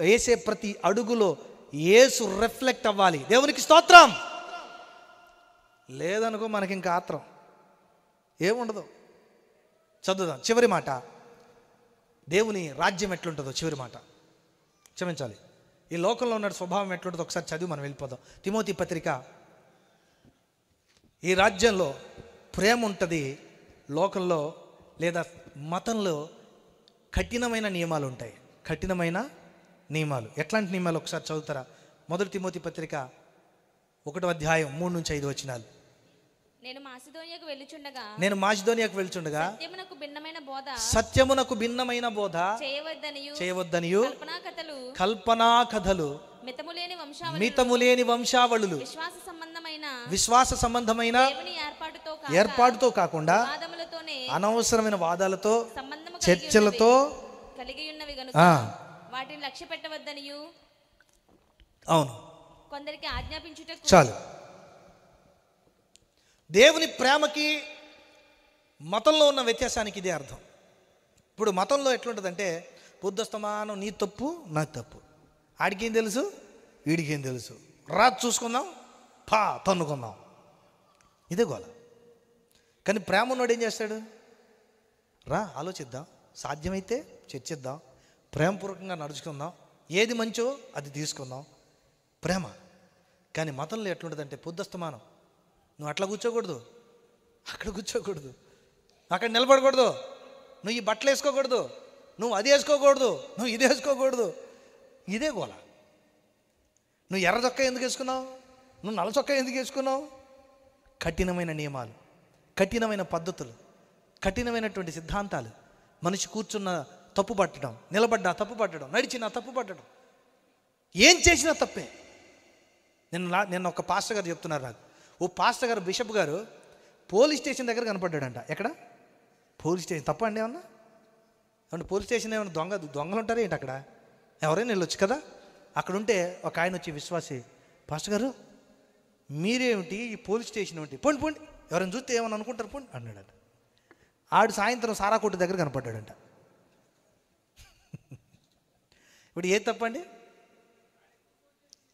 వేసే ప్రతి అడుగులో యేసు రిఫ్లెక్ట్ అవ్వాలి. దేవునికి స్తోత్రం. లేదనుకో మనకి ఇంకా ఆత్రం ఏముండదు. చదువుదాం చివరి మాట. దేవుని రాజ్యం ఎట్లుంటుందో చివరి మాట. క్షమించాలి, ఈ లోకంలో ఉన్న స్వభావం ఎట్లుంటుందో ఒకసారి చదివి మనం వెళ్ళిపోదాం. తిమోతి పత్రిక. ఈ రాజ్యంలో ప్రేమ ఉంటుంది, లోకంలో లేదా మతంలో కఠినమైన నియమాలు ఉంటాయి. కఠినమైన నియమాలు. ఎట్లాంటి నియమాలు ఒకసారి చదువుతారా? 1 తిమోతి పత్రిక 1వ అధ్యాయం 3 నుంచి 5 వచనాలు. నేను మాసిదోనియాకు వెళ్చుండగా సత్యమునకు భిన్నమైన బోధ చేయవద్దనియు కల్పనా కథలు మితములేని వంశావళులు విశ్వాస సంబంధమైన ఏర్పాటుతో కాకుండా అనవసరమైన వాదాలతో చర్చలతో కలిగి ఉన్నవి గనుక వాటిని లక్ష్య పెట్టవద్దనియు అవును కొందరికి ఆజ్ఞాపించుటకు. చాలు. దేవుని ప్రేమకి మతంలో ఉన్న వ్యత్యాసానికి ఇదే అర్థం. ఇప్పుడు మతంలో ఎట్లుంటుందంటే పొద్దుస్తమానం నీ తప్పు నా తప్పు, ఆడికేం తెలుసు వీడికేం తెలుసు, రాత్రి చూసుకుందాం తన్నుకుందాం, ఇదే గోల. కానీ ప్రేమ ఉన్నోడు ఏం చేస్తాడు? రా ఆలోచిద్దాం, సాధ్యమైతే చర్చిద్దాం, ప్రేమపూర్వకంగా నడుచుకుందాం, ఏది మంచో అది తీసుకుందాం, ప్రేమ. కానీ మతంలో ఎట్లుంటుందంటే పొద్దుస్తమానం నువ్వు అట్లా కూర్చోకూడదు, అక్కడ కూర్చోకూడదు, అక్కడ నిలబడకూడదు, నువ్వు ఈ బట్టలు వేసుకోకూడదు, నువ్వు అది వేసుకోకూడదు, నువ్వు ఇది వేసుకోకూడదు, ఇదే గోల. నువ్వు ఎర్ర చొక్కా ఎందుకు వేసుకున్నావు, నువ్వు నల్ల చొక్కా ఎందుకు వేసుకున్నావు? కఠినమైన నియమాలు, కఠినమైన పద్ధతులు, కఠినమైనటువంటి సిద్ధాంతాలు. మనిషి కూర్చున్న తప్పు పట్టడం, నిలబడ్డా తప్పు పట్టడం, నడిచినా తప్పు పట్టడం, ఏం చేసినా తప్పే. నిన్న ఒక పాస్టర్ గారు చెప్తున్నారు నాకు. ఓ పాస్టర్ గారు, బిషప్ గారు పోలీస్ స్టేషన్ దగ్గర కనపడ్డాడంట. ఎక్కడ? Police station. తప్ప అండి ఏమన్నా? అంటే పోలీస్ స్టేషన్ ఏమన్నా దొంగలు ఉంటారా ఏంటి? అక్కడ ఎవరైనా వెళ్ళొచ్చు కదా. అక్కడ ఉంటే ఒక ఆయన వచ్చి, విశ్వాసి, పాస్టర్ గారు మీరేమిటి ఈ పోలీస్ స్టేషన్ ఏమిటి, పోండి పోండి, ఎవరైనా చూస్తే ఏమని అనుకుంటారు పోండి అన్నాడంట. ఆడు సాయంత్రం సారా కొట్టు దగ్గర కనపడ్డాడంట. ఇప్పుడు ఏ తప్పండి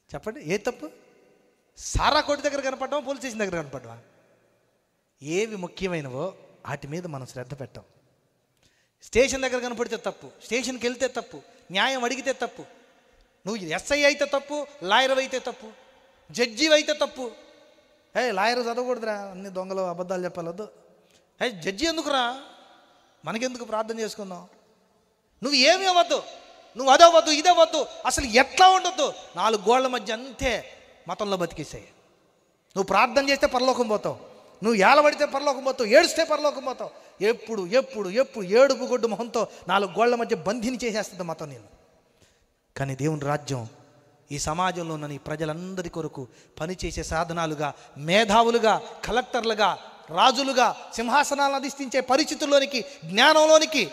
చెప్పండి? ఏ తప్పు? సారా కొట్టు దగ్గర కనపడ్డావా, పోలీస్ స్టేషన్ దగ్గర కనపడ్డావా? ఏవి ముఖ్యమైనవో వాటి మీద మనం శ్రద్ధ పెట్టాం. స్టేషన్ దగ్గర కనపడితే తప్పు, స్టేషన్కి వెళ్తే తప్పు, న్యాయం అడిగితే తప్పు. నువ్వు ఎస్ఐ అయితే తప్పు, లాయర్ అయితే తప్పు, జడ్జి అయితే తప్పు. లాయర్ చదవకూడదురా, అన్ని దొంగలు అబద్ధాలు చెప్పాలొద్దు. జడ్జి ఎందుకురా, మనకెందుకు, ప్రార్థన చేసుకుందాం. నువ్వు ఏమీ అవ్వద్దు, నువ్వు అదవ్వద్దు ఇదవ్వద్దు, అసలు ఎట్లా ఉండొద్దు, 4 గోళ్ల మధ్య అంతే మతంలో బతికేసాయి. నువ్వు ప్రార్థన చేస్తే పరలోకం పోతావు, నువ్వు ఏలబడితే పరలోకం పోతావు, ఏడుస్తే పరలోకం పోతావు. ఎప్పుడు ఎప్పుడు ఎప్పుడు ఏడుపు గొడ్డు మొహంతో 4 గోళ్ల మధ్య బంధిని చేసేస్తుంది మతం నేను. కానీ దేవుని రాజ్యం ఈ సమాజంలో ఉన్న ఈ ప్రజలందరి కొరకు పనిచేసే సాధనాలుగా, మేధావులుగా, కలెక్టర్లుగా, రాజులుగా, సింహాసనాలను అధిష్ఠించే పరిస్థితుల్లోనికి, జ్ఞానంలోనికి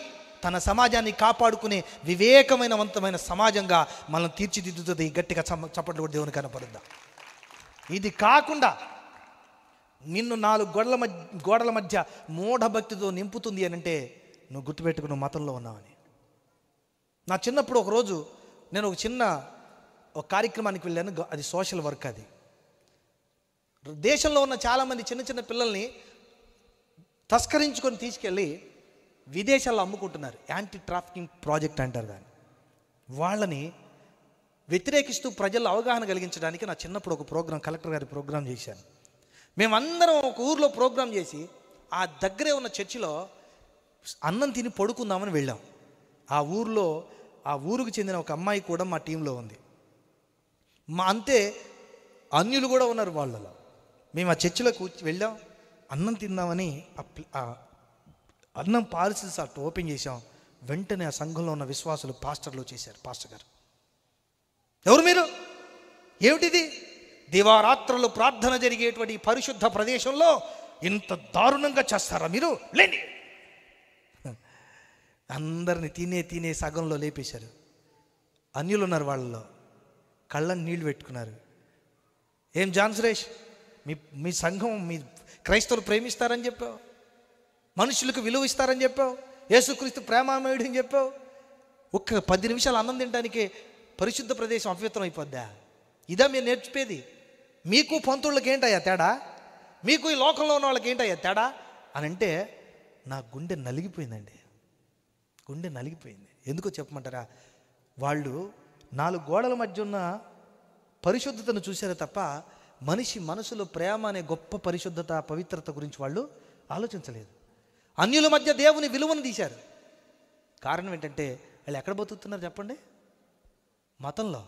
తన సమాజాన్ని కాపాడుకునే వివేకమైనవంతమైన సమాజంగా మనం తీర్చిదిద్దుతుంది. గట్టిగా చప్పట్లు కూడా దేవుని కనపడుద్దాం. ఇది కాకుండా నిన్ను 4 గోడల మధ్య మూఢభక్తితో నింపుతుంది అని అంటే నువ్వు గుర్తుపెట్టుకు నువ్వు మతంలో ఉన్నావని. నా చిన్నప్పుడు ఒకరోజు నేను ఒక కార్యక్రమానికి వెళ్ళాను. అది సోషల్ వర్క్. అది దేశంలో ఉన్న చాలామంది చిన్న చిన్న పిల్లల్ని తస్కరించుకొని తీసుకెళ్ళి విదేశాల్లో అమ్ముకుంటున్నారు. యాంటీ ట్రాఫికింగ్ ప్రాజెక్ట్ అంటారు దాన్ని. వాళ్ళని వ్యతిరేకిస్తూ ప్రజల్లో అవగాహన కలిగించడానికి నా చిన్నప్పుడు ఒక ప్రోగ్రాం, కలెక్టర్ గారి ప్రోగ్రాం చేశాను. మేమందరం ఒక ఊర్లో ప్రోగ్రాం చేసి ఆ దగ్గరే ఉన్న చర్చిలో అన్నం తిని పడుకుందామని వెళ్ళాం. ఆ ఊరుకు చెందిన ఒక అమ్మాయి కూడా మా టీంలో ఉంది. అంతే అన్యులు కూడా ఉన్నారు వాళ్ళలో. మేము ఆ చర్చిలో వెళ్ళాం, అన్నం తిందామని అన్నం పార్సిల్స్ అటు ఓపెన్ చేసాం. వెంటనే ఆ సంఘంలో ఉన్న విశ్వాసులు పాస్టర్లు చేశారు. పాస్టర్ గారు, ఎవరు మీరు, ఏమిటిది, దివారాత్రులు ప్రార్థన జరిగేటువంటి పరిశుద్ధ ప్రదేశంలో ఇంత దారుణంగా చేస్తారా మీరు, లేండి. అందరిని తినే సగంలో లేపేశారు. అన్యులు ఉన్నారు వాళ్ళలో, కళ్ళని నీళ్లు పెట్టుకున్నారు. ఏం జాన్ సురేష్, మీ సంఘం, మీ క్రైస్తవులు ప్రేమిస్తారని చెప్పావు, మనుషులకు విలువ ఇస్తారని చెప్పావు, యేసుక్రీస్తు ప్రేమామయుడు అని చెప్పావు. ఒక్క 10 నిమిషాలు అన్నం తినడానికి పరిశుద్ధ ప్రదేశం అపవిత్రం అయిపోద్దా? ఇదా మీరు నేర్చిపోయేది? మీకు పంతుళ్ళకి ఏంటయ్యా తేడా? మీకు ఈ లోకంలో ఉన్న వాళ్ళకి ఏంటయ్యా తేడా అని అంటే నా గుండె నలిగిపోయిందండి. గుండె నలిగిపోయింది. ఎందుకో చెప్పమంటారా? వాళ్ళు 4 గోడల మధ్య ఉన్న పరిశుద్ధతను చూశారే తప్ప మనిషి మనసులో ప్రేమ అనే గొప్ప పరిశుద్ధత, పవిత్రత గురించి వాళ్ళు ఆలోచించలేదు. అన్యుల మధ్య దేవుని విలువను తీశారు. కారణం ఏంటంటే వాళ్ళు ఎక్కడ బతుకుతున్నారు చెప్పండి? మతంలో.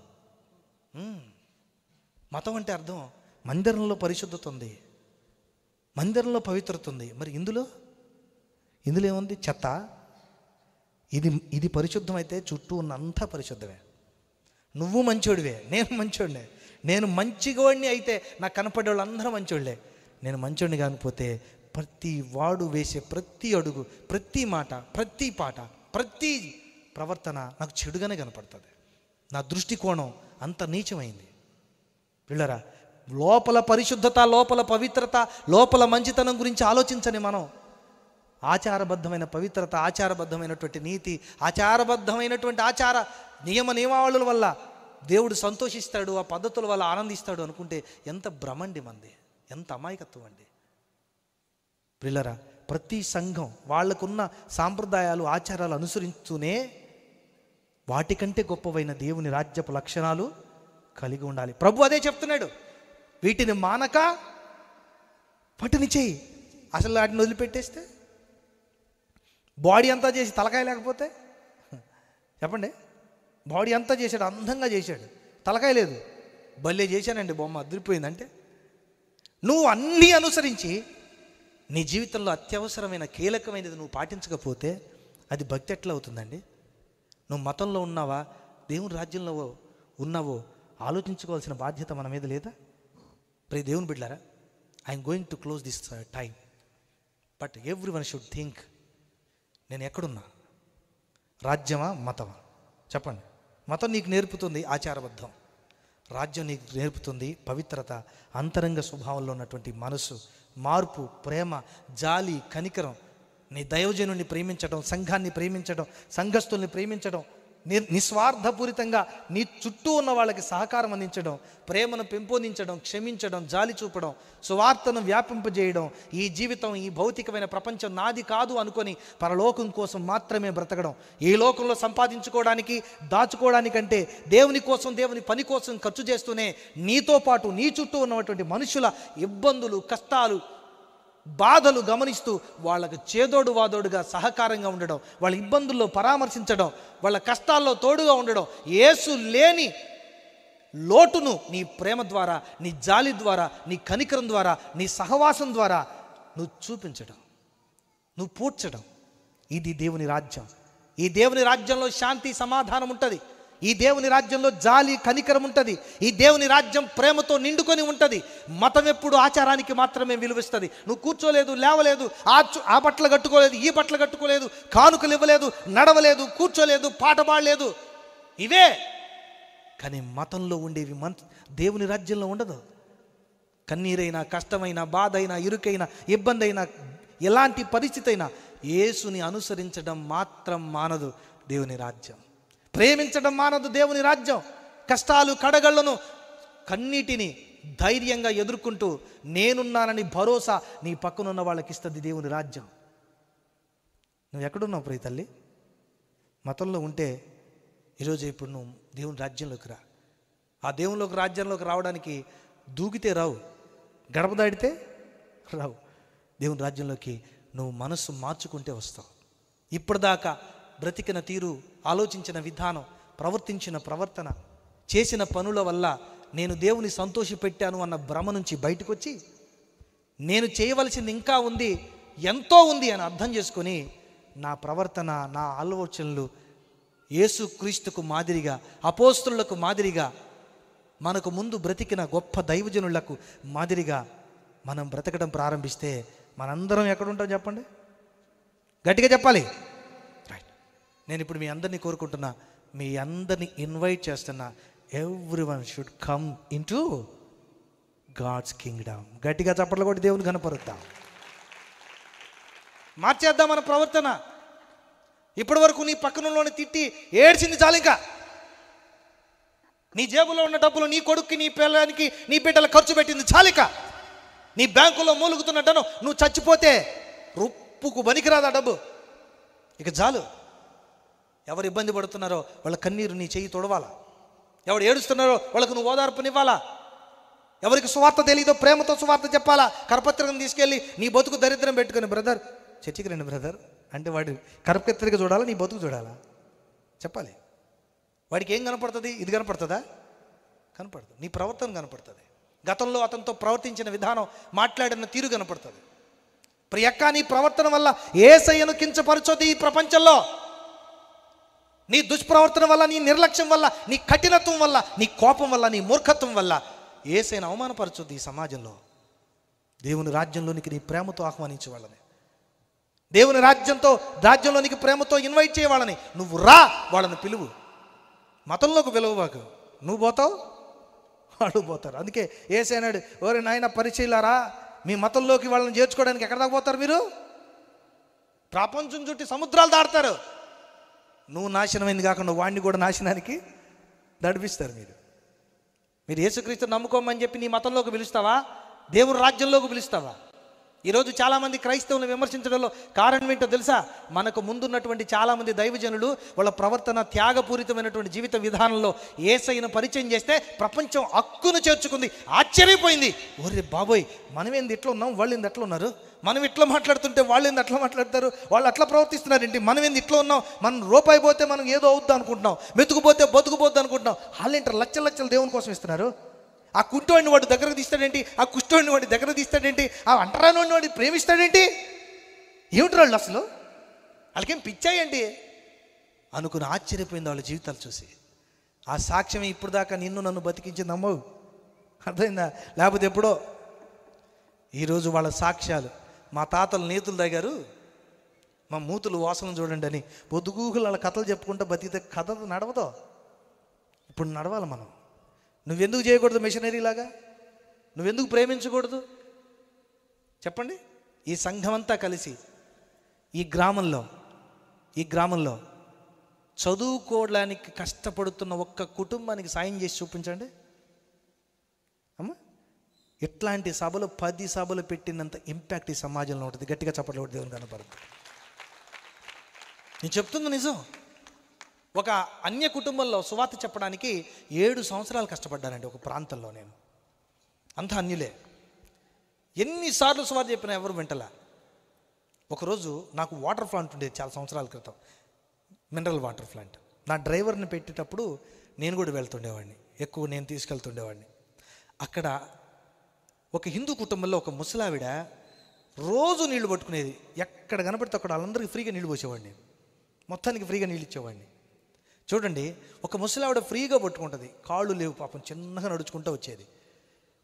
మతం అంటే అర్థం మందిరంలో పరిశుద్ధత ఉంది, మందిరంలో పవిత్రత ఉంది. మరి ఇందులో ఏముంది? చెత్త. ఇది పరిశుద్ధం అయితే చుట్టూ ఉన్నంతా పరిశుద్ధమే. నువ్వు మంచోడివే, నేను మంచోడినే. నేను మంచిగోడిని అయితే నాకు కనపడే వాళ్ళందరూ మంచోళ్ళే. నేను మంచోడిని కాకపోతే ప్రతి వాడు వేసే ప్రతి అడుగు, ప్రతి మాట, ప్రతి పాట, ప్రతి ప్రవర్తన నాకు చెడుగానే కనపడుతుంది. నా దృష్టికోణం అంత నీచమైంది. పిల్లరా, లోపల పరిశుద్ధత, లోపల పవిత్రత, లోపల మంచితనం గురించి ఆలోచించని మనం ఆచారబద్ధమైన పవిత్రత, ఆచారబద్ధమైనటువంటి నీతి, ఆచారబద్ధమైనటువంటి ఆచార నియమావళుల వల్ల దేవుడు సంతోషిస్తాడు, ఆ పద్ధతుల వల్ల ఆనందిస్తాడు అనుకుంటే ఎంత భ్రమండి మంది, ఎంత అమాయకత్వం అండి. పిల్లరా, ప్రతి సంఘం వాళ్ళకున్న సాంప్రదాయాలు, ఆచారాలు అనుసరిస్తూనే వాటికంటే గొప్పవైన దేవుని రాజ్యపు లక్షణాలు కలిగి ఉండాలి. ప్రభు అదే చెప్తున్నాడు, వీటిని మానక వాటిని చెయ్యి. అసలు వాటిని వదిలిపెట్టేస్తే, బాడీ అంతా చేసి తలకాయ లేకపోతే చెప్పండి, బాడీ అంతా చేశాడు, అందంగా చేశాడు, తలకాయ లేదు, భలే చేశానండి బొమ్మ అదిరిపోయిందంటే, నువ్వు అన్నీ అనుసరించి నీ జీవితంలో అత్యవసరమైన కీలకమైనది నువ్వు పాటించకపోతే అది భక్తి ఎట్లా అవుతుందండి? నువ్వు మతంలో ఉన్నావా, దేవుని రాజ్యంలో ఉన్నావో ఆలోచించుకోవాల్సిన బాధ్యత మన మీద లేదా? ప్రియ దేవుని బిడ్డలారా, I'm going to close this time, but every one should think, నేను ఎక్కడున్నా? రాజ్యమా, మతమా? చెప్పండి. మతం నీకు నేర్పుతుంది ఆచారబద్ధం, రాజ్యం నీకు నేర్పుతుంది పవిత్రత, అంతరంగ స్వభావంలో ఉన్నటువంటి మనసు, మార్పు, ప్రేమ, జాలి, కనికరం, నీ దైవజనుని ప్రేమించడం, సంఘాన్ని ప్రేమించడం, సంఘస్థుల్ని ప్రేమించడం, నిస్వార్థపూరితంగా నీ చుట్టూ ఉన్న వాళ్ళకి సహకారం అందించడం, ప్రేమను పెంపొందించడం, క్షమించడం, జాలి చూపడం, సువార్తను వ్యాపింపజేయడం. ఈ జీవితం, ఈ భౌతికమైన ప్రపంచం నాది కాదు అనుకొని పరలోకం కోసం మాత్రమే బ్రతకడం. ఈ లోకంలో సంపాదించుకోవడానికి, దాచుకోవడానికంటే దేవుని కోసం, దేవుని పని కోసం ఖర్చు చేస్తూనే నీతో పాటు నీ చుట్టూ ఉన్నటువంటి మనుషుల ఇబ్బందులు, కష్టాలు, బాధలు గమనిస్తూ వాళ్ళకు చేదోడు వాదోడుగా సహకారంగా ఉండడం, వాళ్ళ ఇబ్బందుల్లో పరామర్శించడం, వాళ్ళ కష్టాల్లో తోడుగా ఉండడం, యేసు లేని లోటును నీ ప్రేమ ద్వారా, నీ జాలి ద్వారా, నీ కనికరం ద్వారా, నీ సహవాసం ద్వారా నువ్వు చూపించడం, నువ్వు పూడ్చడం. ఇది దేవుని రాజ్యం. ఈ దేవుని రాజ్యంలో శాంతి, సమాధానం ఉంటుంది. ఈ దేవుని రాజ్యంలో జాలి, కనికరం ఉంటుంది. ఈ దేవుని రాజ్యం ప్రేమతో నిండుకొని ఉంటుంది. మతం ఎప్పుడు ఆచారానికి మాత్రమే విలువిస్తుంది. నువ్వు కూర్చోలేదు, లేవలేదు, ఆ బట్టలు కట్టుకోలేదు, ఈ బట్టలు కట్టుకోలేదు, కానుకలు ఇవ్వలేదు, నడవలేదు, కూర్చోలేదు, పాట పాడలేదు, ఇవే. కానీ మతంలో ఉండేవి దేవుని రాజ్యంలో ఉండదు. కన్నీరైనా, కష్టమైనా, బాధ అయినా, ఇరుకైనా, ఇబ్బంది అయినా, ఎలాంటి పరిస్థితి అయినా యేసుని అనుసరించడం మాత్రం మానదు దేవుని రాజ్యం. ప్రేమించడం మానదు దేవుని రాజ్యం. కష్టాలు, కడగళ్లను, కన్నీటిని ధైర్యంగా ఎదుర్కొంటూ నేనున్నానని భరోసా నీ పక్కనున్న వాళ్ళకి ఇస్తుంది దేవుని రాజ్యం. నువ్వు ఎక్కడున్నావు ప్రియ తల్లి? మతంలో ఉంటే ఈరోజు ఇప్పుడు నువ్వు దేవుని రాజ్యంలోకి రా. ఆ దేవునిలోకి, రాజ్యంలోకి రావడానికి దూకితే రావు, గడప దాడితే రావు. దేవుని రాజ్యంలోకి నువ్వు మనస్సు మార్చుకుంటే వస్తావు. ఇప్పటిదాకా బ్రతికిన తీరు, ఆలోచించిన విధానం, ప్రవర్తించిన ప్రవర్తన, చేసిన పనుల వల్ల నేను దేవుని సంతోషపెట్టాను అన్న భ్రమ నుంచి బయటకు వచ్చి నేను చేయవలసింది ఇంకా ఉంది, ఎంతో ఉంది అని అర్థం చేసుకొని నా ప్రవర్తన, నా ఆలోచనలు యేసుక్రీస్తుకు మాదిరిగా, అపోస్తలులకు మాదిరిగా, మనకు ముందు బ్రతికిన గొప్ప దైవజనులకు మాదిరిగా మనం బ్రతకడం ప్రారంభిస్తే మనందరం ఎక్కడుంటాం చెప్పండి? గట్టిగా చెప్పాలి. రైట్. నేను ఇప్పుడు మీ అందరినీ కోరుకుంటున్నా, మీ అందరినీ ఇన్వైట్ చేస్తున్నా, everyone should come into God's kingdom. గట్టిగా చప్పట్లు కొట్టి దేవుని కనపరుద్దాం. మార్చేద్దాం మన ప్రవర్తన. ఇప్పటి వరకు నీ పక్కనలోని తిట్టి ఏడ్చింది చాలు. ఇంకా నీ జేబులో ఉన్న డబ్బులు నీ కొడుక్కి, నీ పిల్లలకి, నీ బిడ్డల ఖర్చు పెట్టింది చాలిక. నీ బ్యాంకులో మూలుగుతున్నట్టను నువ్వు చచ్చిపోతే రుప్పుకు పనికిరాదు ఆ డబ్బు. ఇక చాలు. ఎవరు ఇబ్బంది పడుతున్నారో వాళ్ళ కన్నీరు నీ చెయ్యి తొడవాలా. ఎవరు ఏడుస్తున్నారో వాళ్ళకు నువ్వు ఓదార్పునివ్వాలా. ఎవరికి సువార్త తెలియదో ప్రేమతో సువార్త చెప్పాలా. కరపత్రికను తీసుకెళ్ళి నీ బతుకు దరిద్రం పెట్టుకుని, బ్రదర్ చర్చికి రండి బ్రదర్ అంటే వాడు కరపత్రిక చూడాలా, నీ బతుకు చూడాలా చెప్పాలి. వాడికి ఏం కనపడుతుంది? ఇది కనపడుతుందా? కనపడదు. నీ ప్రవర్తన కనపడుతుంది. గతంలో అతనితో ప్రవర్తించిన విధానం, మాట్లాడిన తీరు కనపడుతుంది. ప్రియక్క, నీ ప్రవర్తన వల్ల యేసయ్యను కించపరచొద్దు ఈ ప్రపంచంలో. నీ దుష్ప్రవర్తన వల్ల, నీ నిర్లక్ష్యం వల్ల, నీ కఠినత్వం వల్ల, నీ కోపం వల్ల, నీ మూర్ఖత్వం వల్ల యేసయ్యను అవమానపరచొద్దు ఈ సమాజంలో. దేవుని రాజ్యంలోనికి నీ ప్రేమతో ఆహ్వానించే వాళ్ళని, దేవుని రాజ్యంలోనికి ప్రేమతో ఇన్వైట్ చేయవాళ్ళని నువ్వు రా, వాళ్ళని పిలువు. మతంలోకి పిలువబాకు. నువ్వు పోతావు, వాళ్ళు పోతారు. అందుకే యేసయ్య అన్నాడు, ఓరే నాయన పరిచయులారా, మీ మతంలోకి వాళ్ళని చేర్చుకోవడానికి ఎక్కడ దాకా పోతారు మీరు? ప్రపంచం చుట్టి సముద్రాలు దాడతారు. నువ్వు నాశనమైంది కాకుండా వాడిని కూడా నాశనానికి నడిపిస్తారు. మీరు యేసుక్రీస్తుని నమ్ముకోమని చెప్పి నీ మతంలోకి పిలుస్తావా? దేవుని రాజ్యంలోకి పిలుస్తావా? ఈరోజు చాలామంది క్రైస్తవులను విమర్శించడంలో కారణం ఏంటో తెలుసా? మనకు ముందున్నటువంటి చాలామంది దైవజనులు వాళ్ళ ప్రవర్తన త్యాగపూరితమైనటువంటి జీవిత విధానంలో యేసయ్యను పరిచయం చేస్తే ప్రపంచం హక్కును చేర్చుకుంది, ఆశ్చర్యపోయింది. ఒరే బాబోయ్, మనం ఏంది ఇట్లా ఉన్నాం, వాళ్ళు ఏంది అట్లా ఉన్నారు, మనం ఇట్లా మాట్లాడుతుంటే వాళ్ళు ఏంది అట్లా మాట్లాడతారు, వాళ్ళు అట్లా ప్రవర్తిస్తున్నారు ఏంటి, మనం ఏంది ఇట్లా ఉన్నాం, మనం రూపాయి పోతే మనం ఏదో అవుద్దాం అనుకుంటున్నాం, మెతుకుపోతే బతుకుపోద్ది అనుకుంటున్నాం, వాళ్ళు ఏంటారు లచ్చలు లచ్చలు దేవుని కోసం ఇస్తున్నారు. ఆ కుంటోడిని వాడు దగ్గరకు తీస్తాడేంటి, ఆ కుష్ఠోడిని వాడి దగ్గర తీస్తాడేంటి, ఆ అంటరానోడిని వాడిని ప్రేమిస్తాడేంటి, ఏమిటి వాళ్ళు అసలు, వాళ్ళకేం పిచ్చాయండి అనుకుని ఆశ్చర్యపోయింది వాళ్ళ జీవితాలు చూసి. ఆ సాక్ష్యం ఇప్పుడు దాకా నిన్ను నన్ను బతికించి నమ్మవు, అర్థమైందా? లేకపోతే ఎప్పుడో. ఈరోజు వాళ్ళ సాక్ష్యాలు, మా తాతలు నేతులు తాగారు, మా మూతులు వాసన చూడండి అని పొద్దుగూకులు వాళ్ళ కథలు చెప్పుకుంటూ బతికితే కథ నడవదో. ఇప్పుడు నడవాలి మనం. నువ్వెందుకు చేయకూడదు మిషనరీలాగా? నువ్వెందుకు ప్రేమించకూడదు చెప్పండి? ఈ సంఘం అంతా కలిసి ఈ గ్రామంలో చదువుకోవడానికి కష్టపడుతున్న ఒక్క కుటుంబానికి సాయం చేసి చూపించండి అమ్మా. ఇట్లాంటి సభలు 10 సభలు పెట్టినంత ఇంపాక్ట్ ఈ సమాజంలో ఉంటుంది. గట్టిగా చప్పట్లు కొట్టి దేవుని కనపడుతుంది. నేను చెప్తుంది నిజం. ఒక అన్య కుటుంబంలో సువార్త చెప్పడానికి 7 సంవత్సరాలు కష్టపడ్డానండి ఒక ప్రాంతంలో. నేను అంతా అన్యులే. ఎన్నిసార్లు సువార్త చెప్పినా ఎవరు వింటలా. ఒకరోజు నాకు వాటర్ ప్లాంట్ ఉండేది చాలా సంవత్సరాల క్రితం, మినరల్ వాటర్ ప్లాంట్. నా డ్రైవర్ని పెట్టేటప్పుడు నేను కూడా వెళ్తుండేవాడిని, ఎక్కువ నేను తీసుకెళ్తుండేవాడిని. అక్కడ ఒక హిందూ కుటుంబంలో ఒక ముసలావిడ రోజు నీళ్లు పట్టుకునేది. ఎక్కడ కనపడితే అక్కడ వాళ్ళందరికీ ఫ్రీగా నీళ్ళు పోసేవాడిని, మొత్తానికి ఫ్రీగా నీళ్ళు ఇచ్చేవాడిని. చూడండి, ఒక ముసలావిడ ఫ్రీగా పట్టుకుంటుంది, కాళ్ళు లేవు పాపం, చిన్నగా నడుచుకుంటూ వచ్చేది.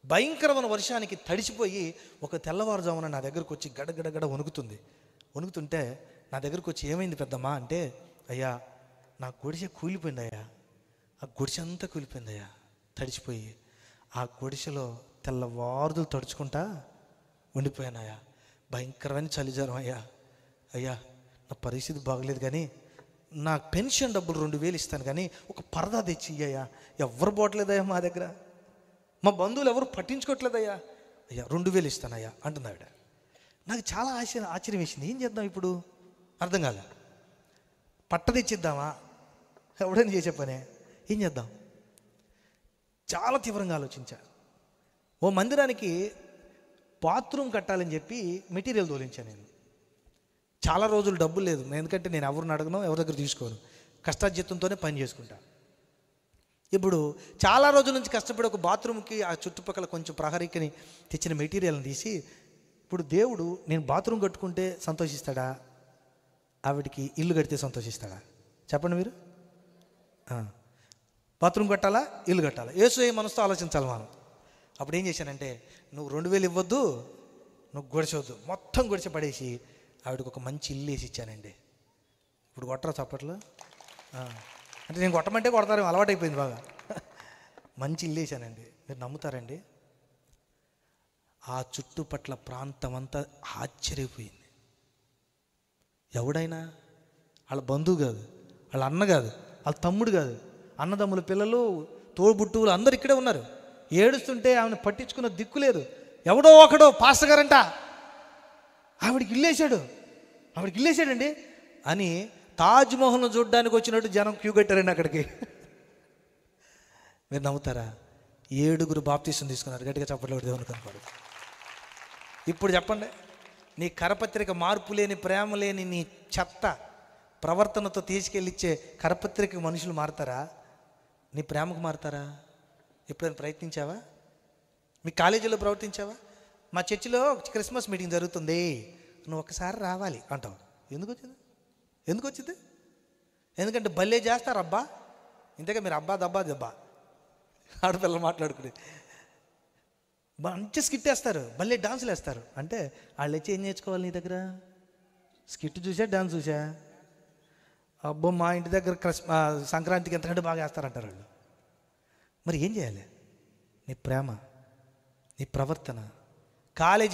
భయంకరమైన వర్షానికి తడిసిపోయి ఒక తెల్లవారుజామున నా దగ్గరకు వచ్చి గడగడగడ వణుకుతుంటే నా దగ్గరకు వచ్చి, ఏమైంది పెద్దమ్మా అంటే, అయ్యా నా గుడిసె కూలిపోయిందయ్యా, ఆ గుడిసె అంతా కూలిపోయిందయ్యా తడిసిపోయి, ఆ గుడిసెలో తెల్లవారుదులు తడుచుకుంటా ఉండిపోయానయ్యా, భయంకరమైన చలిజ్వరం అయ్యా నా పరిస్థితి బాగలేదు, కానీ నా పెన్షన్ డబ్బులు 2000 ఇస్తాను, కానీ ఒక పరదా తెచ్చి ఇయ్యా, ఎవరు పోవట్లేదయ్యా మా దగ్గర, మా బంధువులు ఎవరు పట్టించుకోవట్లేదయ్యా, అయ్యా 2000 ఇస్తానయ్యా అంటుంది ఆవిడ. నాకు చాలా ఆశ్చర్యం వేసింది. ఏం చేద్దాం ఇప్పుడు అర్థం కాలే. పట్ట తెచ్చిద్దామా, ఎవడైనా చేసే పనే, ఏం చేద్దాం? చాలా తీవ్రంగా ఆలోచించా. ఓ మందిరానికి బాత్రూమ్ కట్టాలని చెప్పి మెటీరియల్ తోలించాను నేను. చాలా రోజులు డబ్బులు లేదు, ఎందుకంటే నేను ఎవరిని అడగను, ఎవరి దగ్గర తీసుకోను, కష్టార్జితంతోనే పని చేసుకుంటా. ఇప్పుడు చాలా రోజుల నుంచి కష్టపడి ఒక బాత్రూమ్కి ఆ చుట్టుపక్కల కొంచెం ప్రహరీకి తెచ్చిన మెటీరియల్ని తీసి, ఇప్పుడు దేవుడు నేను బాత్రూమ్ కట్టుకుంటే సంతోషిస్తాడా, ఆవిడికి ఇల్లు కడితే సంతోషిస్తాడా చెప్పండి మీరు? బాత్రూమ్ కట్టాలా, ఇల్లు కట్టాలా? యేసు మనసుతో ఆలోచించాలి మనం. అప్పుడు ఏం చేశానంటే, నువ్వు 2000 ఇవ్వద్దు, నువ్వు గొడిచవద్దు, మొత్తం గొడిచి పడేసి ఆవిడకి ఒక మంచి ఇల్లు వేసి ఇచ్చానండి. ఇప్పుడు కొట్టరా చప్పట్లు? అంటే నేను కొట్టమంటే కొడతారు, అలవాటైపోయింది బాగా. మంచి ఇల్లు వేసానండి. మీరు నమ్ముతారండి, ఆ చుట్టుపట్ల ప్రాంతం అంతా ఆశ్చర్యపోయింది. ఎవడైనా వాళ్ళ బంధువు కాదు, వాళ్ళ అన్న కాదు, వాళ్ళ తమ్ముడు కాదు, అన్నదమ్ముల పిల్లలు, తోబుట్టువులు అందరు ఇక్కడే ఉన్నారు. ఏడుస్తుంటే ఆమెను పట్టించుకున్న దిక్కు లేదు. ఎవడో ఒకడో పాస్టర్ గారంట ఆవిడికి ఇల్లేసాడండి అని తాజ్మహల్ను చూడడానికి వచ్చినట్టు జనం క్యూ కట్టారండి అక్కడికి. మీరు నమ్ముతారా? 7 బాప్తీసం తీసుకున్నారు. గట్టిగా చప్పట్లు దేవునికి కనపడు. ఇప్పుడు చెప్పండి, నీ కరపత్రిక మార్పు లేని, ప్రేమ లేని నీ చెత్త ప్రవర్తనతో తీసుకెళ్ళిచ్చే కరపత్రిక మనుషులు మారుతారా? నీ ప్రేమకు మారుతారా? ఎప్పుడైనా ప్రయత్నించావా? మీ కాలేజీలో ప్రవర్తించావా? మా చర్చిలో క్రిస్మస్ మీటింగ్ జరుగుతుంది, నువ్వు ఒకసారి రావాలి అంటావు. ఎందుకు వచ్చింది? ఎందుకంటే భలే చేస్తారు అబ్బా. ఇంతగా మీరు అబ్బా దబ్బా దబ్బా ఆడపిల్లలు మాట్లాడుకుని మంచి స్కిట్ వేస్తారు, భలే డాన్సులు వేస్తారు. అంటే వాళ్ళు వచ్చి ఏం నేర్చుకోవాలి నీ దగ్గర? స్కిట్ చూసా, డాన్స్ చూసా? అబ్బో మా ఇంటి దగ్గర సంక్రాంతికి ఎంతకంటే బాగా వేస్తారంటారు వాళ్ళు. మరి ఏం చేయాలి? నీ ప్రేమ, నీ ప్రవర్తన,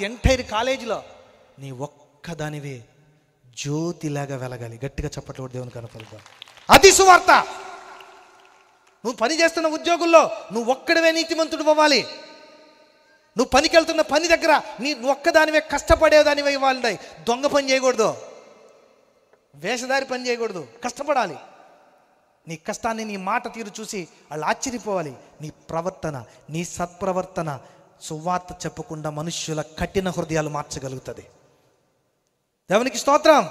ఎంటైర్ కాలేజీలో నీ ఒక్కదానివే జ్యోతిలాగా వెలగాలి. గట్టిగా చప్పట్లు దేవుని కనపడతా. అది సువార్త. నువ్వు పని చేస్తున్న ఉద్యోగుల్లో నువ్వు ఒక్కడవే నీతిమంతుడు అవ్వాలి. నువ్వు పనికి వెళ్తున్న పని దగ్గర నువ్వు ఒక్కదానివే కష్టపడేదానివే ఇవ్వాలి. దొంగ పని చేయకూడదు, వేషధారి పని చేయకూడదు, కష్టపడాలి. నీ కష్టాన్ని, నీ మాట తీరు చూసి వాళ్ళు ఆశ్చర్యపోవాలి. నీ ప్రవర్తన, నీ సత్ప్రవర్తన సువార్త చెప్పకుండా మనుష్యుల కఠిన హృదయాలు మార్చగలుగుతుంది. దేవునికి స్తోత్రం.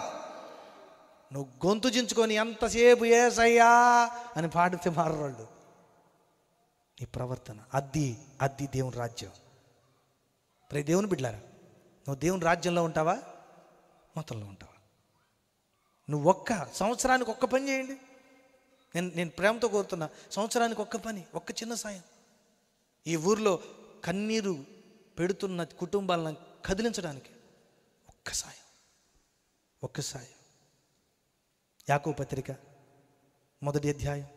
నువ్వు గొంతు చించుకొని ఎంతసేపు యేసయ్యా అని పాడితే మారవాళ్ళు. నీ ప్రవర్తన అది దేవుని రాజ్యం. ప్రతి దేవుని బిడ్డలారా, నువ్వు దేవుని రాజ్యంలో ఉంటావా, మొత్తంలో ఉంటావా? నువ్వు సంవత్సరానికి ఒక్క పని చేయండి. నేను ప్రేమతో కోరుతున్నా, సంవత్సరానికి ఒక్క పని, ఒక్క చిన్న సాయం. ఈ ఊర్లో కన్నీరు పెడుతున్న కుటుంబాలను కదిలించడానికి ఒక్క సాయం. యాకోబు పత్రిక 1వ అధ్యాయం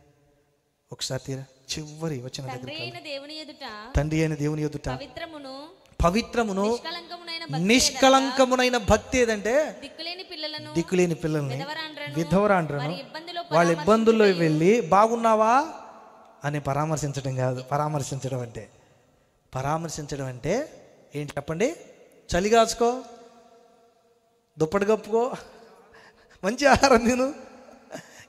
ఒకసారి తీరా చివరి వచనం దగ్గర. తండ్రి అయిన దేవుని ఎదుట పవిత్రమును నిష్కలంకమునైన భక్తి ఏదంటే దిక్కులేని పిల్లల్ని, విధవరాండ్రను వాళ్ళ ఇబ్బందుల్లో వెళ్ళి బాగున్నావా అని పరామర్శించడం అంటే ఏంటి చెప్పండి? చలి కాచుకో, దుప్పటి కప్పుకో, మంచి ఆహారం తిను,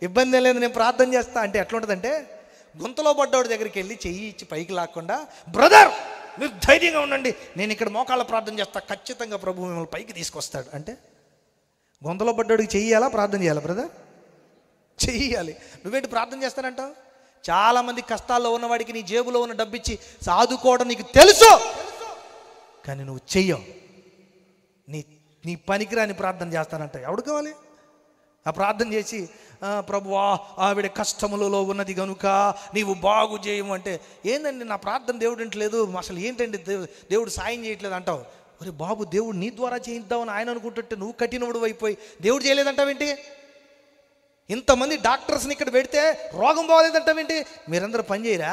ఇబ్బంది లేదు, నేను ప్రార్థన చేస్తా అంటే ఎట్లా ఉంటుందంటే, గుంతలో పడ్డవాడి దగ్గరికి వెళ్ళి చెయ్యి ఇచ్చి పైకి లాక్కుండా, బ్రదర్ మీరు ధైర్యంగా ఉండండి, నేను ఇక్కడ మోకాళ్ళ ప్రార్థన చేస్తా, ఖచ్చితంగా ప్రభు మిమ్మల్ని పైకి తీసుకొస్తాడు అంటే, గుంతలో పడ్డవాడికి చెయ్యాలా, ప్రార్థన చేయాలా బ్రదర్? చెయ్యాలి. నువ్వేంటి ప్రార్థన చేస్తానంటావు? చాలామంది కష్టాల్లో ఉన్నవాడికి నీ జేబులో ఉన్న డబ్బు ఇచ్చి సాదుకోవడం నీకు తెలుసు, కానీ నువ్వు చెయ్యవు. నీ పనికిరాని ప్రార్థన చేస్తానంట. ఎవడు కావాలి? ఆ ప్రార్థన చేసి, ప్రభువా ఆవిడ కష్టములలో ఉన్నది కనుక నీవు బాగు చేయము అంటే, ఏందండి నా ప్రార్థన దేవుడు వింటలేదు, అసలు ఏంటండి దేవుడు సాయం చేయట్లేదు అంటావు. ఒరే బాబు, దేవుడు నీ ద్వారా చేయిద్దామని ఆయన అనుకుంటుంటే నువ్వు కఠినవుడు అయిపోయి దేవుడు చేయలేదంటావేంటి? ఇంతమంది డాక్టర్స్ని ఇక్కడ పెడితే రోగం పోలేదంటావేంటి? మీరందరూ పని చేయరా?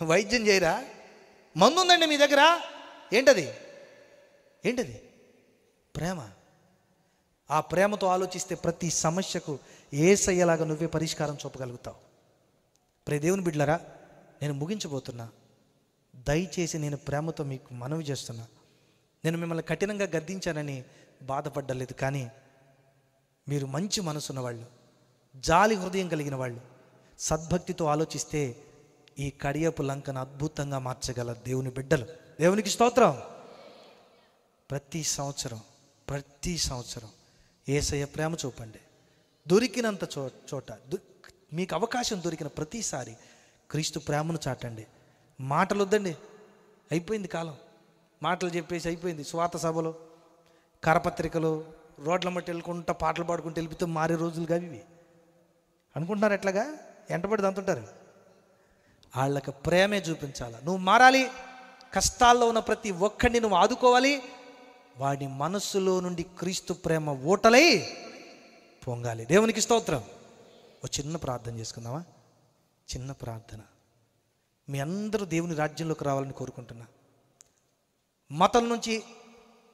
వైద్యం చేయరా? మందు ఉందండి మీ దగ్గర, ఏంటది? ప్రేమ. ఆ ప్రేమతో ఆలోచిస్తే ప్రతి సమస్యకు యేసయ్యలాగా నువ్వే పరిష్కారం చూపగలుగుతావు. దేవుని బిడ్డలారా, నేను ముగించబోతున్నా. దయచేసి నేను ప్రేమతో మీకు మనవి చేస్తున్నా. నేను మిమ్మల్ని కఠినంగా గద్దించానని బాధపడ్డలేదు, కానీ మీరు మంచి మనసున్న వాళ్ళు, జాలి హృదయం కలిగిన వాళ్ళు, సద్భక్తితో ఆలోచిస్తే ఈ కడియపు లంకను అద్భుతంగా మార్చగల దేవుని బిడ్డలు. దేవునికి స్తోత్రం. ప్రతి సంవత్సరం యేసయ్య ప్రేమ చూపండి. దొరికినంత చోట మీకు అవకాశం దొరికిన ప్రతిసారి క్రీస్తు ప్రేమను చాటండి. మాటలు వద్దండి, అయిపోయింది కాలం. మాటలు చెప్పేసి అయిపోయింది. స్వార్థ సభలు, కరపత్రికలు, రోడ్ల మట్టి వెళ్ళుకుంటా పాటలు పాడుకుంటూ వెళ్ళిపోతే మారే రోజులుగా ఇవి అనుకుంటున్నారు. ఎట్లాగా ఎంటబడి దంతుంటారు. వాళ్ళకి ప్రేమే చూపించాలి. నువ్వు మారాలి. కష్టాల్లో ఉన్న ప్రతి ఒక్కడిని నువ్వు ఆదుకోవాలి. వాడి మనస్సులో నుండి క్రీస్తు ప్రేమ ఊటలై పొంగాలి. దేవునికి స్తోత్రం. ఒక చిన్న ప్రార్థన చేసుకుందామా? చిన్న ప్రార్థన. మీ అందరూ దేవుని రాజ్యంలోకి రావాలని కోరుకుంటున్నా. మతం నుంచి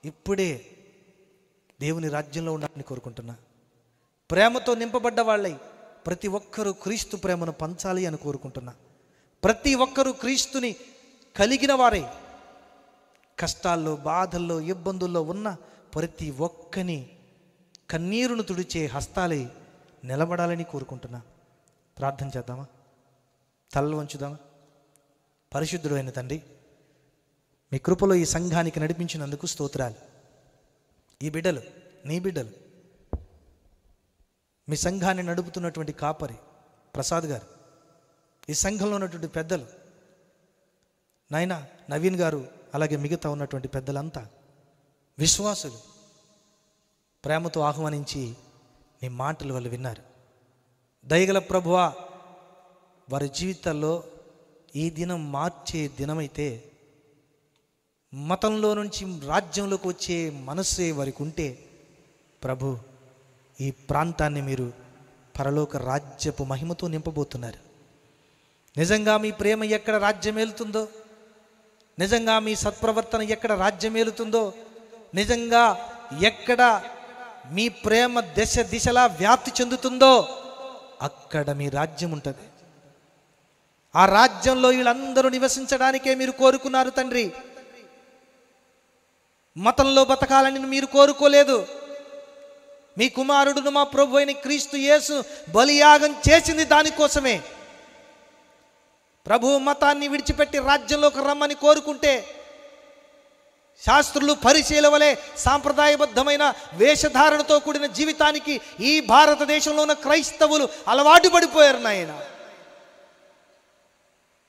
ఇప్పుడే దేవుని రాజ్యంలో ఉండాలని కోరుకుంటున్నా. ప్రేమతో నింపబడ్డ వాళ్ళై ప్రతి ఒక్కరూ క్రీస్తు ప్రేమను పంచాలి అని కోరుకుంటున్నా. ప్రతి ఒక్కరూ క్రీస్తుని కలిగిన వారే కష్టాల్లో, బాధల్లో, ఇబ్బందుల్లో ఉన్న ప్రతి ఒక్కని కన్నీరును తుడిచే హస్తాలై నిలబడాలని కోరుకుంటున్నా. ప్రార్థన చేద్దామా? తలలు వంచుదామా? పరిశుద్ధుడు అయిన తండ్రి, మీ కృపలో ఈ సంఘానికి నడిపించినందుకు స్తోత్రాలు. ఈ బిడ్డలు, నీ బిడ్డలు, మీ సంఘాన్ని నడుపుతున్నటువంటి కాపరి ప్రసాద్ గారు, ఈ సంఘంలో ఉన్నటువంటి పెద్దలు, నాయన నవీన్ గారు, అలాగే మిగతా ఉన్నటువంటి పెద్దలంతా విశ్వాసులు ప్రేమతో ఆహ్వానించి నీ మాటలు వాళ్ళు విన్నారు. దయగల ప్రభువా, వారి జీవితాల్లో ఈ దినం మార్చే దినమైతే, మతంలో నుంచి రాజ్యంలోకి వచ్చే మనస్సే వారికి ఉంటే, ప్రభు ఈ ప్రాంతాన్ని మీరు పరలోక రాజ్యపు మహిమతో నింపబోతున్నారు. నిజంగా మీ ప్రేమ ఎక్కడ రాజ్యమేలుతుందో, నిజంగా మీ సత్ప్రవర్తన ఎక్కడ రాజ్యమేలుతుందో, నిజంగా ఎక్కడ మీ ప్రేమ దశ దిశలా వ్యాప్తి చెందుతుందో అక్కడ మీ రాజ్యం ఉంటుంది. ఆ రాజ్యంలో వీళ్ళందరూ నివసించడానికే మీరు కోరుకున్నారు తండ్రి. మతంలో బతకాలని మీరు కోరుకోలేదు. మీ కుమారుడును మా ప్రభు అయిన క్రీస్తు యేసు బలియాగం చేసింది దానికోసమే. ప్రభు మతాన్ని విడిచిపెట్టి రాజ్యంలోకి రమ్మని కోరుకుంటే, శాస్త్రులు పరిచయుల వలె సాంప్రదాయబద్ధమైన వేషధారణతో కూడిన జీవితానికి ఈ భారతదేశంలో ఉన్న క్రైస్తవులు అలవాటు పడిపోయారు నాయన.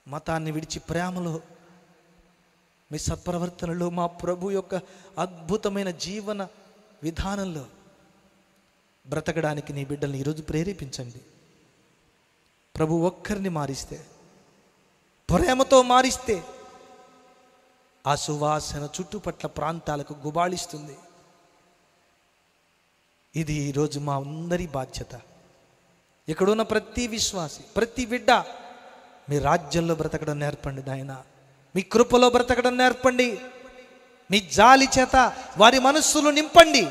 మతాన్ని విడిచి ప్రేమలో, మీ సత్ప్రవర్తనలో, మా ప్రభు యొక్క అద్భుతమైన జీవన విధానంలో బ్రతకడానికి నీ బిడ్డల్ని ఈరోజు ప్రేరేపించండి. ప్రభు ఒక్కరిని మారిస్తే, ప్రేమతో మారిస్తే ఆ సువాసన చుట్టుపట్ల ప్రాంతాలకు గుబాళిస్తుంది. ఇది ఈరోజు మా అందరి బాధ్యత. ఇక్కడున్న ప్రతి విశ్వాసి, ప్రతి బిడ్డ మీ రాజ్యంలో బ్రతకడం నేర్పండి నాయన. మీ కృపలో బ్రతకడం నేర్పండి. మీ జాలి చేత వారి మనస్సులు నింపండి.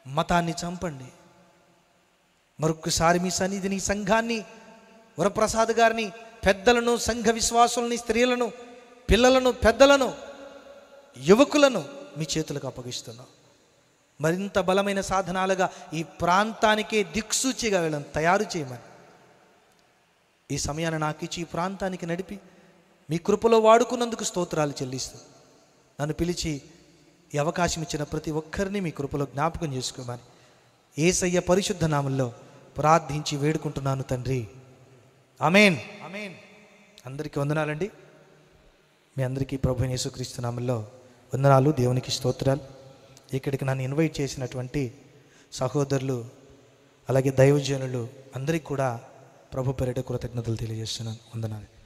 మతాన్ని చంపండి. మరొకసారి మీ సన్నిధిని, సంఘాన్ని, వరప్రసాద్ గారిని, పెద్దలను, సంఘ విశ్వాసుల్ని, స్త్రీలను, పిల్లలను, పెద్దలను, యువకులను మీ చేతులకు అప్పగిస్తున్నాం. మరింత బలమైన సాధనాలుగా ఈ ప్రాంతానికే దిక్సూచిగా వీళ్ళని తయారు చేయమని ఈ సమయాన్ని నాకు ఇచ్చి ఈ ప్రాంతానికి నడిపి మీ కృపలో వాడుకున్నందుకు స్తోత్రాలు చెల్లిస్తూ, నన్ను పిలిచి ఈ అవకాశం ఇచ్చిన ప్రతి ఒక్కరిని మీ కృపలో జ్ఞాపకం చేసుకోమని యేసయ్య పరిశుద్ధ నామములో ప్రార్థించి వేడుకుంటున్నాను తండ్రి. ఆమేన్. ఆమేన్. అందరికీ వందనాలండి. మీ అందరికీ ప్రభువైన యేసుక్రీస్తు నామములో వందనాలు, దేవునికి స్తోత్రాలు. ఇక్కడికి నన్ను ఇన్వైట్ చేసినటువంటి సహోదరులు, అలాగే దైవజనులు అందరికీ కూడా ప్రభు పేరిట కృతజ్ఞతలు తెలియజేస్తున్నాను. వందనాలు.